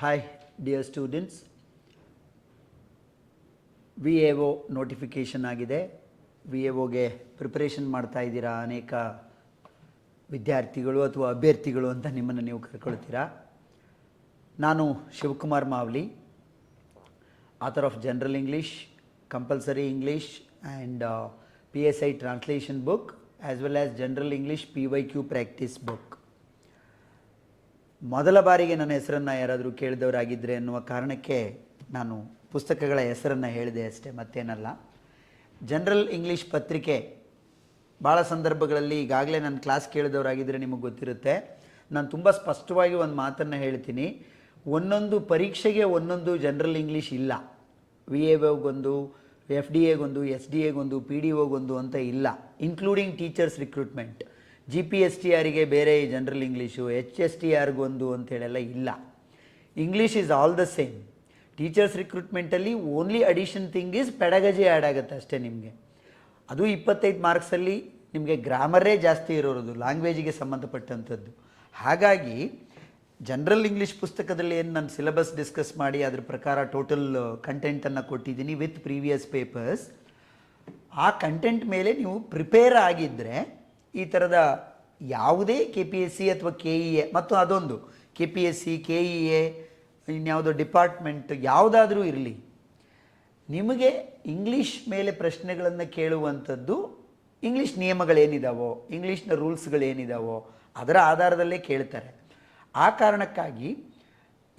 Hi, dear students. VAO notification ಆಗಿದೆ. VAOಗೆ preparation ಮಾಡ್ತಾ ಇದ್ದೀರಾ ಅನೇಕ ವಿದ್ಯಾರ್ಥಿಗಳು ಅಥವಾ ಅಭ್ಯರ್ಥಿಗಳು ಅಂತ ನಿಮ್ಮನ್ನು ನೀವು ಕರ್ಕೊಳ್ತೀರಾ. ನಾನು Shivakumar Mavli, author of general English, compulsory English and PSI translation book as well as general English PYQ practice book. ಮೊದಲ ಬಾರಿಗೆ ನನ್ನ ಹೆಸರನ್ನು ಯಾರಾದರೂ ಕೇಳಿದವರಾಗಿದ್ದರೆ ಎನ್ನುವ ಕಾರಣಕ್ಕೆ ನಾನು ಪುಸ್ತಕಗಳ ಹೆಸರನ್ನು ಹೇಳಿದೆ ಅಷ್ಟೇ, ಮತ್ತೇನಲ್ಲ. ಜನರಲ್ ಇಂಗ್ಲೀಷ್ ಪತ್ರಿಕೆ ಭಾಳ ಸಂದರ್ಭಗಳಲ್ಲಿ ಈಗಾಗಲೇ ನನ್ನ ಕ್ಲಾಸ್ ಕೇಳಿದವರಾಗಿದ್ದರೆ ನಿಮಗೆ ಗೊತ್ತಿರುತ್ತೆ. ನಾನು ತುಂಬ ಸ್ಪಷ್ಟವಾಗಿ ಒಂದು ಮಾತನ್ನು ಹೇಳ್ತೀನಿ, ಒಂದೊಂದು ಪರೀಕ್ಷೆಗೆ ಒಂದೊಂದು ಜನರಲ್ ಇಂಗ್ಲೀಷ್ ಇಲ್ಲ. VAOಗೊಂದು, FDA ಗೊಂದು, SDAಗೊಂದು, PDOಗೊಂದು ಅಂತ ಇಲ್ಲ, ಇನ್ಕ್ಲೂಡಿಂಗ್ ಟೀಚರ್ಸ್ ರಿಕ್ರೂಟ್ಮೆಂಟ್. GPSTRಗೆ ಬೇರೆ ಜನರಲ್ ಇಂಗ್ಲೀಷು, HSTRಗೊಂದು ಅಂತೇಳೆಲ್ಲ ಇಲ್ಲ. English is all the same. Teachers ರಿಕ್ರೂಟ್ಮೆಂಟಲ್ಲಿ only addition thing is pedagogy add ಆಗುತ್ತೆ ಅಷ್ಟೇ ನಿಮಗೆ. ಅದು 25 ಮಾರ್ಕ್ಸಲ್ಲಿ ನಿಮಗೆ ಗ್ರಾಮರೇ ಜಾಸ್ತಿ ಇರೋದು, ಲ್ಯಾಂಗ್ವೇಜಿಗೆ ಸಂಬಂಧಪಟ್ಟಂಥದ್ದು. ಹಾಗಾಗಿ ಜನರಲ್ ಇಂಗ್ಲೀಷ್ ಪುಸ್ತಕದಲ್ಲಿ ಏನು ನಾನು ಸಿಲೆಬಸ್ ಡಿಸ್ಕಸ್ ಮಾಡಿ ಅದ್ರ ಪ್ರಕಾರ ಟೋಟಲ್ ಕಂಟೆಂಟನ್ನು ಕೊಟ್ಟಿದ್ದೀನಿ ವಿತ್ ಪ್ರೀವಿಯಸ್ ಪೇಪರ್ಸ್. ಆ ಕಂಟೆಂಟ್ ಮೇಲೆ ನೀವು ಪ್ರಿಪೇರ್ ಆಗಿದ್ದರೆ ಈ ಥರದ ಯಾವುದೇ KPSC ಅಥವಾ KEA, ಮತ್ತು ಅದೊಂದು KPSC, KEA, ಇನ್ಯಾವುದೋ ಡಿಪಾರ್ಟ್ಮೆಂಟ್ ಯಾವುದಾದ್ರೂ ಇರಲಿ, ನಿಮಗೆ ಇಂಗ್ಲೀಷ್ ಮೇಲೆ ಪ್ರಶ್ನೆಗಳನ್ನು ಕೇಳುವಂಥದ್ದು ಇಂಗ್ಲೀಷ್ ನಿಯಮಗಳೇನಿದಾವೋ, ಇಂಗ್ಲೀಷ್ನ ರೂಲ್ಸ್ಗಳೇನಿದಾವೋ ಅದರ ಆಧಾರದಲ್ಲೇ ಕೇಳ್ತಾರೆ. ಆ ಕಾರಣಕ್ಕಾಗಿ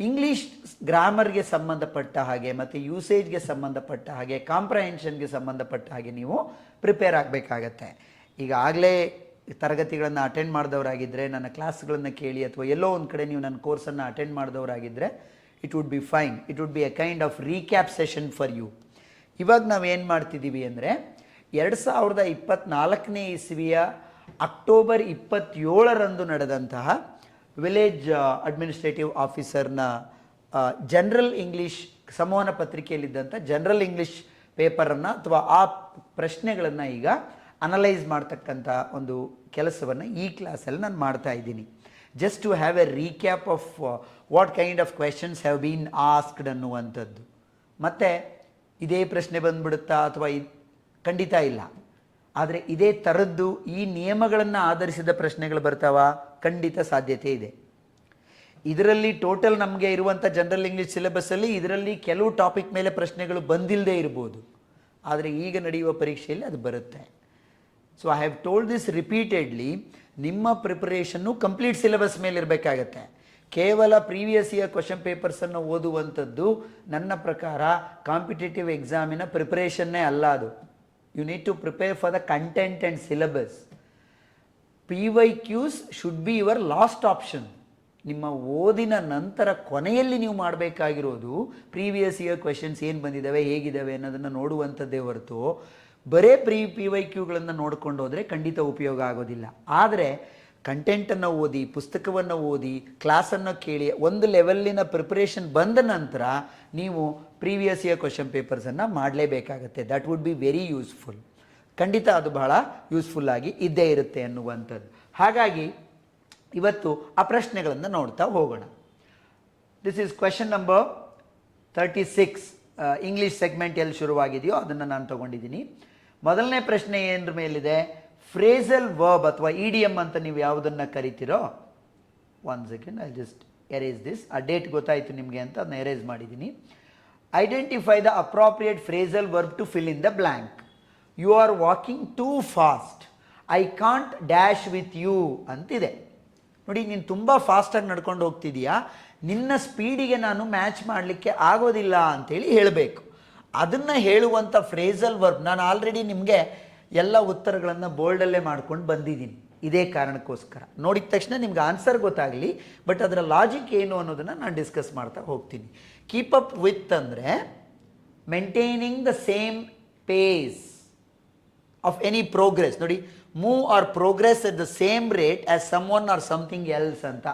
ಇಂಗ್ಲೀಷ್ ಗ್ರಾಮರ್ಗೆ ಸಂಬಂಧಪಟ್ಟ ಹಾಗೆ ಮತ್ತು ಯೂಸೇಜ್ಗೆ ಸಂಬಂಧಪಟ್ಟ ಹಾಗೆ, ಕಾಂಪ್ರಹೆನ್ಷನ್ಗೆ ಸಂಬಂಧಪಟ್ಟ ಹಾಗೆ ನೀವು ಪ್ರಿಪೇರ್ ಆಗಬೇಕಾಗತ್ತೆ. ಈಗಾಗಲೇ ತರಗತಿಗಳನ್ನು ಅಟೆಂಡ್ ಮಾಡಿದವರಾಗಿದ್ದರೆ, ನನ್ನ ಕ್ಲಾಸ್ಗಳನ್ನು ಕೇಳಿ ಅಥವಾ ಎಲ್ಲೋ ಒಂದು ಕಡೆ ನೀವು ನನ್ನ ಕೋರ್ಸನ್ನು ಅಟೆಂಡ್ ಮಾಡಿದವರಾಗಿದ್ದರೆ it would be fine. It would be a kind of recap session for you. ಇವಾಗ ನಾವೇನು ಮಾಡ್ತಿದ್ದೀವಿ ಅಂದರೆ 2024ನೇ ಇಸ್ವಿಯ ಅಕ್ಟೋಬರ್ 27ರಂದು ನಡೆದಂತಹ ವಿಲೇಜ್ ಅಡ್ಮಿನಿಸ್ಟ್ರೇಟಿವ್ ಆಫೀಸರ್ನ ಜನರಲ್ ಇಂಗ್ಲೀಷ್ ಸಂವಹನ ಪತ್ರಿಕೆಯಲ್ಲಿದ್ದಂಥ ಜನರಲ್ ಇಂಗ್ಲೀಷ್ ಪೇಪರನ್ನು ಅಥವಾ ಆ ಪ್ರಶ್ನೆಗಳನ್ನು ಈಗ ಅನಲೈಸ್ ಮಾಡ್ತಕ್ಕಂಥ ಒಂದು ಕೆಲಸವನ್ನು ಈ ಕ್ಲಾಸಲ್ಲಿ ನಾನು ಮಾಡ್ತಾ ಇದ್ದೀನಿ. Just to have a recap of what kind of questions have been asked ಅನ್ನುವಂಥದ್ದು. ಮತ್ತು ಇದೇ ಪ್ರಶ್ನೆ ಬಂದುಬಿಡುತ್ತಾ ಅಥವಾ ಖಂಡಿತ ಇಲ್ಲ, ಆದರೆ ಇದೇ ಥರದ್ದು ಈ ನಿಯಮಗಳನ್ನು ಆಧರಿಸಿದ ಪ್ರಶ್ನೆಗಳು ಬರ್ತಾವ, ಖಂಡಿತ ಸಾಧ್ಯತೆ ಇದೆ. ಇದರಲ್ಲಿ ಟೋಟಲ್ ನಮಗೆ ಇರುವಂಥ ಜನರಲ್ ಇಂಗ್ಲೀಷ್ ಸಿಲೆಬಸ್ಸಲ್ಲಿ ಇದರಲ್ಲಿ ಕೆಲವು ಟಾಪಿಕ್ ಮೇಲೆ ಪ್ರಶ್ನೆಗಳು ಬಂದಿಲ್ಲದೆ ಇರ್ಬೋದು, ಆದರೆ ಈಗ ನಡೆಯುವ ಪರೀಕ್ಷೆಯಲ್ಲಿ ಅದು ಬರುತ್ತೆ. So I have told this repeatedly. ನಿಮ್ಮ ಪ್ರಿಪರೇಷನ್ನು ಕಂಪ್ಲೀಟ್ ಸಿಲೆಬಸ್ ಮೇಲೆ ಇರಬೇಕಾಗತ್ತೆ. ಕೇವಲ ಪ್ರೀವಿಯಸ್ ಇಯರ್ ಕ್ವಶನ್ ಪೇಪರ್ಸನ್ನು ಓದುವಂಥದ್ದು ನನ್ನ ಪ್ರಕಾರ ಕಾಂಪಿಟೇಟಿವ್ ಎಕ್ಸಾಮಿನ ಪ್ರಿಪರೇಷನ್ನೇ ಅಲ್ಲ ಅದು. You need to prepare for the content and syllabus. PYQs should be your last option. ನಿಮ್ಮ ಓದಿನ ನಂತರ ಕೊನೆಯಲ್ಲಿ ನೀವು ಮಾಡಬೇಕಾಗಿರೋದು ಪ್ರೀವಿಯಸ್ ಇಯರ್ ಕ್ವೆಶನ್ಸ್ ಏನು ಬಂದಿದ್ದಾವೆ, ಹೇಗಿದ್ದಾವೆ ಅನ್ನೋದನ್ನು ನೋಡುವಂಥದ್ದೇ ಹೊರತು ಬರೇ PYQಗಳನ್ನು ನೋಡ್ಕೊಂಡು ಹೋದರೆ ಖಂಡಿತ ಉಪಯೋಗ ಆಗೋದಿಲ್ಲ. ಆದರೆ ಕಂಟೆಂಟನ್ನು ಓದಿ, ಪುಸ್ತಕವನ್ನು ಓದಿ, ಕ್ಲಾಸನ್ನು ಕೇಳಿ ಒಂದು ಲೆವೆಲ್ಲಿನ ಪ್ರಿಪರೇಷನ್ ಬಂದ ನಂತರ ನೀವು ಪ್ರೀವಿಯಸ್ ಇಯರ್ ಕ್ವಶನ್ ಪೇಪರ್ಸನ್ನು ಮಾಡಲೇಬೇಕಾಗತ್ತೆ. That would be very useful. ಖಂಡಿತ ಅದು ಬಹಳ ಯೂಸ್ಫುಲ್ ಆಗಿ ಇದ್ದೇ ಇರುತ್ತೆ ಅನ್ನುವಂಥದ್ದು. ಹಾಗಾಗಿ ಇವತ್ತು ಆ ಪ್ರಶ್ನೆಗಳನ್ನು ನೋಡ್ತಾ ಹೋಗೋಣ. This is question number 36. English segment ಎಲ್ಲಿ ಶುರುವಾಗಿದೆಯೋ ಅದನ್ನು ನಾನು ತೊಗೊಂಡಿದ್ದೀನಿ. ಮೊದಲನೇ ಪ್ರಶ್ನೆ ಏನರ ಮೇಲಿದೆ, ಫ್ರೇಸಲ್ ವರ್ಬ್ ಅಥವಾ EDM ಅಂತ ನೀವು ಯಾವುದನ್ನು ಕರಿತೀರೋ, 1 second, I just erase this. ಆ ಡೇಟ್ ಗೊತ್ತಾಯಿತು ನಿಮಗೆ ಅಂತ ಅದನ್ನ ಎರೇಸ್ ಮಾಡಿದ್ದೀನಿ. Identify the appropriate phrasal verb to fill in the blank. You are walking too fast, I can't dash with you ಅಂತಿದೆ. ನೋಡಿ, ನೀನು ತುಂಬ ಫಾಸ್ಟಾಗಿ ನಡ್ಕೊಂಡು ಹೋಗ್ತಿದೀಯಾ, ನಿನ್ನ ಸ್ಪೀಡಿಗೆ ನಾನು ಮ್ಯಾಚ್ ಮಾಡಲಿಕ್ಕೆ ಆಗೋದಿಲ್ಲ ಅಂಥೇಳಿ ಹೇಳಬೇಕು. ಅದನ್ನು ಹೇಳುವಂಥ ಫ್ರೇಸಲ್ ವರ್ಬ್ ನಾನು ಆಲ್ರೆಡಿ ನಿಮಗೆ ಎಲ್ಲ ಉತ್ತರಗಳನ್ನು ಬೋಲ್ಡಲ್ಲೇ ಮಾಡ್ಕೊಂಡು ಬಂದಿದ್ದೀನಿ. ಇದೇ ಕಾರಣಕ್ಕೋಸ್ಕರ ನೋಡಿದ ತಕ್ಷಣ ನಿಮ್ಗೆ ಆನ್ಸರ್ ಗೊತ್ತಾಗಲಿ, ಬಟ್ ಅದರ ಲಾಜಿಕ್ ಏನು ಅನ್ನೋದನ್ನು ನಾನು ಡಿಸ್ಕಸ್ ಮಾಡ್ತಾ ಹೋಗ್ತೀನಿ. ಕೀಪ್ ಅಪ್ ವಿತ್ ಅಂದರೆ maintaining the same pace of any progress. ನೋಡಿ, move or progress at the same rate as some one or something else ಅಂತ.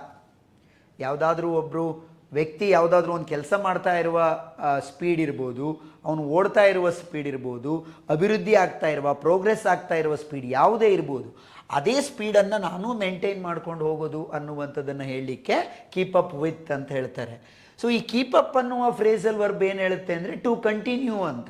ಯಾವುದಾದ್ರೂ ಒಬ್ಬರು ವ್ಯಕ್ತಿ ಯಾವುದಾದ್ರೂ ಒಂದು ಕೆಲಸ ಮಾಡ್ತಾ ಇರುವ ಸ್ಪೀಡ್ ಇರ್ಬೋದು, ಅವನು ಓಡ್ತಾ ಇರುವ ಸ್ಪೀಡ್ ಇರ್ಬೋದು, ಅಭಿವೃದ್ಧಿ ಆಗ್ತಾ ಇರುವ, ಪ್ರೋಗ್ರೆಸ್ ಆಗ್ತಾ ಇರುವ ಸ್ಪೀಡ್ ಯಾವುದೇ ಇರ್ಬೋದು, ಅದೇ ಸ್ಪೀಡನ್ನು ನಾನು ಮೇಂಟೈನ್ ಮಾಡ್ಕೊಂಡು ಹೋಗೋದು ಅನ್ನುವಂಥದ್ದನ್ನು ಹೇಳಲಿಕ್ಕೆ ಕೀಪ್ ಅಪ್ ವಿತ್ ಅಂತ ಹೇಳ್ತಾರೆ. ಸೊ ಈ ಕೀಪ್ ಅಪ್ ಅನ್ನುವ ಫ್ರೇಸಲ್ ವರ್ಬ್ ಏನು ಹೇಳುತ್ತೆ ಅಂದರೆ ಟು ಕಂಟಿನ್ಯೂ ಅಂತ.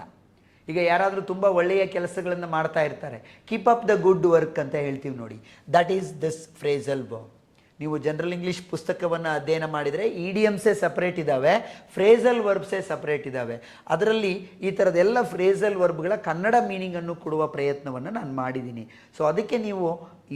ಈಗ ಯಾರಾದರೂ ತುಂಬ ಒಳ್ಳೆಯ ಕೆಲಸಗಳನ್ನು ಮಾಡ್ತಾ ಇರ್ತಾರೆ, keep up the good work ಅಂತ ಹೇಳ್ತೀವಿ ನೋಡಿ, that is this phrasal verb. ನೀವು ಜನರಲ್ ಇಂಗ್ಲೀಷ್ ಪುಸ್ತಕವನ್ನು ಅಧ್ಯಯನ ಮಾಡಿದರೆ ಇಡಿಯಮ್ಸೇ ಸಪ್ರೇಟ್ ಇದ್ದಾವೆ, ಫ್ರೇಸಲ್ ವರ್ಬ್ಸೇ ಸಪ್ರೇಟ್ ಇದ್ದಾವೆ. ಅದರಲ್ಲಿ ಈ ಥರದ್ದೆಲ್ಲ ಫ್ರೇಸಲ್ ವರ್ಬ್ಗಳ ಕನ್ನಡ ಮೀನಿಂಗನ್ನು ಕೊಡುವ ಪ್ರಯತ್ನವನ್ನು ನಾನು ಮಾಡಿದ್ದೀನಿ. ಸೊ ಅದಕ್ಕೆ ನೀವು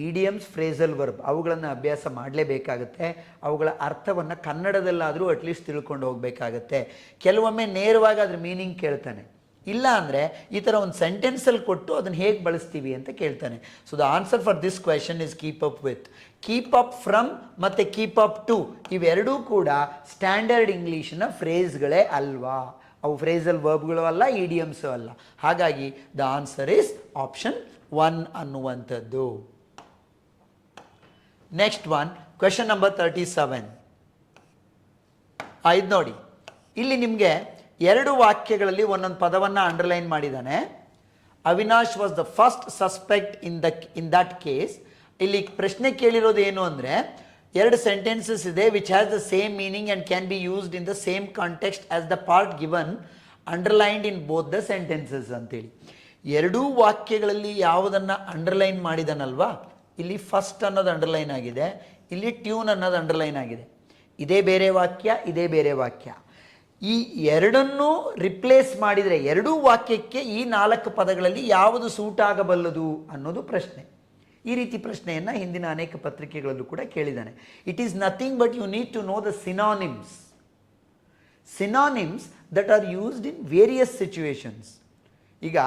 ಇಡಿಯಮ್ಸ್, ಫ್ರೇಸಲ್ ವರ್ಬ್ ಅವುಗಳನ್ನು ಅಭ್ಯಾಸ ಮಾಡಲೇಬೇಕಾಗುತ್ತೆ. ಅವುಗಳ ಅರ್ಥವನ್ನು ಕನ್ನಡದಲ್ಲಾದರೂ ಅಟ್ಲೀಸ್ಟ್ ತಿಳ್ಕೊಂಡು ಹೋಗಬೇಕಾಗತ್ತೆ. ಕೆಲವೊಮ್ಮೆ ನೇರವಾಗಿ ಅದ್ರ ಮೀನಿಂಗ್ ಕೇಳ್ತಾನೆ, ಇಲ್ಲ ಅಂದರೆ ಈ ಥರ ಒಂದು ಸೆಂಟೆನ್ಸಲ್ಲಿ ಕೊಟ್ಟು ಅದನ್ನು ಹೇಗೆ ಬಳಸ್ತೀವಿ ಅಂತ ಕೇಳ್ತಾನೆ. So the answer for this question is keep up with. Keep up from ಮತ್ತು ಕೀಪ್ ಅಪ್ ಟು ಇವೆರಡೂ ಕೂಡ ಸ್ಟ್ಯಾಂಡರ್ಡ್ ಇಂಗ್ಲೀಷಿನ ಫ್ರೇಸ್ಗಳೇ ಅಲ್ವಾ, ಅವು ಫ್ರೇಸಲ್ ವರ್ಬ್ಗಳು ಅಲ್ಲ, ಇಡಿಯಮ್ಸು ಅಲ್ಲ. ಹಾಗಾಗಿ ದ ಆನ್ಸರ್ ಇಸ್ ಆಪ್ಷನ್ 1 ಅನ್ನುವಂಥದ್ದು. Next one, question number 37. ಇದು ನೋಡಿ, ಇಲ್ಲಿ ನಿಮಗೆ 2 ವಾಕ್ಯಗಳಲ್ಲಿ ಒಂದೊಂದು ಪದವನ್ನು ಅಂಡರ್ಲೈನ್ ಮಾಡಿದ್ದಾನೆ. Avinash was the first suspect in that case. ಇಲ್ಲಿ ಪ್ರಶ್ನೆ ಕೇಳಿರೋದು ಏನು ಅಂದರೆ 2 ಸೆಂಟೆನ್ಸಸ್ ಇದೆ which has the same meaning and can be used in the same context as the part given underlined in both the sentences ಅಂತೇಳಿ. 2 ವಾಕ್ಯಗಳಲ್ಲಿ ಯಾವುದನ್ನು underline ಮಾಡಿದನಲ್ವಾ, ಇಲ್ಲಿ first ಅನ್ನೋದು underline ಆಗಿದೆ, ಇಲ್ಲಿ ಟ್ಯೂನ್ ಅನ್ನೋದು ಅಂಡರ್ಲೈನ್ ಆಗಿದೆ. ಇದೇ ಬೇರೆ ವಾಕ್ಯ, ಇದೇ ಬೇರೆ ವಾಕ್ಯ. ಈ ಎರಡನ್ನೂ ರಿಪ್ಲೇಸ್ ಮಾಡಿದರೆ 2 ವಾಕ್ಯಕ್ಕೆ ಈ 4 ಪದಗಳಲ್ಲಿ ಯಾವುದು ಸೂಟ್ ಆಗಬಲ್ಲದು ಅನ್ನೋದು ಪ್ರಶ್ನೆ. ಈ ರೀತಿ ಪ್ರಶ್ನೆಯನ್ನು ಹಿಂದಿನ ಅನೇಕ ಪತ್ರಿಕೆಗಳಲ್ಲೂ ಕೂಡ ಕೇಳಿದ್ದಾನೆ. It is nothing but you need to know the synonyms that are used in various situations. ಈಗ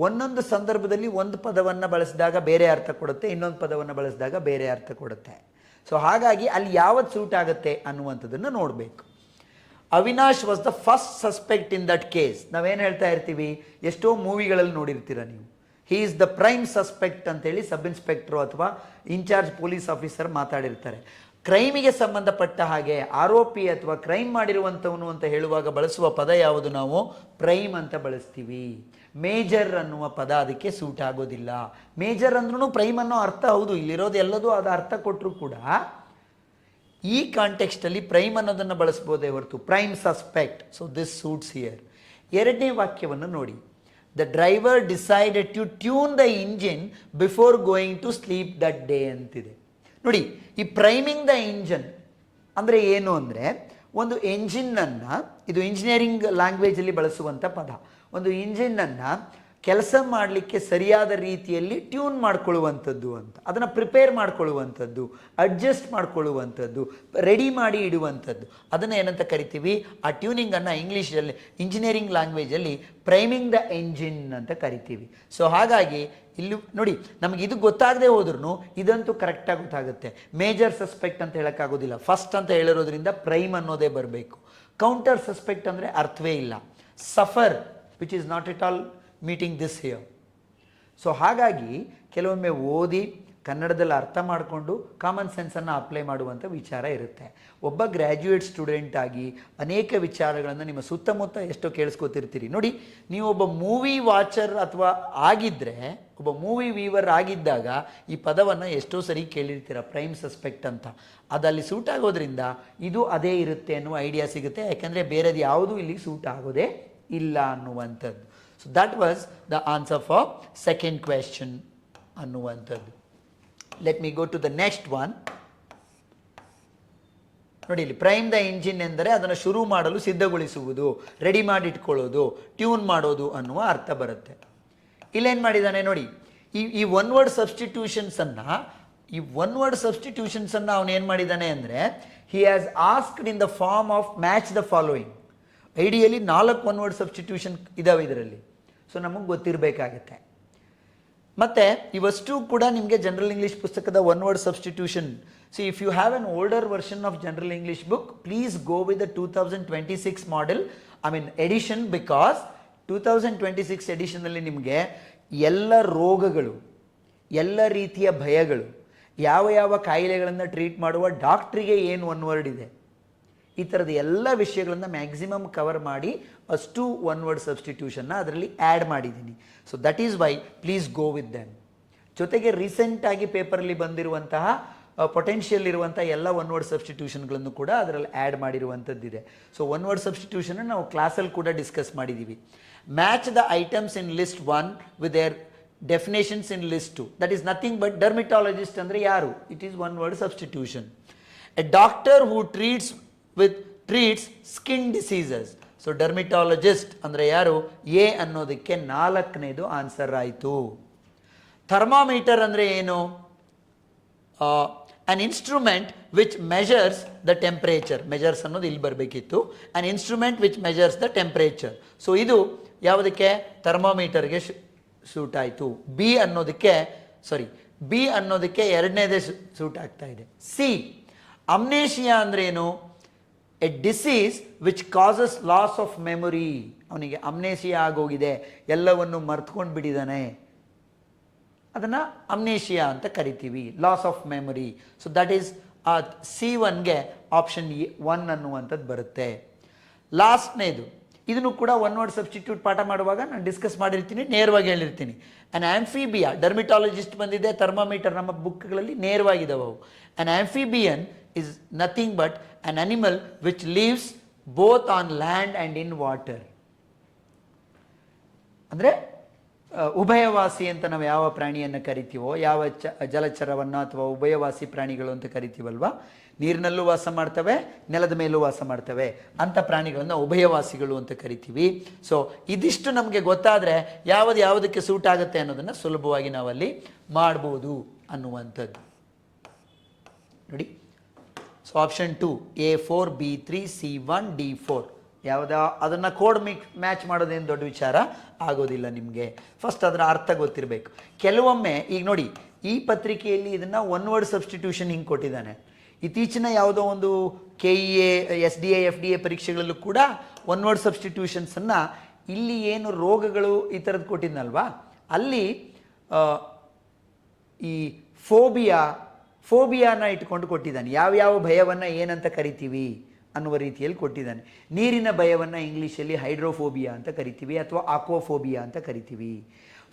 ಒಂದೊಂದು ಸಂದರ್ಭದಲ್ಲಿ ಒಂದು ಪದವನ್ನು ಬಳಸಿದಾಗ ಬೇರೆ ಅರ್ಥ ಕೊಡುತ್ತೆ, ಇನ್ನೊಂದು ಪದವನ್ನು ಬಳಸಿದಾಗ ಬೇರೆ ಅರ್ಥ ಕೊಡುತ್ತೆ. ಸೊ ಹಾಗಾಗಿ ಅಲ್ಲಿ ಯಾವತ್ತು ಸೂಟ್ ಆಗುತ್ತೆ ಅನ್ನುವಂಥದ್ದನ್ನು ನೋಡಬೇಕು. Avinash was the first suspect in that case. ನಾವೇನು ಹೇಳ್ತಾ ಇರ್ತೀವಿ, ಎಷ್ಟೋ ಮೂವಿಗಳಲ್ಲಿ ನೋಡಿರ್ತೀರ ನೀವು, he is the prime suspect ಅಂತೇಳಿ ಸಬ್ ಇನ್ಸ್ಪೆಕ್ಟ್ರು ಅಥವಾ ಇನ್ಚಾರ್ಜ್ ಪೊಲೀಸ್ ಆಫೀಸರ್ ಮಾತಾಡಿರ್ತಾರೆ. ಕ್ರೈಮಿಗೆ ಸಂಬಂಧಪಟ್ಟ ಹಾಗೆ ಆರೋಪಿ ಅಥವಾ ಕ್ರೈಮ್ ಮಾಡಿರುವಂಥವನು ಅಂತ ಹೇಳುವಾಗ ಬಳಸುವ ಪದ ಯಾವುದು, ನಾವು ಪ್ರೈಮ್ ಅಂತ ಬಳಸ್ತೀವಿ. ಮೇಜರ್ ಅನ್ನುವ ಪದ ಅದಕ್ಕೆ ಸೂಟ್ ಆಗೋದಿಲ್ಲ. ಮೇಜರ್ ಅಂದ್ರೂ ಪ್ರೈಮ್ ಅನ್ನೋ ಅರ್ಥ ಹೌದು, ಇಲ್ಲಿರೋದು ಎಲ್ಲದೂ ಅದು ಅರ್ಥ ಕೊಟ್ಟರು ಕೂಡ ಈ ಕಾಂಟೆಕ್ಸ್ಟಲ್ಲಿ ಪ್ರೈಮ್ ಅನ್ನೋದನ್ನು ಬಳಸ್ಬೋದೇ ಹೊರತು prime suspect. So this suits here. 2ನೇ ವಾಕ್ಯವನ್ನು ನೋಡಿ, the driver decided to tune the engine before going to sleep that day ಅಂತಿದೆ. ನೋಡಿ, ಈ ಪ್ರೈಮಿಂಗ್ ದ ಇಂಜನ್ ಅಂದರೆ ಏನು ಅಂದರೆ, ಒಂದು ಎಂಜಿನ್ನನ್ನು, ಇದು ಇಂಜಿನಿಯರಿಂಗ್ ಲ್ಯಾಂಗ್ವೇಜಲ್ಲಿ ಬಳಸುವಂಥ ಪದ, ಒಂದು ಇಂಜಿನ್ನನ್ನು ಕೆಲಸ ಮಾಡಲಿಕ್ಕೆ ಸರಿಯಾದ ರೀತಿಯಲ್ಲಿ ಟ್ಯೂನ್ ಮಾಡ್ಕೊಳ್ಳುವಂಥದ್ದು ಅಂತ, ಅದನ್ನು ಪ್ರಿಪೇರ್ ಮಾಡ್ಕೊಳ್ಳುವಂಥದ್ದು, ಅಡ್ಜಸ್ಟ್ ಮಾಡ್ಕೊಳ್ಳುವಂಥದ್ದು, ರೆಡಿ ಮಾಡಿ ಇಡುವಂಥದ್ದು, ಅದನ್ನು ಏನಂತ ಕರಿತೀವಿ, ಆ ಟ್ಯೂನಿಂಗನ್ನು ಇಂಗ್ಲೀಷಲ್ಲಿ ಇಂಜಿನಿಯರಿಂಗ್ ಲ್ಯಾಂಗ್ವೇಜಲ್ಲಿ ಪ್ರೈಮಿಂಗ್ ದ ಎಂಜಿನ್ ಅಂತ ಕರಿತೀವಿ. ಸೊ ಹಾಗಾಗಿ ಇಲ್ಲಿ ನೋಡಿ, ನಮಗೆ ಇದು ಗೊತ್ತಾಗದೆ ಹೋದ್ರೂ ಇದಂತೂ ಕರೆಕ್ಟಾಗಿ ಗೊತ್ತಾಗುತ್ತೆ. ಮೇಜರ್ ಸಸ್ಪೆಕ್ಟ್ ಅಂತ ಹೇಳೋಕ್ಕಾಗೋದಿಲ್ಲ, ಫಸ್ಟ್ ಅಂತ ಹೇಳಿರೋದ್ರಿಂದ ಪ್ರೈಮ್ ಅನ್ನೋದೇ ಬರಬೇಕು. ಕೌಂಟರ್ ಸಸ್ಪೆಕ್ಟ್ ಅಂದರೆ ಅರ್ಥವೇ ಇಲ್ಲ. Suffer which is not at all meeting this here. So ಹಾಗಾಗಿ ಕೆಲವೊಮ್ಮೆ ಓದಿ ಕನ್ನಡದಲ್ಲಿ ಅರ್ಥ ಮಾಡಿಕೊಂಡು ಕಾಮನ್ ಸೆನ್ಸನ್ನು ಅಪ್ಲೈ ಮಾಡುವಂಥ ವಿಚಾರ ಇರುತ್ತೆ. ಒಬ್ಬ ಗ್ರ್ಯಾಜುಯೇಟ್ ಸ್ಟೂಡೆಂಟ್ ಆಗಿ ಅನೇಕ ವಿಚಾರಗಳನ್ನು ನಿಮ್ಮ ಸುತ್ತಮುತ್ತ ಎಷ್ಟೋ ಕೇಳಿಸ್ಕೊತಿರ್ತೀರಿ. ನೋಡಿ, ನೀವು ಒಬ್ಬ ಮೂವಿ ವಾಚರ್ ಅಥವಾ ಆಗಿದ್ದರೆ, ಒಬ್ಬ ಮೂವಿ ವೀವರ್ ಆಗಿದ್ದಾಗ ಈ ಪದವನ್ನು ಎಷ್ಟೋ ಸರಿ ಕೇಳಿರ್ತೀರ, ಪ್ರೈಮ್ ಸಸ್ಪೆಕ್ಟ್ ಅಂತ. ಅದಲ್ಲಿ ಸೂಟ್ ಆಗೋದ್ರಿಂದ ಇದು ಅದೇ ಇರುತ್ತೆ ಅನ್ನುವ ಐಡಿಯಾ ಸಿಗುತ್ತೆ. ಯಾಕೆಂದರೆ ಬೇರೆದು ಯಾವುದೂ ಇಲ್ಲಿ ಸೂಟ್ ಆಗೋದೇ ಇಲ್ಲ ಅನ್ನುವಂಥದ್ದು. So that was the answer for second question ಅನ್ನುವಂಥದ್ದು. Let me go to the next one. ನೋಡಿ, ಇಲ್ಲಿ ಪ್ರೈಮ್ ದ ಇಂಜಿನ್ ಎಂದರೆ ಅದನ್ನು ಶುರು ಮಾಡಲು ಸಿದ್ಧಗೊಳಿಸುವುದು, ರೆಡಿ ಮಾಡಿ ಇಟ್ಕೊಳ್ಳೋದು, ಟ್ಯೂನ್ ಮಾಡೋದು ಅನ್ನುವ ಅರ್ಥ ಬರುತ್ತೆ. ಇಲ್ಲೇನು ಮಾಡಿದ್ದಾನೆ ನೋಡಿ, ಈ ಒನ್ ವರ್ಡ್ ಸಬ್ಸ್ಟಿಟ್ಯೂಷನ್ಸನ್ನು ಅವನೇನು ಮಾಡಿದ್ದಾನೆ ಅಂದರೆ, he has asked in the form of match the following. Ideally 4 one word substitution ಇದಾವೆ ಇದರಲ್ಲಿ. ಸೊ ನಮಗೆ ಗೊತ್ತಿರಬೇಕಾಗತ್ತೆ. ಮತ್ತು ಇವಷ್ಟು ಕೂಡ ನಿಮಗೆ ಜನರಲ್ ಇಂಗ್ಲೀಷ್ ಪುಸ್ತಕದ one word substitution. So if you have an older version of general English book, please go with the 2026 model, edition, because 2026 ಎಡಿಷನಲ್ಲಿ ನಿಮಗೆ ಎಲ್ಲ ರೋಗಗಳು, ಎಲ್ಲ ರೀತಿಯ ಭಯಗಳು, ಯಾವ ಯಾವ ಕಾಯಿಲೆಗಳನ್ನು ಟ್ರೀಟ್ ಮಾಡುವ ಡಾಕ್ಟ್ರಿಗೆ ಏನು ಒನ್ ವರ್ಡ್ ಇದೆ, ಈ ಥರದ ಎಲ್ಲ ವಿಷಯಗಳನ್ನು ಮ್ಯಾಕ್ಸಿಮಮ್ ಕವರ್ ಮಾಡಿ ಅಷ್ಟು ಒನ್ ವರ್ಡ್ ಸಬ್ಸ್ಟಿಟ್ಯೂಷನ್ನ ಅದರಲ್ಲಿ ಆ್ಯಡ್ ಮಾಡಿದ್ದೀನಿ. So that is why please go with them. ಜೊತೆಗೆ ರೀಸೆಂಟಾಗಿ ಪೇಪರಲ್ಲಿ ಬಂದಿರುವಂತಹ ಪೊಟೆನ್ಷಿಯಲ್ ಇರುವಂಥ ಎಲ್ಲ ಒನ್ ವರ್ಡ್ ಸಬ್ಸ್ಟಿಟ್ಯೂಷನ್ಗಳನ್ನು ಕೂಡ ಅದರಲ್ಲಿ ಆ್ಯಡ್ ಮಾಡಿರುವಂಥದ್ದಿದೆ. ಸೊ ಒನ್ ವರ್ಡ್ ಸಬ್ಸ್ಟಿಟ್ಯೂಷನ್ ನಾವು ಕ್ಲಾಸಲ್ಲಿ ಕೂಡ ಡಿಸ್ಕಸ್ ಮಾಡಿದ್ದೀವಿ. Match the items in list 1 with their definitions in list 2. That is nothing but dermatologist ಅಂದರೆ ಯಾರು? It is one word substitution. A doctor who treats skin diseases. So dermatologist ಅಂದರೆ ಯಾರು? A ಅನ್ನೋದಕ್ಕೆ 4ನೇದು answer ಆಯಿತು. Thermometer ಅಂದರೆ ಏನು? an instrument which measures the temperature. measures ಅನ್ನೋದು ಇಲ್ಲಿ ಬರಬೇಕಿತ್ತು. an instrument which measures the temperature. So ಇದು ಯಾವುದಕ್ಕೆ? ಥರ್ಮಾಮೀಟರ್ಗೆ ಸೂಟ್ ಆಯಿತು. ಬಿ ಅನ್ನೋದಕ್ಕೆ 2ನೇದೇ ಸೂಟ್ ಆಗ್ತಾ ಇದೆ. ಸಿ, ಅಮ್ನೇಷಿಯಾ ಅಂದ್ರೆ ಏನು? A disease which causes loss of memory. ಅವನಿಗೆ ಅಮ್ನೇಷಿಯಾ ಆಗೋಗಿದೆ, ಎಲ್ಲವನ್ನು ಮರ್ತ್ಕೊಂಡು ಬಿಟ್ಟಿದ್ದಾನೆ, ಅದನ್ನು ಅಮ್ನೇಷಿಯಾ ಅಂತ ಕರಿತೀವಿ, loss of memory. So that is C1ಗೆ ಆಪ್ಷನ್ 1 ಅನ್ನುವಂಥದ್ದು ಬರುತ್ತೆ. ಲಾಸ್ಟ್ನೇದು, ಇದನ್ನು ಕೂಡ ಒನ್ ವರ್ಡ್ ಸಬ್ಸ್ಟಿಟ್ಯೂಟ್ ಪಾಠ ಮಾಡುವಾಗ ನಾನು ಡಿಸ್ಕಸ್ ಮಾಡಿರ್ತೀನಿ, ನೇರವಾಗಿ ಹೇಳಿರ್ತೀನಿ. ಆ್ಯನ್ ಆ್ಯಂಫಿಬಿಯಾ, ಡರ್ಮಿಟಾಲಜಿಸ್ಟ್ ಬಂದಿದೆ, ಥರ್ಮಾಮೀಟರ್ ನಮ್ಮ ಬುಕ್ಗಳಲ್ಲಿ ನೇರವಾಗಿದ್ದಾವೆ ಅವು. An ಆ್ಯಂಫಿಬಿಯನ್ is nothing but an animal which leaves both on land and in water. ಅಂದರೆ ಉಭಯವಾಸಿ ಅಂತ ನಾವು ಯಾವ ಪ್ರಾಣಿಯನ್ನು ಕರಿತೀವೋ, ಯಾವ ಜಲಚರವನ್ನು ಅಥವಾ ಉಭಯವಾಸಿ ಪ್ರಾಣಿಗಳು ಅಂತ ಕರಿತೀವಲ್ವ, ನೀರಿನಲ್ಲೂ ವಾಸ ಮಾಡ್ತವೆ, ನೆಲದ ಮೇಲೂ ವಾಸ ಮಾಡ್ತವೆ, ಅಂಥ ಪ್ರಾಣಿಗಳನ್ನು ಉಭಯವಾಸಿಗಳು ಅಂತ ಕರಿತೀವಿ. ಸೊ ಇದಿಷ್ಟು ನಮಗೆ ಗೊತ್ತಾದರೆ ಯಾವುದಕ್ಕೆ ಸೂಟ್ ಆಗುತ್ತೆ ಅನ್ನೋದನ್ನು ಸುಲಭವಾಗಿ ನಾವಲ್ಲಿ ಮಾಡ್ಬೋದು ಅನ್ನುವಂಥದ್ದು. ನೋಡಿ, so option 2 A4 B3 C1 D4 ಅದನ್ನು ಕೋಡ್ ಮ್ಯಾಚ್ ಮಾಡೋದೇನು ದೊಡ್ಡ ವಿಚಾರ ಆಗೋದಿಲ್ಲ ನಿಮಗೆ. ಫಸ್ಟ್ ಅದರ ಅರ್ಥ ಗೊತ್ತಿರಬೇಕು. ಕೆಲವೊಮ್ಮೆ ಈಗ ನೋಡಿ, ಈ ಪತ್ರಿಕೆಯಲ್ಲಿ ಇದನ್ನು ಒನ್ ವರ್ಡ್ ಸಬ್ಸ್ಟಿಟ್ಯೂಷನ್ ಹಿಂಗೆ ಕೊಟ್ಟಿದ್ದಾನೆ. ಇತ್ತೀಚಿನ ಯಾವುದೋ ಒಂದು KEA SDA FDA ಪರೀಕ್ಷೆಗಳಲ್ಲೂ ಕೂಡ ಒನ್ ವರ್ಡ್ ಸಬ್ಸ್ಟಿಟ್ಯೂಷನ್ಸನ್ನು ಇಲ್ಲಿ ಏನು ರೋಗಗಳು ಈ ಥರದ್ದು ಕೊಟ್ಟಿದ್ನಲ್ವಾ, ಅಲ್ಲಿ ಈ ಫೋಬಿಯಾನ ಇಟ್ಕೊಂಡು ಕೊಟ್ಟಿದ್ದಾನೆ. ಯಾವ್ಯಾವ ಭಯವನ್ನು ಏನಂತ ಕರಿತೀವಿ ಅನ್ನುವ ರೀತಿಯಲ್ಲಿ ಕೊಟ್ಟಿದ್ದಾನೆ. ನೀರಿನ ಭಯವನ್ನು ಇಂಗ್ಲೀಷಲ್ಲಿ ಹೈಡ್ರೋಫೋಬಿಯಾ ಅಂತ ಕರಿತೀವಿ, ಅಥವಾ ಆಕ್ವಾಫೋಬಿಯಾ ಅಂತ ಕರಿತೀವಿ.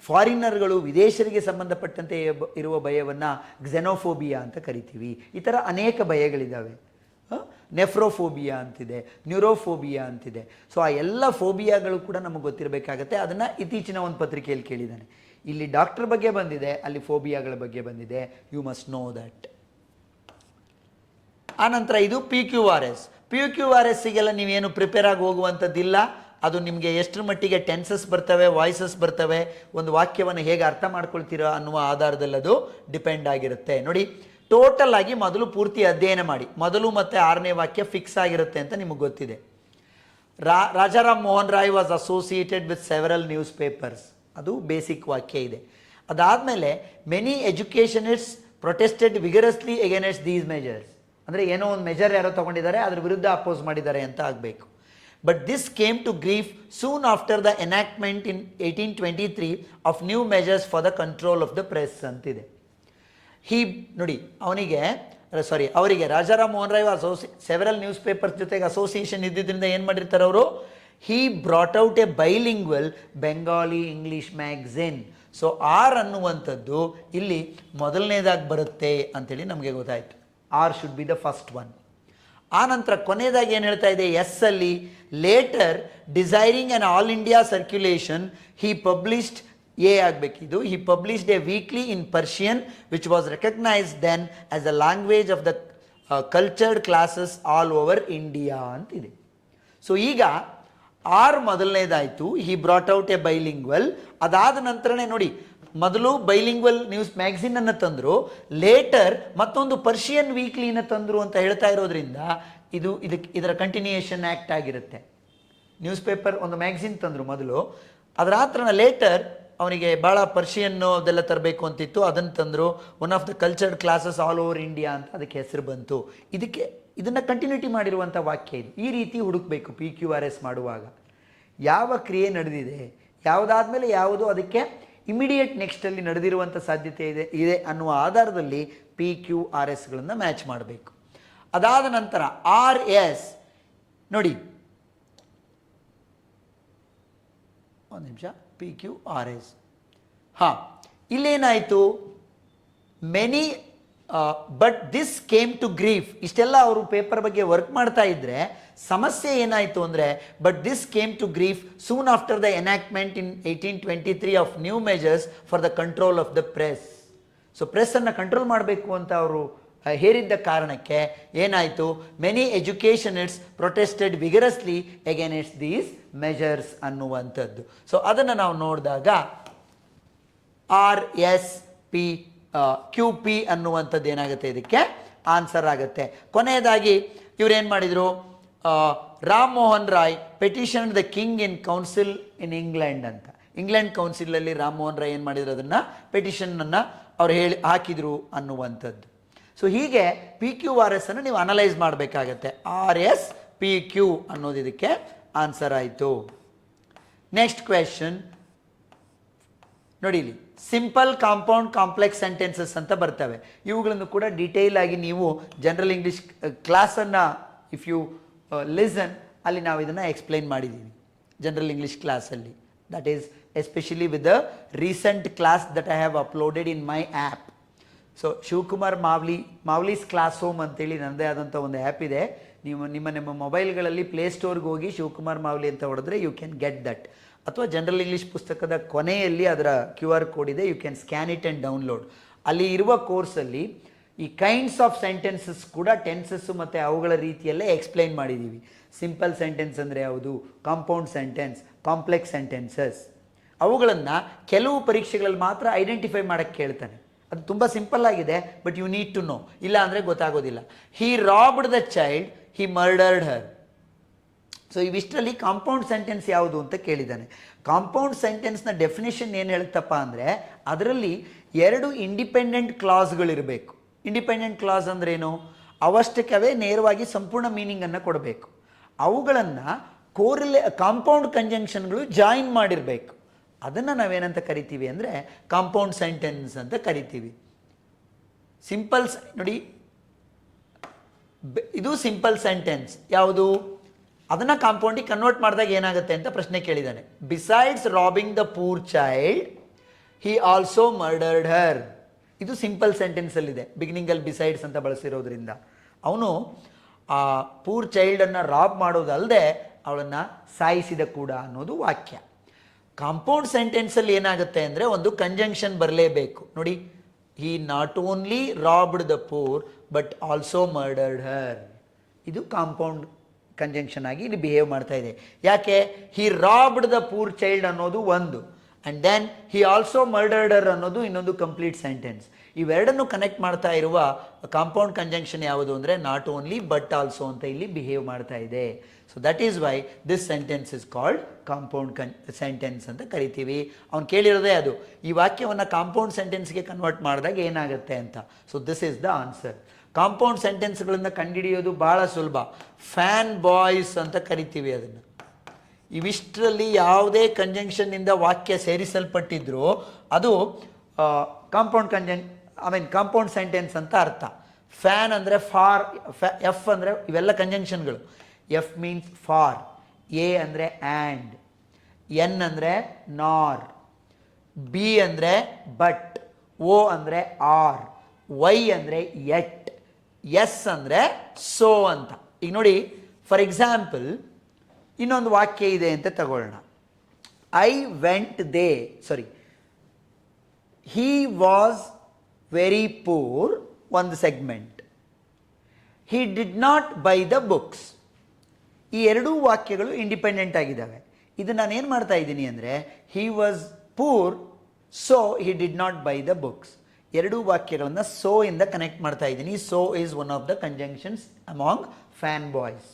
ಫಾರಿನರ್ಗಳು, ವಿದೇಶರಿಗೆ ಸಂಬಂಧಪಟ್ಟಂತೆ ಇರುವ ಭಯವನ್ನು ಕ್ಸೆನೋಫೋಬಿಯಾ ಅಂತ ಕರಿತೀವಿ. ಈ ಥರ ಅನೇಕ ಭಯಗಳಿದ್ದಾವೆ. ನೆಫ್ರೋಫೋಬಿಯಾ ಅಂತಿದೆ, ನ್ಯೂರೋಫೋಬಿಯಾ ಅಂತಿದೆ. ಸೊ ಆ ಎಲ್ಲ ಫೋಬಿಯಾಗಳು ಕೂಡ ನಮಗೆ ಗೊತ್ತಿರಬೇಕಾಗತ್ತೆ. ಅದನ್ನು ಇತ್ತೀಚಿನ ಒಂದು ಪತ್ರಿಕೆಯಲ್ಲಿ ಕೇಳಿದ್ದಾನೆ. ಇಲ್ಲಿ ಡಾಕ್ಟರ್ ಬಗ್ಗೆ ಬಂದಿದೆ, ಅಲ್ಲಿ ಫೋಬಿಯಾಗಳ ಬಗ್ಗೆ ಬಂದಿದೆ. You must know that. ಆನಂತರ ಇದು PQRS. PQRSಗೆಲ್ಲ ನೀವೇನು ಪ್ರಿಪೇರ್ ಆಗಿ ಹೋಗುವಂಥದ್ದಿಲ್ಲ. ಅದು ನಿಮಗೆ ಎಷ್ಟರ ಮಟ್ಟಿಗೆ ಟೆನ್ಸಸ್ ಬರ್ತವೆ, ವಾಯ್ಸಸ್ ಬರ್ತವೆ, ಒಂದು ವಾಕ್ಯವನ್ನು ಹೇಗೆ ಅರ್ಥ ಮಾಡ್ಕೊಳ್ತೀರಾ ಅನ್ನುವ ಆಧಾರದಲ್ಲಿ ಅದು ಡಿಪೆಂಡ್ ಆಗಿರುತ್ತೆ. ನೋಡಿ, ಟೋಟಲ್ ಆಗಿ ಮೊದಲು ಪೂರ್ತಿ ಅಧ್ಯಯನ ಮಾಡಿ. ಮೊದಲು ಮತ್ತು 6ನೇ ವಾಕ್ಯ ಫಿಕ್ಸ್ ಆಗಿರುತ್ತೆ ಅಂತ ನಿಮಗೆ ಗೊತ್ತಿದೆ. Rajaram Mohan Roy was associated with several news papers, ಅದು ಬೇಸಿಕ್ ವಾಕ್ಯ ಇದೆ. ಅದಾದಮೇಲೆ many educationists protested vigorously against these measures. ಅಂದರೆ ಏನೋ ಒಂದು ಮೆಜರ್ ಯಾರೋ ತೊಗೊಂಡಿದ್ದಾರೆ, ಅದ್ರ ವಿರುದ್ಧ ಅಪೋಸ್ ಮಾಡಿದ್ದಾರೆ ಅಂತ ಆಗಬೇಕು. But this came to grief soon after the enactment in 1823 of new measures for the control of the press ಅಂತಿದೆ. ಅವರಿಗೆ Rajaram Mohan Roy several news papers ಜೊತೆಗೆ ಅಸೋಸಿಯೇಷನ್ ಇದ್ದಿದ್ದರಿಂದ ಏನು ಮಾಡಿರ್ತಾರೆ ಅವರು? He brought out a bilingual Bengali English magazine. So R ಅನ್ನುವಂಥದ್ದು ಇಲ್ಲಿ ಮೊದಲನೇದಾಗಿ ಬರುತ್ತೆ ಅಂತೇಳಿ ನಮಗೆ ಗೊತ್ತಾಯಿತು. R should be the first one. ಆ ನಂತರ ಕೊನೆಯದಾಗಿ ಏನು ಹೇಳ್ತಾ ಇದೆ? ಎಸ್ ಅಲ್ಲಿ litre ಡಿಸೈರಿಂಗ್ on all India circulation he published, a ಆಗಬೇಕಿದು, he published a weekly in Persian which was recognised then as the language of the cultured classes all over India ಅಂತಿದೆ. So ಈಗ ಆರ್ ಮೊದಲನೇದಾಯಿತು, he brought out a bilingual. ಅದಾದ ನಂತರನೇ ನೋಡಿ, ಮೊದಲು bilingual news ಮ್ಯಾಗಝಿನನ್ನು ತಂದರು, litre ಮತ್ತೊಂದು ಪರ್ಷಿಯನ್ ವೀಕ್ಲಿನ ತಂದರು ಅಂತ ಹೇಳ್ತಾ ಇರೋದ್ರಿಂದ ಇದರ ಕಂಟಿನ್ಯೂಯೇಷನ್ ಆ್ಯಕ್ಟ್ ಆಗಿರುತ್ತೆ. ನ್ಯೂಸ್ ಪೇಪರ್ ಒಂದು ಮ್ಯಾಗಝಿನ್ ತಂದರು ಮೊದಲು, ಅದರ ಹತ್ರನ ಲೇಟರ್ ಅವನಿಗೆ ಭಾಳ ಪರ್ಷಿಯನ್ನು ಅದೆಲ್ಲ ತರಬೇಕು ಅಂತಿತ್ತು, ಅದನ್ನು ತಂದರು. One of the cultured classes all over India ಅಂತ ಅದಕ್ಕೆ ಹೆಸರು ಬಂತು. ಇದನ್ನು ಕಂಟಿನ್ಯೂಟಿ ಮಾಡಿರುವಂಥ ವಾಕ್ಯ ಇದು. ಈ ರೀತಿ ಹುಡುಕಬೇಕು PQRS ಮಾಡುವಾಗ. ಯಾವ ಕ್ರಿಯೆ ನಡೆದಿದೆ, ಯಾವುದಾದ್ಮೇಲೆ ಯಾವುದು ಅದಕ್ಕೆ ಇಮಿಡಿಯೇಟ್ ನೆಕ್ಸ್ಟಲ್ಲಿ ನಡೆದಿರುವಂಥ ಸಾಧ್ಯತೆ ಇದೆ ಅನ್ನುವ ಆಧಾರದಲ್ಲಿ PQRSಗಳನ್ನು ಮ್ಯಾಚ್ ಮಾಡಬೇಕು. ಅದಾದ ನಂತರ RS ನೋಡಿ, ಒಂದು ನಿಮಿಷ, PQRS ಇಲ್ಲೇನಾಯಿತು? Many but this came to grief. ಇಷ್ಟೆಲ್ಲ ಅವರು ಪೇಪರ್ ಬಗ್ಗೆ ವರ್ಕ್ ಮಾಡ್ತಾ ಇದ್ರೆ ಸಮಸ್ಯೆ ಏನಾಯಿತು ಅಂದರೆ, but this came to grief soon after the enactment in 1823 of new measures for the control of the press. So ಪ್ರೆಸ್ಸನ್ನು ಕಂಟ್ರೋಲ್ ಮಾಡಬೇಕು ಅಂತ ಅವರು ಹೇರಿದ್ದ ಕಾರಣಕ್ಕೆ ಏನಾಯಿತು, many educationists protested vigorously against these measures ಅನ್ನುವಂಥದ್ದು. ಸೊ ಅದನ್ನು ನಾವು ನೋಡಿದಾಗ RSP QP ಅನ್ನುವಂಥದ್ದು ಏನಾಗುತ್ತೆ, ಇದಕ್ಕೆ ಆನ್ಸರ್ ಆಗುತ್ತೆ. ಕೊನೆಯದಾಗಿ ಇವರೇನು ಮಾಡಿದರು, Ram Mohan Roy petition the king in council in England ಅಂತ. ಇಂಗ್ಲೆಂಡ್ ಕೌನ್ಸಿಲಲ್ಲಿ ರಾಮ್ ಮೋಹನ್ ರಾಯ್ ಏನು ಮಾಡಿದ್ರು, ಅದನ್ನು ಪೆಟಿಷನನ್ನು ಅವ್ರು ಹಾಕಿದರು ಅನ್ನುವಂಥದ್ದು. ಸೊ ಹೀಗೆ PQRS ಅನ್ನು ನೀವು ಅನಲೈಸ್ ಮಾಡಬೇಕಾಗತ್ತೆ. RSPQ ಅನ್ನೋದು ಇದಕ್ಕೆ ಆನ್ಸರ್ ಆಯಿತು. ನೆಕ್ಸ್ಟ್ ಕ್ವೆಶನ್ ನೋಡಿ, ಇಲ್ಲಿ ಸಿಂಪಲ್, ಕಾಂಪೌಂಡ್, ಕಾಂಪ್ಲೆಕ್ಸ್ ಸೆಂಟೆನ್ಸಸ್ ಅಂತ ಬರ್ತವೆ. ಇವುಗಳನ್ನು ಕೂಡ ಡೀಟೇಲ್ ಆಗಿ ನೀವು ಜನರಲ್ ಇಂಗ್ಲೀಷ್ ಕ್ಲಾಸನ್ನು ಇಫ್ ಯು ಲಿಸನ್, ಅಲ್ಲಿ ನಾವು ಇದನ್ನು ಎಕ್ಸ್ಪ್ಲೈನ್ ಮಾಡಿದ್ದೀವಿ ಜನರಲ್ ಇಂಗ್ಲೀಷ್ ಕ್ಲಾಸಲ್ಲಿ. That is especially with the recent class that I have uploaded in my app. So Shivakumar ಮಾವ್ಲೀಸ್ class home ಅಂತೇಳಿ ನನ್ನದೇ ಆದಂಥ ಒಂದು ಆ್ಯಪ್ ಇದೆ. ನೀವು ನಿಮ್ಮ ಮೊಬೈಲ್ಗಳಲ್ಲಿ ಪ್ಲೇಸ್ಟೋರ್ಗೆ ಹೋಗಿ ಶಿವಕುಮಾರ್ ಮಾವ್ಲಿ ಅಂತ ಹೊಡೆದ್ರೆ ಯು ಕ್ಯಾನ್ ಗೆಟ್ ದಟ್. ಅಥವಾ ಜನರಲ್ ಇಂಗ್ಲೀಷ್ ಪುಸ್ತಕದ ಕೊನೆಯಲ್ಲಿ ಅದರ QR ಕೋಡ್ ಇದೆ, you can scan it and download. ಅಲ್ಲಿ ಇರುವ ಕೋರ್ಸಲ್ಲಿ ಈ ಕೈಂಡ್ಸ್ ಆಫ್ ಸೆಂಟೆನ್ಸಸ್ ಕೂಡ ಟೆನ್ಸಸ್ಸು ಮತ್ತು ಅವುಗಳ ರೀತಿಯಲ್ಲೇ ಎಕ್ಸ್ಪ್ಲೈನ್ ಮಾಡಿದ್ದೀವಿ. ಸಿಂಪಲ್ ಸೆಂಟೆನ್ಸ್ ಅಂದರೆ ಯಾವುದು, ಕಾಂಪೌಂಡ್ ಸೆಂಟೆನ್ಸ್, ಕಾಂಪ್ಲೆಕ್ಸ್ ಸೆಂಟೆನ್ಸಸ್, ಅವುಗಳನ್ನು ಕೆಲವು ಪರೀಕ್ಷೆಗಳಲ್ಲಿ ಮಾತ್ರ ಐಡೆಂಟಿಫೈ ಮಾಡೋಕ್ಕೆ ಕೇಳ್ತಾನೆ. ಅದು ತುಂಬ ಸಿಂಪಲ್ ಆಗಿದೆ, but you need to know, ಇಲ್ಲ ಅಂದರೆ ಗೊತ್ತಾಗೋದಿಲ್ಲ. He robbed the child, he murdered her. So ಇವಿಷ್ಟರಲ್ಲಿ ಕಾಂಪೌಂಡ್ ಸೆಂಟೆನ್ಸ್ ಯಾವುದು ಅಂತ ಕೇಳಿದ್ದಾನೆ. ಕಾಂಪೌಂಡ್ ಸೆಂಟೆನ್ಸ್ನ ಡೆಫಿನೇಷನ್ ಏನು ಹೇಳುತ್ತಪ್ಪ ಅಂದರೆ, ಅದರಲ್ಲಿ 2 ಇಂಡಿಪೆಂಡೆಂಟ್ ಕ್ಲಾಸ್ಗಳಿರಬೇಕು. ಇಂಡಿಪೆಂಡೆಂಟ್ ಕ್ಲಾಸ್ ಅಂದ್ರೇನು, ಅವಷ್ಟಕ್ಕವೇ ನೇರವಾಗಿ ಸಂಪೂರ್ಣ ಮೀನಿಂಗನ್ನು ಕೊಡಬೇಕು. ಅವುಗಳನ್ನು ಕಾಂಪೌಂಡ್ ಕಂಜಂಕ್ಷನ್ಗಳು ಜಾಯಿನ್ ಮಾಡಿರಬೇಕು. ಅದನ್ನು ನಾವೇನಂತ ಕರಿತೀವಿ ಅಂದರೆ ಕಾಂಪೌಂಡ್ ಸೆಂಟೆನ್ಸ್ ಅಂತ ಕರಿತೀವಿ. ಸಿಂಪಲ್ಸ್ ನೋಡಿ, ಇದು ಸಿಂಪಲ್ ಸೆಂಟೆನ್ಸ್ ಯಾವುದು, ಅದನ್ನು ಕಾಂಪೌಂಡಿಗೆ ಕನ್ವರ್ಟ್ ಮಾಡಿದಾಗ ಏನಾಗುತ್ತೆ ಅಂತ ಪ್ರಶ್ನೆ ಕೇಳಿದ್ದಾನೆ. Besides robbing the poor child he also murdered her. ಇದು ಸಿಂಪಲ್ ಸೆಂಟೆನ್ಸಲ್ಲಿದೆ, ಬಿಗಿನಿಂಗಲ್ಲಿ ಬಿಸೈಡ್ಸ್ ಅಂತ ಬಳಸಿರೋದ್ರಿಂದ. ಅವನು ಆ ಪೂರ್ ಚೈಲ್ಡನ್ನು ರಾಬ್ ಮಾಡೋದಲ್ಲದೆ ಅವಳನ್ನು ಸಾಯಿಸಿದ ಕೂಡ ಅನ್ನೋದು ವಾಕ್ಯ. ಕಾಂಪೌಂಡ್ ಸೆಂಟೆನ್ಸಲ್ಲಿ ಏನಾಗುತ್ತೆ ಅಂದರೆ ಒಂದು ಕಂಜಂಕ್ಷನ್ ಬರಲೇಬೇಕು. ನೋಡಿ, he not only robbed the poor but also murdered her. ಇದು ಕಾಂಪೌಂಡ್ ಕಂಜಂಕ್ಷನ್ ಆಗಿ ಇಲ್ಲಿ ಬಿಹೇವ್ ಮಾಡ್ತಾ ಇದೆ. ಯಾಕೆ, he robbed the poor child ಅನ್ನೋದು ಒಂದು, and then he also murdered ಅನ್ನೋದು ಇನ್ನೊಂದು ಕಂಪ್ಲೀಟ್ ಸೆಂಟೆನ್ಸ್. ಇವೆರಡನ್ನು ಕನೆಕ್ಟ್ ಮಾಡ್ತಾ ಇರುವ ಕಾಂಪೌಂಡ್ ಕಂಜಂಕ್ಷನ್ ಯಾವುದು ಅಂದರೆ ನಾಟ್ ಓನ್ಲಿ ಬಟ್ ಆಲ್ಸೋ ಅಂತ ಇಲ್ಲಿ ಬಿಹೇವ್ ಮಾಡ್ತಾ ಇದೆ. So that is why this sentence is called compound sentence ಅಂತ ಕರಿತೀವಿ. ಅವ್ನು ಕೇಳಿರೋದೇ ಅದು, ಈ ವಾಕ್ಯವನ್ನು ಕಾಂಪೌಂಡ್ ಸೆಂಟೆನ್ಸ್ಗೆ ಕನ್ವರ್ಟ್ ಮಾಡಿದಾಗ ಏನಾಗುತ್ತೆ ಅಂತ. So this is the answer. Compound ಸೆಂಟೆನ್ಸ್ಗಳನ್ನು ಕಂಡುಹಿಡಿಯೋದು ಭಾಳ ಸುಲಭ. ಫ್ಯಾನ್ ಬಾಯ್ಸ್ ಅಂತ ಕರಿತೀವಿ ಅದನ್ನು. ಇವಿಷ್ಟರಲ್ಲಿ ಯಾವುದೇ ಕಂಜಂಕ್ಷನ್ನಿಂದ ವಾಕ್ಯ ಸೇರಿಸಲ್ಪಟ್ಟಿದ್ರೂ ಅದು ಕಾಂಪೌಂಡ್ ಸೆಂಟೆನ್ಸ್ ಅಂತ ಅರ್ಥ. ಫ್ಯಾನ್ ಅಂದರೆ ಫಾರ್, ಎಫ್ ಅಂದರೆ ಇವೆಲ್ಲ ಕಂಜಂಕ್ಷನ್ಗಳು. ಎಫ್ ಮೀನ್ಸ್ ಫಾರ್, ಎ ಅಂದರೆ ಆ್ಯಂಡ್, ಎನ್ ಅಂದರೆ ನಾರ್, ಬಿ ಅಂದರೆ ಬಟ್, ಓ ಅಂದರೆ ಆರ್, ವೈ ಅಂದರೆ ಎಟ್, ಎಸ್ ಅಂದರೆ ಸೋ ಅಂತ. ಈಗ ನೋಡಿ, ಫಾರ್ ಎಕ್ಸಾಂಪಲ್ ಇನ್ನೊಂದು ವಾಕ್ಯ ಇದೆ ಅಂತ ತಗೊಳ್ಳೋಣ. I went they, sorry, he was very poor, ಒಂದು segment. He did not buy the books. ಈ ಎರಡೂ ವಾಕ್ಯಗಳು ಇಂಡಿಪೆಂಡೆಂಟ್ ಆಗಿದ್ದಾವೆ. ಇದು ನಾನು ಏನು ಮಾಡ್ತಾ ಇದ್ದೀನಿ ಅಂದರೆ, he was poor so he did not buy the books. ಎರಡೂ ವಾಕ್ಯಗಳನ್ನು ಸೋ ಇಂದ ಕನೆಕ್ಟ್ ಮಾಡ್ತಾ ಇದ್ದೀನಿ. So is one of the conjunctions among fan boys.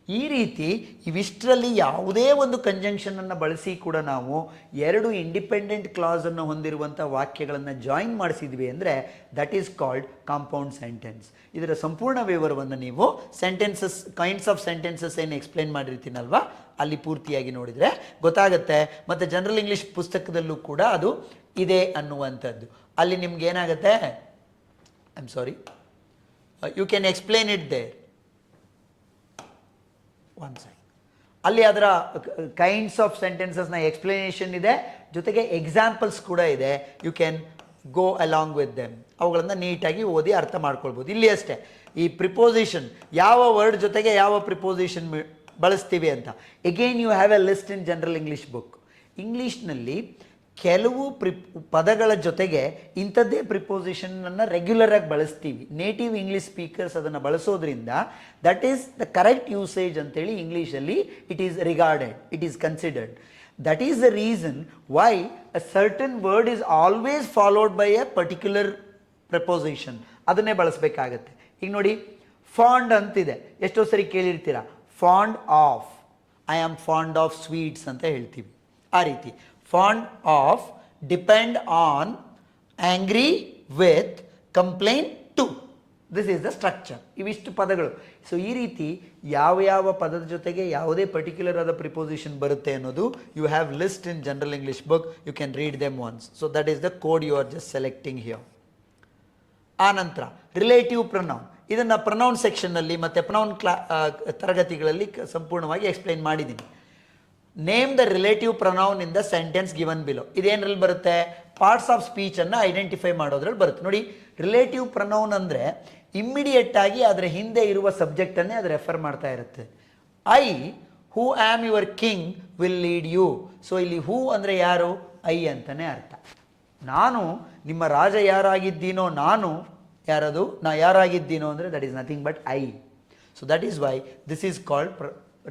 ಈ ರೀತಿ ಇವಿಷ್ಟರಲ್ಲಿ ಯಾವುದೇ ಒಂದು ಕಂಜಂಕ್ಷನನ್ನು ಬಳಸಿ ಕೂಡ ನಾವು 2 ಇಂಡಿಪೆಂಡೆಂಟ್ ಕ್ಲಾಸನ್ನು ಹೊಂದಿರುವಂಥ ವಾಕ್ಯಗಳನ್ನು ಜಾಯಿನ್ ಮಾಡಿಸಿದ್ವಿ ಅಂದರೆ that is called compound sentence. ಇದರ ಸಂಪೂರ್ಣ ವಿವರವನ್ನು ನೀವು ಸೆಂಟೆನ್ಸಸ್, ಕೈಂಡ್ಸ್ ಆಫ್ ಸೆಂಟೆನ್ಸಸ್ ಏನು ಎಕ್ಸ್ಪ್ಲೈನ್ ಮಾಡಿರ್ತೀನಲ್ವಾ, ಅಲ್ಲಿ ಪೂರ್ತಿಯಾಗಿ ನೋಡಿದರೆ ಗೊತ್ತಾಗುತ್ತೆ. ಮತ್ತು ಜನರಲ್ ಇಂಗ್ಲೀಷ್ ಪುಸ್ತಕದಲ್ಲೂ ಕೂಡ ಅದು ಇದೆ ಅನ್ನುವಂಥದ್ದು. ಅಲ್ಲಿ ನಿಮ್ಗೆ ಏನಾಗುತ್ತೆ, I am sorry, you can explain it there. One second. ಅಲ್ಲಿ ಅದರ ಕೈಂಡ್ಸ್ ಆಫ್ ಸೆಂಟೆನ್ಸಸ್ನ ಎಕ್ಸ್ಪ್ಲನೇಷನ್ ಇದೆ, ಜೊತೆಗೆ ಎಕ್ಸಾಂಪಲ್ಸ್ ಕೂಡ ಇದೆ. You can go along with them. ಅವುಗಳನ್ನು ನೀಟಾಗಿ ಓದಿ ಅರ್ಥ ಮಾಡ್ಕೊಳ್ಬೋದು. ಇಲ್ಲಿ ಅಷ್ಟೇ ಈ ಪ್ರಿಪೋಸಿಷನ್ ಯಾವ ವರ್ಡ್ ಜೊತೆಗೆ ಯಾವ ಪ್ರಿಪೋಸಿಷನ್ ಬಳಸ್ತೀವಿ ಅಂತ. Again you have a list in general English book. ಇಂಗ್ಲೀಷ್ನಲ್ಲಿ ಕೆಲವು ಪದಗಳ ಜೊತೆಗೆ ಇಂಥದ್ದೇ ಪ್ರಿಪೋಸಿಷನನ್ನು ರೆಗ್ಯುಲರಾಗಿ ಬಳಸ್ತೀವಿ. ನೇಟಿವ್ ಇಂಗ್ಲೀಷ್ ಸ್ಪೀಕರ್ಸ್ ಅದನ್ನು ಬಳಸೋದ್ರಿಂದ that is the correct usage ಅಂತೇಳಿ ಇಂಗ್ಲೀಷಲ್ಲಿ it is regarded, it is considered. That is the reason why a certain word is always followed by a particular preposition. ಅದನ್ನೇ ಬಳಸಬೇಕಾಗತ್ತೆ. ಈಗ ನೋಡಿ, ಫಾಂಡ್ ಅಂತಿದೆ, ಎಷ್ಟೋ ಸರಿ ಕೇಳಿರ್ತೀರ, fond of, I am fond of sweets ಅಂತ ಹೇಳ್ತೀವಿ. ಆ ರೀತಿ fond of, depend on, angry with, complain to. This is the structure. ಇವಿಷ್ಟು ಪದಗಳು. ಸೊ ಈ ರೀತಿ ಯಾವ ಯಾವ ಪದದ ಜೊತೆಗೆ ಯಾವುದೇ ಪರ್ಟಿಕ್ಯುಲರ್ ಆದ ಪ್ರಿಪೋಸಿಷನ್ ಬರುತ್ತೆ ಅನ್ನೋದು you have list in general English book. You can read them once. So that is the code you are just selecting here. ಆ ನಂತರ ರಿಲೇಟಿವ್ ಪ್ರೊನೌನ್. ಇದನ್ನು ಪ್ರೊನೌನ್ ಸೆಕ್ಷನ್ನಲ್ಲಿ ಮತ್ತು ಪ್ರೊನೌನ್ ತರಗತಿಗಳಲ್ಲಿ ಸಂಪೂರ್ಣವಾಗಿ ಎಕ್ಸ್ಪ್ಲೈನ್ ಮಾಡಿದ್ದೀನಿ. Name the relative pronoun in the sentence given below. ಇದೇನರಲ್ಲಿ ಬರುತ್ತೆ? ಪಾರ್ಟ್ಸ್ ಆಫ್ ಸ್ಪೀಚನ್ನು ಐಡೆಂಟಿಫೈ ಮಾಡೋದ್ರಲ್ಲಿ ಬರುತ್ತೆ. ನೋಡಿ, ರಿಲೇಟಿವ್ ಪ್ರೊನೌನ್ ಅಂದರೆ ಇಮ್ಮಿಡಿಯೇಟ್ ಆಗಿ ಅದರ ಹಿಂದೆ ಇರುವ ಸಬ್ಜೆಕ್ಟನ್ನೇ ಅದು ರೆಫರ್ ಮಾಡ್ತಾ ಇರುತ್ತೆ. I who am your king will lead you. So ಇಲ್ಲಿ ಹೂ ಅಂದರೆ ಯಾರು? ಐ ಅಂತಲೇ ಅರ್ಥ. ನಾನು ನಿಮ್ಮ ರಾಜ ಯಾರಾಗಿದ್ದೀನೋ, ನಾನು ಯಾರದು, ನಾ ಯಾರಾಗಿದ್ದೀನೋ ಅಂದರೆ that is nothing but I. So that is why this is called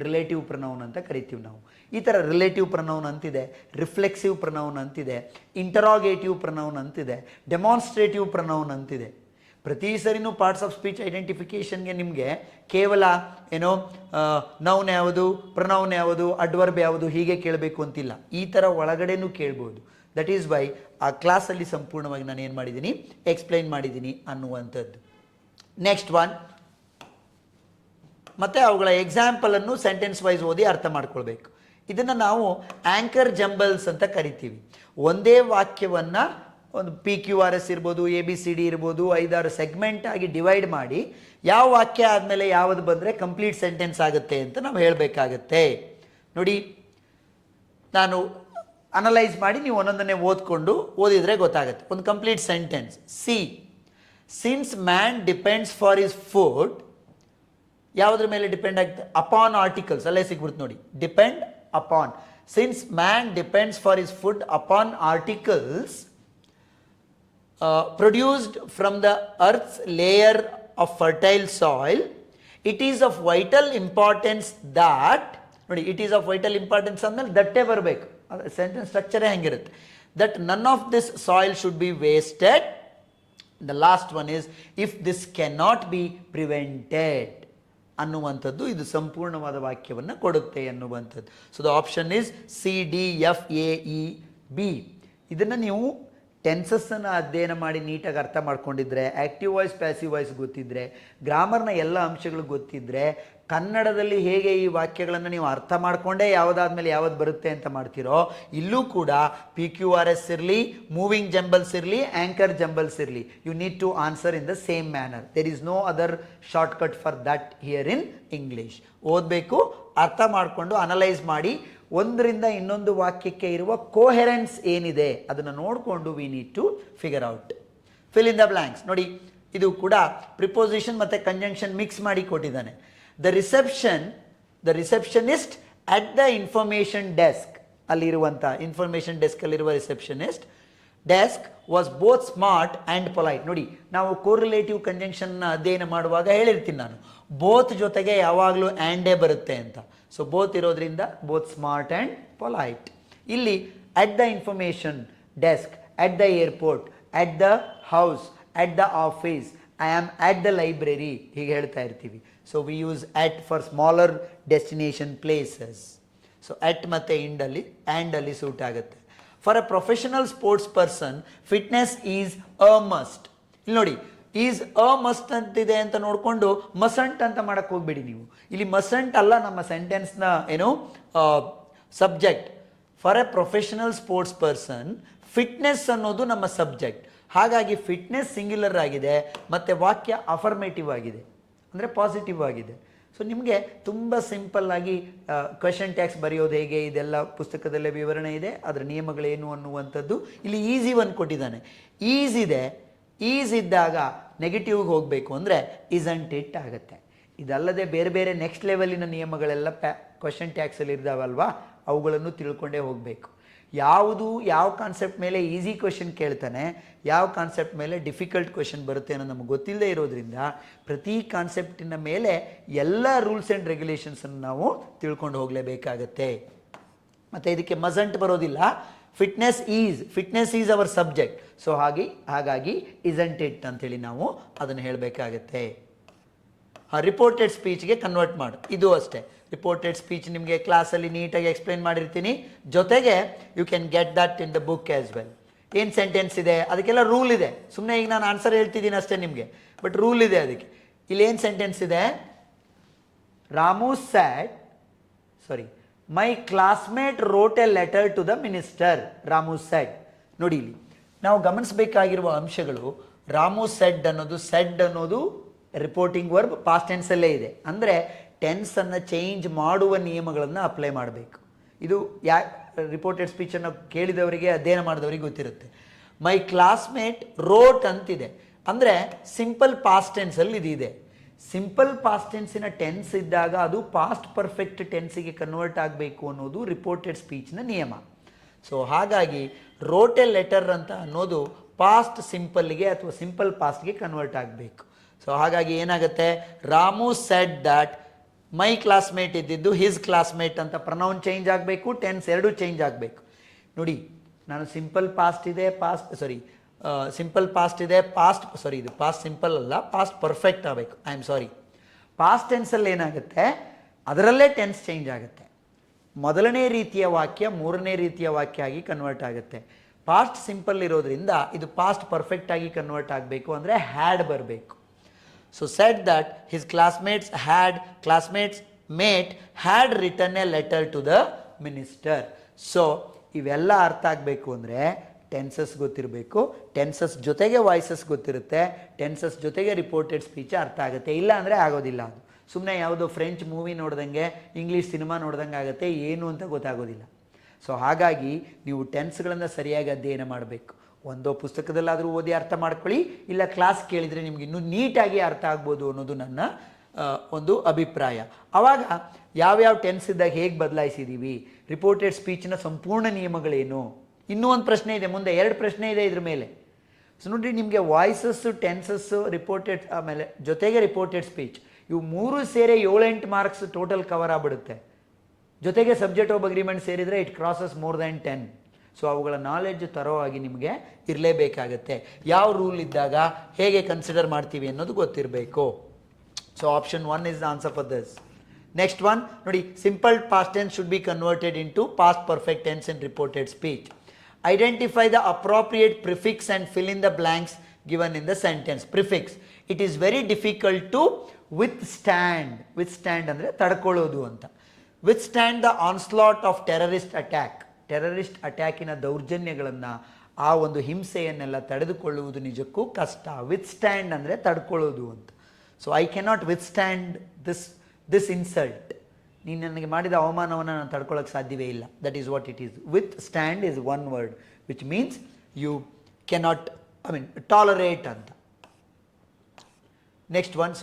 relative pronoun ಅಂತ ಕರಿತೀವಿ ನಾವು. ಈ ಥರ ರಿಲೇಟಿವ್ ಪ್ರೊನೌನ್ ಅಂತಿದೆ, ರಿಫ್ಲೆಕ್ಸಿವ್ ಪ್ರೊನೌನ್ ಅಂತಿದೆ, ಇಂಟರಾಗೇಟಿವ್ ಪ್ರೊನೌನ್ ಅಂತಿದೆ, ಡೆಮಾನ್ಸ್ಟ್ರೇಟಿವ್ ಪ್ರೊನೌನ್ ಅಂತಿದೆ. ಪ್ರತಿ ಸರಿನೂ ಪಾರ್ಟ್ಸ್ ಆಫ್ ಸ್ಪೀಚ್ ಐಡೆಂಟಿಫಿಕೇಷನ್ಗೆ ನಿಮಗೆ ಕೇವಲ ಏನೋ ನೌನ್ ಯಾವುದು, ಪ್ರೊನೌನ್ ಯಾವುದು, ಅಡ್ವರ್ಬ್ ಯಾವುದು ಹೀಗೆ ಕೇಳಬೇಕು ಅಂತಿಲ್ಲ. ಈ ಥರ ಒಳಗಡೆನೂ ಕೇಳ್ಬೋದು. ದಟ್ ಈಸ್ ವೈ ಆ ಕ್ಲಾಸಲ್ಲಿ ಸಂಪೂರ್ಣವಾಗಿ ನಾನು ಏನು ಮಾಡಿದ್ದೀನಿ, ಎಕ್ಸ್ಪ್ಲೈನ್ ಮಾಡಿದ್ದೀನಿ ಅನ್ನುವಂಥದ್ದು. ನೆಕ್ಸ್ಟ್ ಒನ್, ಮತ್ತು ಅವುಗಳ ಎಕ್ಸಾಂಪಲನ್ನು ಸೆಂಟೆನ್ಸ್ ವೈಸ್ ಓದಿ ಅರ್ಥ ಮಾಡ್ಕೊಳ್ಬೇಕು. ಇದನ್ನು ನಾವು ಆ್ಯಂಕರ್ ಜಂಬಲ್ಸ್ ಅಂತ ಕರಿತೀವಿ. ಒಂದೇ ವಾಕ್ಯವನ್ನು ಒಂದು PQRS ಇರ್ಬೋದು, ABCD ಇರ್ಬೋದು, 5-6 ಸೆಗ್ಮೆಂಟ್ ಆಗಿ ಡಿವೈಡ್ ಮಾಡಿ ಯಾವ ವಾಕ್ಯ ಆದಮೇಲೆ ಯಾವುದು ಬಂದರೆ ಕಂಪ್ಲೀಟ್ ಸೆಂಟೆನ್ಸ್ ಆಗುತ್ತೆ ಅಂತ ನಾವು ಹೇಳಬೇಕಾಗತ್ತೆ. ನೋಡಿ, ನಾನು ಅನಲೈಸ್ ಮಾಡಿ ನೀವು ಒಂದೊಂದನ್ನೇ ಓದಿದರೆ ಗೊತ್ತಾಗುತ್ತೆ. ಒಂದು complete sentence. Since man depends for his food, ಯಾವುದ್ರ ಮೇಲೆ ಡಿಪೆಂಡ್ ಆಗ್ತದೆ? Upon articles. ಅಲ್ಲೇ ಸಿಗ್ಬಿಡ್ತು ನೋಡಿ, depend upon. Since man depends for his food upon articles produced from the earth's layer of fertile soil, it is of vital importance that, ನೋಡಿ, it is of vital importance ಅಂದಮೇಲೆ ದಟ್ಟೆ ಬರಬೇಕು. Sentence ಸ್ಟ್ರಕ್ಚರೇ ಹೆಂಗಿರುತ್ತೆ. That none of this soil should be wasted. The last one is if this can not be prevented ಅನ್ನುವಂಥದ್ದು ಇದು ಸಂಪೂರ್ಣವಾದ ವಾಕ್ಯವನ್ನು ಕೊಡುತ್ತೆ ಅನ್ನುವಂಥದ್ದು. So the option is CDFAEB. ಇದನ್ನು ನೀವು ಟೆನ್ಸಸ್ಸನ್ನು ಅಧ್ಯಯನ ಮಾಡಿ ನೀಟಾಗಿ ಅರ್ಥ ಮಾಡ್ಕೊಂಡಿದ್ರೆ, ಆ್ಯಕ್ಟಿವ್ ವಾಯ್ಸ್ ಪ್ಯಾಸಿವ್ ವಾಯ್ಸ್ ಗೊತ್ತಿದ್ದರೆ, ಗ್ರಾಮರ್ನ ಎಲ್ಲ ಅಂಶಗಳು ಗೊತ್ತಿದ್ದರೆ, ಕನ್ನಡದಲ್ಲಿ ಹೇಗೆ ಈ ವಾಕ್ಯಗಳನ್ನು ನೀವು ಅರ್ಥ ಮಾಡಿಕೊಂಡೇ ಯಾವುದಾದ್ಮೇಲೆ ಯಾವುದು ಬರುತ್ತೆ ಅಂತ ಮಾಡ್ತೀರೋ, ಇಲ್ಲೂ ಕೂಡ PQRS ಇರಲಿ, ಮೂವಿಂಗ್ ಜಂಬಲ್ಸ್ ಇರಲಿ, ಆ್ಯಂಕರ್ ಜಂಬಲ್ಸ್ ಇರಲಿ, you need to answer in the same manner. There is no other shortcut for that here in English. ಓದಬೇಕು, ಅರ್ಥ ಮಾಡಿಕೊಂಡು ಅನಲೈಸ್ ಮಾಡಿ ಒಂದರಿಂದ ಇನ್ನೊಂದು ವಾಕ್ಯಕ್ಕೆ ಇರುವ ಕೋಹೆರೆನ್ಸ್ ಏನಿದೆ ಅದನ್ನು ನೋಡಿಕೊಂಡು we need to figure out. Fill in the blanks. ನೋಡಿ, ಇದು ಕೂಡ ಪ್ರಿಪೋಸಿಷನ್ ಮತ್ತು ಕಂಜಂಕ್ಷನ್ ಮಿಕ್ಸ್ ಮಾಡಿ ಕೊಟ್ಟಿದ್ದಾನೆ. The receptionist at the information desk, ಅಲ್ಲಿರುವಂಥ ಇನ್ಫಾರ್ಮೇಷನ್ ಡೆಸ್ಕಲ್ಲಿರುವ receptionist desk was both smart and polite. ನೋಡಿ, ನಾವು ಕೋರಿಲೇಟಿವ್ ಕಂಜಂಕ್ಷನ್ನ ಅಧ್ಯಯನ ಮಾಡುವಾಗ ಹೇಳಿರ್ತೀನಿ ನಾನು, ಬೋತ್ ಜೊತೆಗೆ ಯಾವಾಗಲೂ ಆ್ಯಂಡೇ ಬರುತ್ತೆ ಅಂತ. ಸೊ ಬೋತ್ ಇರೋದ್ರಿಂದ ಬೋತ್ ಸ್ಮಾರ್ಟ್ ಆ್ಯಂಡ್ ಪೊಲೈಟ್. ಇಲ್ಲಿ at the information desk, at the airport, at the house, at the office, I am at the library ಹೀಗೆ ಹೇಳ್ತಾ ಇರ್ತೀವಿ. So we use at for smaller destination places. So at ಮತ್ತು ಆ್ಯಂಡಲ್ಲಿ suit ಆಗುತ್ತೆ. For a professional sports person fitness is a must. ಇಲ್ಲಿ ನೋಡಿ, is a must ಅಂತಿದೆ ಅಂತ ನೋಡಿಕೊಂಡು ಮಸಂಟ್ ಅಂತ ಮಾಡಕ್ಕೆ ಹೋಗ್ಬೇಡಿ ನೀವು. ಇಲ್ಲಿ ಮಸಂಟ್ ಅಲ್ಲ ನಮ್ಮ ಸೆಂಟೆನ್ಸ್ನ ಏನು subject. For A professional sports person fitness ಅನ್ನೋದು ನಮ್ಮ ಸಬ್ಜೆಕ್ಟ್. ಹಾಗಾಗಿ ಫಿಟ್ನೆಸ್ ಸಿಂಗ್ಯುಲರ್ ಆಗಿದೆ ಮತ್ತು ವಾಕ್ಯ ಅಫರ್ಮೇಟಿವ್ ಆಗಿದೆ, ಅಂದರೆ ಪಾಸಿಟಿವ್ ಆಗಿದೆ. ಸೊ ನಿಮಗೆ ತುಂಬ ಸಿಂಪಲ್ಲಾಗಿ ಕ್ವೆಶನ್ ಟ್ಯಾಕ್ಸ್ ಬರೆಯೋದು ಹೇಗೆ ಇದೆಲ್ಲ ಪುಸ್ತಕದಲ್ಲೇ ವಿವರಣೆ ಇದೆ, ಅದರ ನಿಯಮಗಳೇನು ಅನ್ನುವಂಥದ್ದು. ಇಲ್ಲಿ ಈಸಿ ಒಂದು ಕೊಟ್ಟಿದ್ದಾನೆ. ಈಸ್ ಇದೆ, ಈಸ್ ಇದ್ದಾಗ ನೆಗೆಟಿವ್ಗೆ ಹೋಗಬೇಕು ಅಂದರೆ ಇಸಂಟ್ ಇಟ್ ಆಗುತ್ತೆ. ಇದಲ್ಲದೆ ಬೇರೆ ಬೇರೆ ನೆಕ್ಸ್ಟ್ ಲೆವೆಲಿನ ನಿಯಮಗಳೆಲ್ಲ ಕ್ವೆಶನ್ ಟ್ಯಾಕ್ಸಲ್ಲಿ ಇರ್ತಾವಲ್ವಾ, ಅವುಗಳನ್ನು ತಿಳ್ಕೊಂಡೇ ಹೋಗಬೇಕು. ಯಾವ ಕಾನ್ಸೆಪ್ಟ್ ಮೇಲೆ ಈಸಿ ಕ್ವೆಶನ್ ಕೇಳ್ತಾನೆ, ಯಾವ ಕಾನ್ಸೆಪ್ಟ್ ಮೇಲೆ ಡಿಫಿಕಲ್ಟ್ ಕ್ವೆಶನ್ ಬರುತ್ತೆ ಅನ್ನೋ ನಮಗೆ ಗೊತ್ತಿಲ್ಲದೆ ಇರೋದ್ರಿಂದ ಪ್ರತಿ ಕಾನ್ಸೆಪ್ಟಿನ ಮೇಲೆ ಎಲ್ಲ ರೂಲ್ಸ್ ಆ್ಯಂಡ್ ರೆಗ್ಯುಲೇಷನ್ಸನ್ನು ನಾವು ತಿಳ್ಕೊಂಡು ಹೋಗಲೇಬೇಕಾಗತ್ತೆ. ಮತ್ತು ಇದಕ್ಕೆ ಮಸಂಟ್ ಬರೋದಿಲ್ಲ. Fitness is our subject. So ಹಾಗಾಗಿ ಇಸಂಟ್ ಇಟ್ ಅಂಥೇಳಿ ನಾವು ಅದನ್ನು ಹೇಳಬೇಕಾಗತ್ತೆ. ರಿಪೋರ್ಟೆಡ್ ಸ್ಪೀಚ್ಗೆ ಕನ್ವರ್ಟ್ ಮಾಡು, ಇದು ಅಷ್ಟೇ. ರಿಪೋರ್ಟೆಡ್ ಸ್ಪೀಚ್ ನಿಮಗೆ ಕ್ಲಾಸಲ್ಲಿ ನೀಟಾಗಿ ಎಕ್ಸ್ಪ್ಲೈನ್ ಮಾಡಿರ್ತೀನಿ. ಜೊತೆಗೆ you can get that in the book as well. ಏನು ಸೆಂಟೆನ್ಸ್ ಇದೆ ಅದಕ್ಕೆಲ್ಲ ರೂಲ್ ಇದೆ. ಸುಮ್ಮನೆ ಈಗ ನಾನು ಆನ್ಸರ್ ಹೇಳ್ತಿದ್ದೀನಿ ಅಷ್ಟೇ ನಿಮಗೆ, ಬಟ್ ರೂಲ್ ಇದೆ ಅದಕ್ಕೆ. ಇಲ್ಲಿ ಏನು ಸೆಂಟೆನ್ಸ್ ಇದೆ? Ramu said my classmate wrote a letter to the minister. Ramu said. ನೋಡಿ, ಇಲ್ಲಿ ನಾವು ಗಮನಿಸಬೇಕಾಗಿರುವ ಅಂಶಗಳು, ರಾಮು ಸೆಡ್ ಅನ್ನೋದು ರಿಪೋರ್ಟಿಂಗ್ ವರ್ಬ್ ಪಾಸ್ಟ್ ಟೆನ್ಸಲ್ಲೇ ಇದೆ. ಅಂದರೆ ಟೆನ್ಸನ್ನು ಚೇಂಜ್ ಮಾಡುವ ನಿಯಮಗಳನ್ನು ಅಪ್ಲೈ ಮಾಡಬೇಕು. ಇದು ರಿಪೋರ್ಟೆಡ್ ಸ್ಪೀಚನ್ನು ಕೇಳಿದವರಿಗೆ, ಅಧ್ಯಯನ ಮಾಡಿದವರಿಗೆ ಗೊತ್ತಿರುತ್ತೆ. ಮೈ ಕ್ಲಾಸ್ಮೇಟ್ ರೋಟ್ ಅಂತಿದೆ, ಅಂದರೆ ಸಿಂಪಲ್ ಪಾಸ್ಟ್ ಟೆನ್ಸಲ್ಲಿ ಇದಿದೆ. ಸಿಂಪಲ್ ಪಾಸ್ಟ್ ಟೆನ್ಸಿನ ಟೆನ್ಸ್ ಇದ್ದಾಗ ಅದು ಪಾಸ್ಟ್ ಪರ್ಫೆಕ್ಟ್ ಟೆನ್ಸಿಗೆ ಕನ್ವರ್ಟ್ ಆಗಬೇಕು ಅನ್ನೋದು ರಿಪೋರ್ಟೆಡ್ ಸ್ಪೀಚ್ನ ನಿಯಮ. ಸೊ ಹಾಗಾಗಿ ರೋಟ್ ಎ ಲೆಟರ್ ಅಂತ ಅನ್ನೋದು ಪಾಸ್ಟ್ ಸಿಂಪಲ್ಗೆ ಅಥವಾ ಸಿಂಪಲ್ ಪಾಸ್ಟ್ಗೆ ಕನ್ವರ್ಟ್ ಆಗಬೇಕು. ಸೊ ಹಾಗಾಗಿ ಏನಾಗುತ್ತೆ? Ramu said that my classmate ಇದ್ದಿದ್ದು ಹಿಸ್ ಕ್ಲಾಸ್ಮೇಟ್ ಅಂತ ಪ್ರನೌನ್ ಚೇಂಜ್ ಆಗಬೇಕು, ಟೆನ್ಸ್ ಎರಡೂ ಚೇಂಜ್ ಆಗಬೇಕು. ನೋಡಿ, ನಾನು ಸಿಂಪಲ್ ಪಾಸ್ಟ್ ಇದೆ, ಇದು ಪಾಸ್ಟ್ ಸಿಂಪಲ್ ಅಲ್ಲ, ಪಾಸ್ಟ್ ಪರ್ಫೆಕ್ಟ್ ಆಗಬೇಕು. ಪಾಸ್ಟ್ ಟೆನ್ಸಲ್ಲಿ ಏನಾಗುತ್ತೆ, ಅದರಲ್ಲೇ ಟೆನ್ಸ್ ಚೇಂಜ್ ಆಗುತ್ತೆ. ಮೊದಲನೇ ರೀತಿಯ ವಾಕ್ಯ ಮೂರನೇ ರೀತಿಯ ವಾಕ್ಯ ಆಗಿ ಕನ್ವರ್ಟ್ ಆಗುತ್ತೆ. ಪಾಸ್ಟ್ ಸಿಂಪಲ್ ಇರೋದ್ರಿಂದ ಇದು ಪಾಸ್ಟ್ ಪರ್ಫೆಕ್ಟ್ ಆಗಿ ಕನ್ವರ್ಟ್ ಆಗಬೇಕು ಅಂದರೆ ಹ್ಯಾಡ್ ಬರಬೇಕು. So said that his classmates mate had written a letter to the minister. So ಇವೆಲ್ಲ ಅರ್ಥ ಆಗಬೇಕು ಅಂದರೆ ಟೆನ್ಸಸ್ ಗೊತ್ತಿರಬೇಕು, ಟೆನ್ಸಸ್ ಜೊತೆಗೆ ವಾಯ್ಸಸ್ ಗೊತ್ತಿರುತ್ತೆ, ಟೆನ್ಸಸ್ ಜೊತೆಗೆ ರಿಪೋರ್ಟೆಡ್ ಸ್ಪೀಚ್ ಅರ್ಥ ಆಗುತ್ತೆ. ಇಲ್ಲ ಅಂದರೆ ಆಗೋದಿಲ್ಲ. ಅದು ಸುಮ್ಮನೆ ಯಾವುದೋ ಫ್ರೆಂಚ್ ಮೂವಿ ನೋಡ್ದಂಗೆ ಇಂಗ್ಲೀಷ್ ಸಿನಿಮಾ ನೋಡ್ದಂಗೆ ಆಗುತ್ತೆ, ಏನು ಅಂತ ಗೊತ್ತಾಗೋದಿಲ್ಲ. ಸೊ ಹಾಗಾಗಿ ನೀವು ಟೆನ್ಸ್ಗಳನ್ನು ಸರಿಯಾಗಿ ಅಧ್ಯಯನ ಮಾಡಬೇಕು. ಒಂದೋ ಪುಸ್ತಕದಲ್ಲಾದರೂ ಓದಿ ಅರ್ಥ ಮಾಡ್ಕೊಳ್ಳಿ, ಇಲ್ಲ ಕ್ಲಾಸ್ ಕೇಳಿದರೆ ನಿಮ್ಗೆ ಇನ್ನೂ ನೀಟಾಗಿ ಅರ್ಥ ಆಗ್ಬೋದು ಅನ್ನೋದು ನನ್ನ ಒಂದು ಅಭಿಪ್ರಾಯ. ಆವಾಗ ಯಾವ್ಯಾವ ಟೆನ್ಸ್ ಇದ್ದಾಗ ಹೇಗೆ ಬದಲಾಯಿಸಿದ್ದೀವಿ, ರಿಪೋರ್ಟೆಡ್ ಸ್ಪೀಚ್ನ ಸಂಪೂರ್ಣ ನಿಯಮಗಳೇನು. ಇನ್ನೂ ಒಂದು ಪ್ರಶ್ನೆ ಇದೆ, ಮುಂದೆ 2 ಪ್ರಶ್ನೆ ಇದೆ ಇದ್ರ ಮೇಲೆ. ಸೊ ನೋಡಿರಿ, ನಿಮಗೆ ವಾಯ್ಸಸ್ಸು, ಟೆನ್ಸಸ್ಸು, ರಿಪೋರ್ಟೆಡ್ ಆಮೇಲೆ ಜೊತೆಗೆ ರಿಪೋರ್ಟೆಡ್ ಸ್ಪೀಚ್, ಇವು 3 ಸೇರಿ 7-8 ಮಾರ್ಕ್ಸ್ ಟೋಟಲ್ ಕವರ್ ಆಗಿಬಿಡುತ್ತೆ. ಜೊತೆಗೆ ಸಬ್ಜೆಕ್ಟ್ ಆಫ್ ಅಗ್ರಿಮೆಂಟ್ ಸೇರಿದರೆ it crosses more than 10. So ಅವುಗಳ ನಾಲೆಡ್ಜ್ ತರೋವಾಗಿ ನಿಮಗೆ ಇರಲೇಬೇಕಾಗತ್ತೆ. ಯಾವ ರೂಲ್ ಇದ್ದಾಗ ಹೇಗೆ ಕನ್ಸಿಡರ್ ಮಾಡ್ತೀವಿ ಅನ್ನೋದು ಗೊತ್ತಿರಬೇಕು. So option 1 is the answer for this. Next one ನೋಡಿ, simple past tense should be converted into past perfect tense in reported speech. Identify the appropriate prefix and fill in the blanks given in the sentence. Prefix, it is very difficult to withstand ಅಂದರೆ ತಡ್ಕೊಳ್ಳೋದು ಅಂತ. Withstand the onslaught of terrorist ಅಟ್ಯಾಕಿನ ದೌರ್ಜನ್ಯಗಳನ್ನು, ಆ ಒಂದು ಹಿಂಸೆಯನ್ನೆಲ್ಲ ತಡೆದುಕೊಳ್ಳುವುದು ನಿಜಕ್ಕೂ ಕಷ್ಟ. Withstand ಅಂದರೆ ತಡ್ಕೊಳ್ಳೋದು ಅಂತ. So I cannot withstand this insult. ನೀನು ನನಗೆ ಮಾಡಿದ ಅವಮಾನವನ್ನು ನಾನು ತಡ್ಕೊಳ್ಳೋಕ್ಕೆ ಸಾಧ್ಯವೇ ಇಲ್ಲ. That is what it is. Withstand is one word which means you cannot tolerate ಅಂತ. Next one,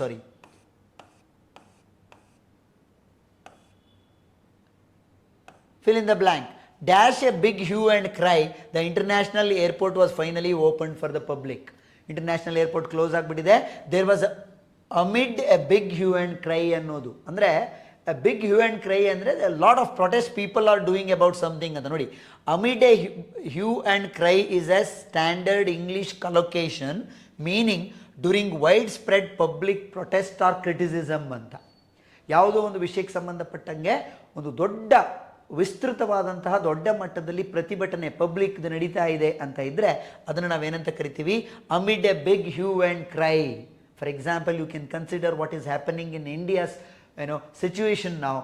fill in the blank. Dash a big hue and cry, the international airport was finally opened for the public. International airport close ಆಗಿಬಿಟ್ಟಿದೆ. There was amid a big hue and cry ಅನ್ನೋದು ಅಂದರೆ a big hue and cry ಅಂದರೆ a lot of protest people are doing about something ಅಂತ. ನೋಡಿ, amid a hue and cry is a standard English collocation meaning during widespread public protest or criticism ಅಂತ. ಯಾವುದೋ ಒಂದು ವಿಷಯಕ್ಕೆ ಸಂಬಂಧಪಟ್ಟಂಗೆ ಒಂದು ವಿಸ್ತೃತವಾದಂತಹ ದೊಡ್ಡ ಮಟ್ಟದಲ್ಲಿ ಪ್ರತಿಭಟನೆ ಪಬ್ಲಿಕ್ ನಡೀತಾ ಇದೆ ಅಂತ ಇದ್ದರೆ ಅದನ್ನು ನಾವೇನಂತ ಕರಿತೀವಿ? Amid a big hue and cry. For example, you can consider what is happening in India's situation now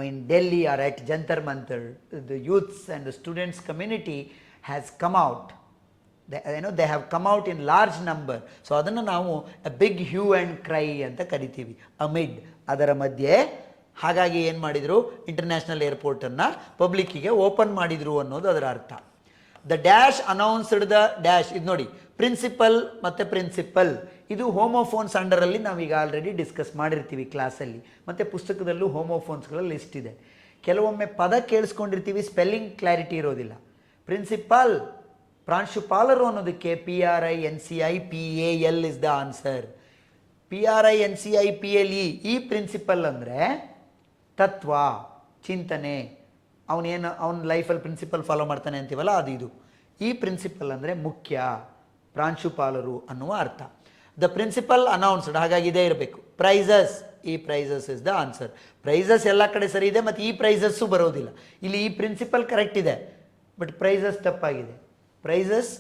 in Delhi or at Jantar Mantar. The youths and the students community has come out they have come out in large number. So ಅದನ್ನು ನಾವು a big hue and cry ಅಂತ ಕರಿತೀವಿ, amid ಅದರ ಮಧ್ಯೆ. ಹಾಗಾಗಿ ಏನು ಮಾಡಿದರು, international ಏರ್ಪೋರ್ಟನ್ನು ಪಬ್ಲಿಕ್ಕಿಗೆ open ಮಾಡಿದರು ಅನ್ನೋದು ಅದರ ಅರ್ಥ. The dash announced the dash. ಇದು ನೋಡಿ, ಪ್ರಿನ್ಸಿಪಲ್ ಮತ್ತು ಪ್ರಿನ್ಸಿಪಲ್ ಇದು ಹೋಮೋಫೋನ್ಸ್ ಅಂಡರಲ್ಲಿ ನಾವೀಗ ಆಲ್ರೆಡಿ ಡಿಸ್ಕಸ್ ಮಾಡಿರ್ತೀವಿ ಕ್ಲಾಸಲ್ಲಿ, ಮತ್ತು ಪುಸ್ತಕದಲ್ಲೂ ಹೋಮೋಫೋನ್ಸ್ಗಳ ಲಿಸ್ಟ್ ಇದೆ. ಕೆಲವೊಮ್ಮೆ ಪದ ಕೇಳಿಸ್ಕೊಂಡಿರ್ತೀವಿ, ಸ್ಪೆಲ್ಲಿಂಗ್ ಕ್ಲಾರಿಟಿ ಇರೋದಿಲ್ಲ. ಪ್ರಿನ್ಸಿಪಲ್ ಪ್ರಾಂಶುಪಾಲರು ಅನ್ನೋದಕ್ಕೆ PRINCIPAL is the answer. PRINCIPLE ಈ ಪ್ರಿನ್ಸಿಪಲ್ ಅಂದರೆ ತತ್ವ, ಚಿಂತನೆ, ಅವನ ಲೈಫಲ್ಲಿ ಪ್ರಿನ್ಸಿಪಲ್ ಫಾಲೋ ಮಾಡ್ತಾನೆ ಅಂತೀವಲ್ಲ ಅದು. ಇದು ಈ ಪ್ರಿನ್ಸಿಪಲ್ ಅಂದರೆ ಮುಖ್ಯ, ಪ್ರಾಂಶುಪಾಲರು ಅನ್ನುವ ಅರ್ಥ. ದ ಪ್ರಿನ್ಸಿಪಲ್ ಅನೌನ್ಸ್ಡ್, ಹಾಗಾಗಿ ಇದೇ ಇರಬೇಕು. ಪ್ರೈಸಸ್, ಈ prizes is the answer. Prizes ಎಲ್ಲ ಕಡೆ ಸರಿ ಇದೆ, ಮತ್ತು ಈ ಪ್ರೈಸಸ್ಸು ಬರೋದಿಲ್ಲ. ಇಲ್ಲಿ ಈ ಪ್ರಿನ್ಸಿಪಲ್ ಕರೆಕ್ಟ್ ಇದೆ, ಬಟ್ ಪ್ರೈಸಸ್ ತಪ್ಪಾಗಿದೆ. Prizes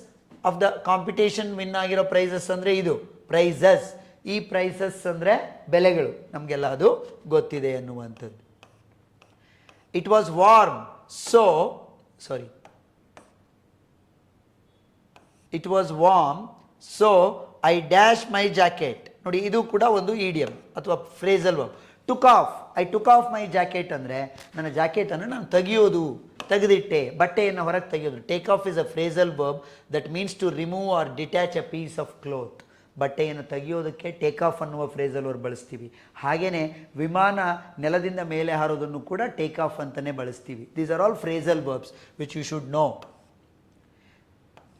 of the competition win ಆಗಿರೋ ಪ್ರೈಸಸ್ ಅಂದರೆ ಇದು ಪ್ರೈಸಸ್. ಈ ಪ್ರೈಸಸ್ ಅಂದರೆ ಬೆಲೆಗಳು, ನಮಗೆಲ್ಲ ಅದು ಗೊತ್ತಿದೆ ಅನ್ನುವಂಥದ್ದು. It was warm so I dash my jacket. ನೋಡಿ, ಇದು ಕೂಡ ಒಂದು ಈಡಿಯಮ್ ಅಥವಾ phrasal verb. I took off my jacket ಅಂದರೆ ನನ್ನ ಜಾಕೆಟನ್ನು ನಾನು ತೆಗೆದಿಟ್ಟೆ, ಬಟ್ಟೆಯನ್ನು ಹೊರಗೆ ತೆಗೆಯೋದು. Take off is a phrasal verb that means to remove or detach a piece of cloth. ಬಟ್ಟೆಯನ್ನು ತೆಗೆಯೋದಕ್ಕೆ ಟೇಕ್ ಆಫ್ ಅನ್ನುವ ಫ್ರೇಸಲ್ ವರ್ಬ್ ಬಳಸ್ತೀವಿ. ಹಾಗೆಯೇ ವಿಮಾನ ನೆಲದಿಂದ ಮೇಲೆ ಹಾರೋದನ್ನು ಕೂಡ ಟೇಕ್ ಆಫ್ ಅಂತಲೇ ಬಳಸ್ತೀವಿ. These are all phrasal verbs which you should know.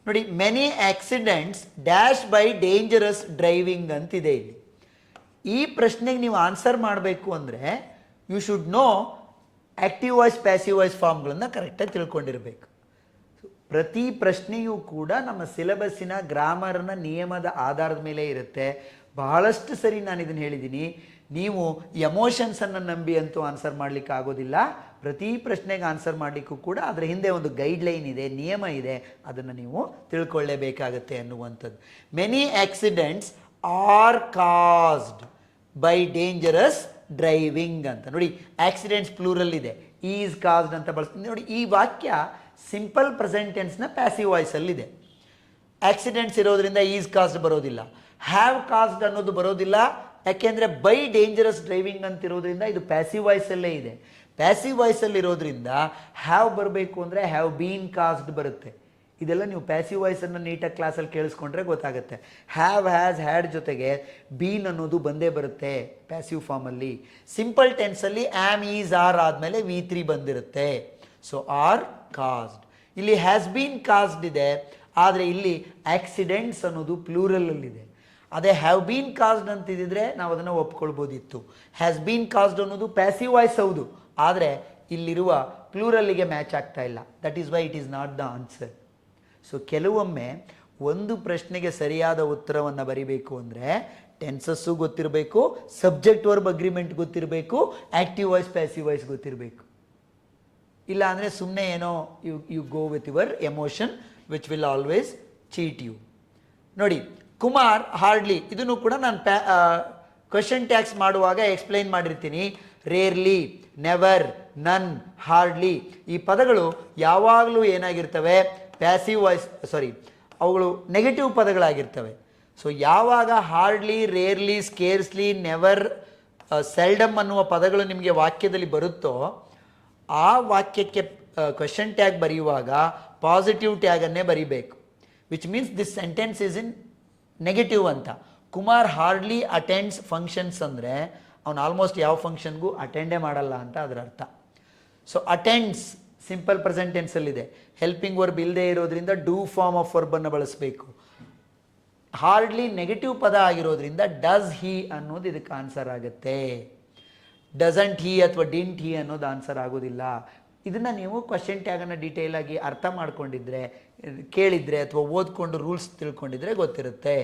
ನೋಡಿ, many accidents dash by dangerous driving ಅಂತಿದೆ ಇಲ್ಲಿ. ಈ ಪ್ರಶ್ನೆಗೆ ನೀವು ಆನ್ಸರ್ ಮಾಡಬೇಕು ಅಂದರೆ you should know active voice, passive voice ಫಾರ್ಮ್ಗಳನ್ನು ಕರೆಕ್ಟಾಗಿ ತಿಳ್ಕೊಂಡಿರಬೇಕು. ಪ್ರತಿ ಪ್ರಶ್ನೆಯೂ ಕೂಡ ನಮ್ಮ ಸಿಲೆಬಸ್ಸಿನ ಗ್ರಾಮರ್ನ ನಿಯಮದ ಆಧಾರದ ಮೇಲೆ ಇರುತ್ತೆ. ಬಹಳಷ್ಟು ಸರಿ ನಾನು ಇದನ್ನು ಹೇಳಿದ್ದೀನಿ, ನೀವು ಎಮೋಷನ್ಸನ್ನು ನಂಬಿ ಅಂತೂ ಆನ್ಸರ್ ಮಾಡಲಿಕ್ಕೆ ಆಗೋದಿಲ್ಲ. ಪ್ರತಿ ಪ್ರಶ್ನೆಗೆ ಆನ್ಸರ್ ಮಾಡಲಿಕ್ಕೂ ಕೂಡ ಅದರ ಹಿಂದೆ ಒಂದು ಗೈಡ್ಲೈನ್ ಇದೆ, ನಿಯಮ ಇದೆ, ಅದನ್ನು ನೀವು ತಿಳ್ಕೊಳ್ಳೇಬೇಕಾಗತ್ತೆ ಅನ್ನುವಂಥದ್ದು. Many accidents are caused by dangerous driving ಅಂತ. ನೋಡಿ, ಆಕ್ಸಿಡೆಂಟ್ಸ್ ಪ್ಲೂರಲ್ ಇದೆ, ಈಸ್ ಕಾಸ್ಡ್ ಅಂತ ಬಳಸ್ತೀನಿ. ನೋಡಿ, ಈ ವಾಕ್ಯ ಸಿಂಪಲ್ ಪ್ರೆಸೆಂಟ್ ಟೆನ್ಸ್ನ ಪ್ಯಾಸಿವ್ ವಾಯ್ಸಲ್ಲಿದೆ. ಆಕ್ಸಿಡೆಂಟ್ಸ್ ಇರೋದ್ರಿಂದ ಈಸ್ ಕಾಸ್ಡ್ ಬರೋದಿಲ್ಲ, ಹ್ಯಾವ್ ಕಾಸ್ಡ್ ಅನ್ನೋದು ಬರೋದಿಲ್ಲ. ಯಾಕೆಂದರೆ ಬೈ ಡೇಂಜರಸ್ ಡ್ರೈವಿಂಗ್ ಅಂತಿರೋದ್ರಿಂದ ಇದು ಪ್ಯಾಸಿವ್ ವಾಯ್ಸಲ್ಲೇ ಇದೆ. ಪ್ಯಾಸಿವ್ ವಾಯ್ಸಲ್ಲಿರೋದ್ರಿಂದ ಹ್ಯಾವ್ ಬರಬೇಕು ಅಂದರೆ ಹ್ಯಾವ್ ಬೀನ್ ಕಾಸ್ಡ್ ಬರುತ್ತೆ. ಇದೆಲ್ಲ ನೀವು ಪ್ಯಾಸಿವ್ ವಾಯ್ಸನ್ನು ನೀಟಾಗಿ ಕ್ಲಾಸಲ್ಲಿ ಕೇಳಿಸ್ಕೊಂಡ್ರೆ ಗೊತ್ತಾಗುತ್ತೆ. ಹ್ಯಾವ್, ಹ್ಯಾಸ್, ಹ್ಯಾಡ್ ಜೊತೆಗೆ ಬೀನ್ ಅನ್ನೋದು ಬಂದೇ ಬರುತ್ತೆ ಪ್ಯಾಸಿವ್ ಫಾರ್ಮಲ್ಲಿ. ಸಿಂಪಲ್ ಟೆನ್ಸಲ್ಲಿ ಆಮ್, ಈಸ್, ಆರ್ ಆದಮೇಲೆ V3 ಬಂದಿರುತ್ತೆ. So are caused. ಇಲ್ಲಿ ಹ್ಯಾಸ್ ಬೀನ್ ಕಾಸ್ಡ್ ಇದೆ, ಆದರೆ ಇಲ್ಲಿ ಆಕ್ಸಿಡೆಂಟ್ಸ್ ಅನ್ನೋದು ಪ್ಲೂರಲಲ್ಲಿದೆ. ಅದೇ ಹ್ಯಾವ್ ಬೀನ್ ಕಾಸ್ಡ್ ಅಂತಿದ್ದರೆ ನಾವು ಅದನ್ನು ಒಪ್ಕೊಳ್ಬೋದಿತ್ತು. ಹ್ಯಾಸ್ ಬೀನ್ ಕಾಸ್ಡ್ ಅನ್ನೋದು ಪ್ಯಾಸಿವ್ ವಾಯ್ಸ್ ಹೌದು, ಆದರೆ ಇಲ್ಲಿರುವ ಪ್ಲೂರಲ್ಲಿಗೆ ಮ್ಯಾಚ್ ಆಗ್ತಾ ಇಲ್ಲ. That is why it is not the answer. So ಕೆಲವೊಮ್ಮೆ ಒಂದು ಪ್ರಶ್ನೆಗೆ ಸರಿಯಾದ ಉತ್ತರವನ್ನು ಬರಿಬೇಕು ಅಂದರೆ ಟೆನ್ಸಸ್ಸು ಗೊತ್ತಿರಬೇಕು, ಸಬ್ಜೆಕ್ಟ್ ವರ್ಬ್ ಅಗ್ರಿಮೆಂಟ್ ಗೊತ್ತಿರಬೇಕು, ಆ್ಯಕ್ಟಿವ್ ವಾಯ್ಸ್, ಪ್ಯಾಸಿವ್ ವಾಯ್ಸ್ ಗೊತ್ತಿರಬೇಕು. ಇಲ್ಲ ಅಂದರೆ ಸುಮ್ಮನೆ ಏನೋ you go with your emotion which will always cheat you. ನೋಡಿ, ಕುಮಾರ್ ಹಾರ್ಡ್ಲಿ, ಇದನ್ನು ಕೂಡ ನಾನು ಕ್ವೆಶನ್ ಟ್ಯಾಗ್ಸ್ ಮಾಡುವಾಗ ಎಕ್ಸ್ಪ್ಲೈನ್ ಮಾಡಿರ್ತೀನಿ. ರೇರ್ಲಿ, ನೆವರ್, ನನ್, ಹಾರ್ಡ್ಲಿ ಈ ಪದಗಳು ಯಾವಾಗಲೂ ಏನಾಗಿರ್ತವೆ, ಪ್ಯಾಸಿವ್ ವಾಯ್ಸ್, ಅವುಗಳು ನೆಗೆಟಿವ್ ಪದಗಳಾಗಿರ್ತವೆ. ಸೊ ಯಾವಾಗ hardly, rarely, scarcely, never, seldom ಅನ್ನುವ ಪದಗಳು ನಿಮಗೆ ವಾಕ್ಯದಲ್ಲಿ ಬರುತ್ತೋ ಆ ವಾಕ್ಯಕ್ಕೆ ಕ್ವೆಶನ್ ಟ್ಯಾಗ್ ಬರೆಯುವಾಗ ಪಾಸಿಟಿವ್ ಟ್ಯಾಗನ್ನೇ ಬರೀಬೇಕು. Which means this sentence is in negative ಅಂತ. ಕುಮಾರ್ ಹಾರ್ಡ್ಲಿ ಅಟೆಂಡ್ಸ್ ಫಂಕ್ಷನ್ಸ್ ಅಂದರೆ ಅವನು ಆಲ್ಮೋಸ್ಟ್ ಯಾವ ಫಂಕ್ಷನ್ಗೂ ಅಟೆಂಡೇ ಮಾಡಲ್ಲ ಅಂತ ಅದರ ಅರ್ಥ. ಸೊ ಅಟೆಂಡ್ಸ್ ಸಿಂಪಲ್ ಪ್ರೆಸೆಂಟ್ ಟೆನ್ಸಲ್ಲಿದೆ, ಹೆಲ್ಪಿಂಗ್ ವರ್ಬ್ ಇಲ್ಲದೆ ಇರೋದ್ರಿಂದ ಡೂ ಫಾರ್ಮ್ ಆಫ್ ವರ್ಬನ್ನು ಬಳಸಬೇಕು. ಹಾರ್ಡ್ಲಿ ನೆಗೆಟಿವ್ ಪದ ಆಗಿರೋದ್ರಿಂದ ಡಸ್ ಹಿ ಅನ್ನೋದು ಇದಕ್ಕೆ ಆನ್ಸರ್ ಆಗುತ್ತೆ. ಡಸಂಟ್ ಹಿ ಅಥವಾ ಡಿಂಟ್ ಹಿ ಅನ್ನೋದು ಆನ್ಸರ್ ಆಗೋದಿಲ್ಲ. ಇದನ್ನು ನೀವು ಕ್ವಶನ್ ಟ್ಯಾಗನ್ನು ಡೀಟೇಲ್ ಆಗಿ ಅರ್ಥ ಮಾಡ್ಕೊಂಡಿದ್ರೆ, ಕೇಳಿದರೆ ಅಥವಾ ಓದ್ಕೊಂಡು ರೂಲ್ಸ್ ತಿಳ್ಕೊಂಡಿದ್ರೆ ಗೊತ್ತಿರುತ್ತೆ.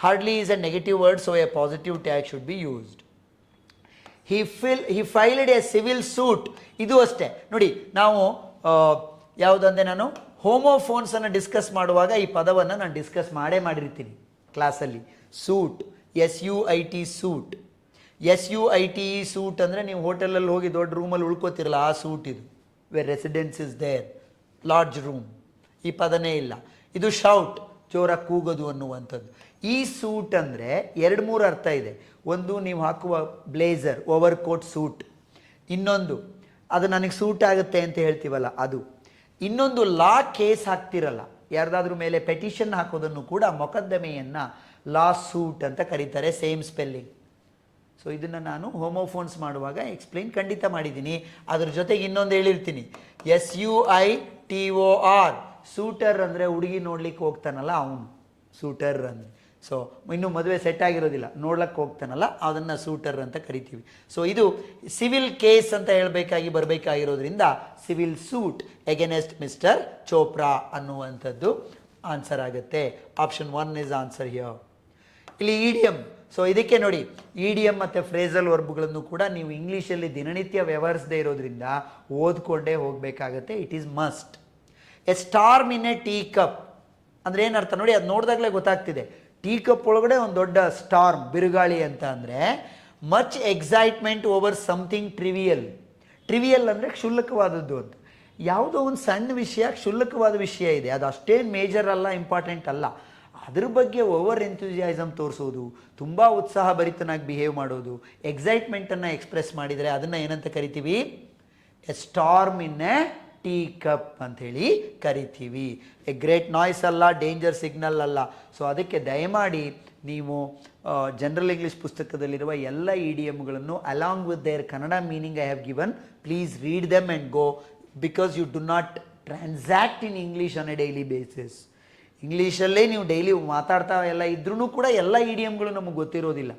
Hardly is a negative word, so a positive tag should be used. He filed a civil suit, ಇದು ಅಷ್ಟೇ. ನೋಡಿ, ನಾವು ಯಾವುದಂದರೆ ನಾನು ಹೋಮೋಫೋನ್ಸನ್ನು ಡಿಸ್ಕಸ್ ಮಾಡುವಾಗ ಈ ಪದವನ್ನು ನಾನು ಡಿಸ್ಕಸ್ ಮಾಡಿರ್ತೀನಿ ಕ್ಲಾಸಲ್ಲಿ. Suit, SUIT suit. SUITE suit ಅಂದರೆ ನೀವು ಹೋಟೆಲಲ್ಲಿ ಹೋಗಿ ದೊಡ್ಡ ರೂಮಲ್ಲಿ ಉಳ್ಕೋತಿರಲ್ಲ, ಆ ಸೂಟ್ ಇದು. Where residence is there, large room. ಈ ಪದನೇ ಇಲ್ಲ. ಇದು ಶೌಟ್, ಜೋರಾಗಿ ಕೂಗೋದು ಅನ್ನುವಂಥದ್ದು. ಈ ಸೂಟ್ ಅಂದರೆ 2-3 ಅರ್ಥ ಇದೆ. ಒಂದು, ನೀವು ಹಾಕುವ ಬ್ಲೇಸರ್, ಓವರ್ ಕೋಟ್ ಸೂಟ್. ಇನ್ನೊಂದು, ಅದು ನನಗೆ ಸೂಟ್ ಆಗುತ್ತೆ ಅಂತ ಹೇಳ್ತೀವಲ್ಲ ಅದು. ಇನ್ನೊಂದು, ಲಾ ಕೇಸ್ ಹಾಕ್ತಿರಲ್ಲ, ಯಾರ್ದಾದ್ರೂ ಮೇಲೆ ಪೆಟಿಷನ್ ಹಾಕೋದನ್ನು ಕೂಡ ಮೊಕದ್ದಮೆಯನ್ನು ಲಾ ಸೂಟ್ ಅಂತ ಕರೀತಾರೆ, ಸೇಮ್ ಸ್ಪೆಲ್ಲಿಂಗ್. ಸೊ ಇದನ್ನು ನಾನು ಹೋಮೋಫೋನ್ಸ್ ಮಾಡುವಾಗ ಎಕ್ಸ್ಪ್ಲೈನ್ ಖಂಡಿತ ಮಾಡಿದ್ದೀನಿ. ಅದ್ರ ಜೊತೆಗೆ ಇನ್ನೊಂದು ಹೇಳಿರ್ತೀನಿ, SUITOR, ಸೂಟರ್ ಅಂದರೆ ಹುಡುಗಿ ನೋಡ್ಲಿಕ್ಕೆ ಹೋಗ್ತಾನಲ್ಲ ಅವನು ಸೂಟರ್ ಅಂದರೆ. ಸೊ ಇನ್ನೂ ಮದುವೆ ಸೆಟ್ ಆಗಿರೋದಿಲ್ಲ, ನೋಡ್ಲಿಕ್ಕೆ ಹೋಗ್ತಾನಲ್ಲ ಅದನ್ನು ಸೂಟರ್ ಅಂತ ಕರಿತೀವಿ. ಸೊ ಇದು ಸಿವಿಲ್ ಕೇಸ್ ಅಂತ ಹೇಳಬೇಕಾಗಿ ಬರಬೇಕಾಗಿರೋದ್ರಿಂದ civil suit against mister Chopra ಅನ್ನುವಂಥದ್ದು ಆನ್ಸರ್ ಆಗುತ್ತೆ. Option 1 is answer here. ಇಲ್ಲಿ ಇಡಿಯಮ್. ಸೊ ಇದಕ್ಕೆ ನೋಡಿ, ಇಡಿಯಮ್ ಮತ್ತು ಫ್ರೇಸಲ್ ವರ್ಬ್ಗಳನ್ನು ಕೂಡ ನೀವು ಇಂಗ್ಲೀಷಲ್ಲಿ ದಿನನಿತ್ಯ ವ್ಯವಹರಿಸದೇ ಇರೋದ್ರಿಂದ ಓದ್ಕೊಂಡೇ ಹೋಗಬೇಕಾಗತ್ತೆ. It is must. A storm in a tea cup ಅಂದರೆ ಏನರ್ಥ ನೋಡಿ, ಅದು ನೋಡಿದಾಗಲೇ ಗೊತ್ತಾಗ್ತಿದೆ. ಟೀ ಕಪ್ ಒಳಗಡೆ ಒಂದು ದೊಡ್ಡ ಸ್ಟಾರ್ಮ್, ಬಿರುಗಾಳಿ ಅಂತ ಅಂದರೆ much excitement over something trivial. Trivial ಅಂದರೆ ಕ್ಷುಲ್ಲಕವಾದದ್ದು ಅಂತ. ಯಾವುದೋ ಒಂದು ಸಣ್ಣ ವಿಷಯ, ಕ್ಷುಲ್ಲಕವಾದ ವಿಷಯ ಇದೆ, ಅದು ಅಷ್ಟೇನು ಮೇಜರ್ ಅಲ್ಲ, ಇಂಪಾರ್ಟೆಂಟ್ ಅಲ್ಲ, ಅದ್ರ ಬಗ್ಗೆ ಓವರ್ ಎಂಥೂಸಿಯಾಸಮ್ ತೋರಿಸೋದು, ತುಂಬ ಉತ್ಸಾಹ ಭರಿತನಾಗಿ ಬಿಹೇವ್ ಮಾಡೋದು, ಎಕ್ಸೈಟ್ಮೆಂಟನ್ನು ಎಕ್ಸ್ಪ್ರೆಸ್ ಮಾಡಿದರೆ ಅದನ್ನು ಏನಂತ ಕರಿತೀವಿ? A storm in a tea cup ಅಂಥೇಳಿ ಕರಿತೀವಿ. ಎ ಗ್ರೇಟ್ ನಾಯ್ಸ್ ಅಲ್ಲ, ಡೇಂಜರ್ ಸಿಗ್ನಲ್ ಅಲ್ಲ. ಸೊ ಅದಕ್ಕೆ ದಯಮಾಡಿ ನೀವು ಜನರಲ್ ಇಂಗ್ಲೀಷ್ ಪುಸ್ತಕದಲ್ಲಿರುವ ಎಲ್ಲ ಇಡಿಯಮ್ಗಳನ್ನು along with their Kannada meaning I have given, please read them and go, because you do not transact in English on a daily basis. ಇಂಗ್ಲೀಷಲ್ಲೇ ನೀವು ಡೈಲಿ ಮಾತಾಡ್ತಾ ಎಲ್ಲ ಇದ್ರೂ ಕೂಡ ಎಲ್ಲ ಇಡಿಯಮ್ಗಳು ನಮಗೆ ಗೊತ್ತಿರೋದಿಲ್ಲ.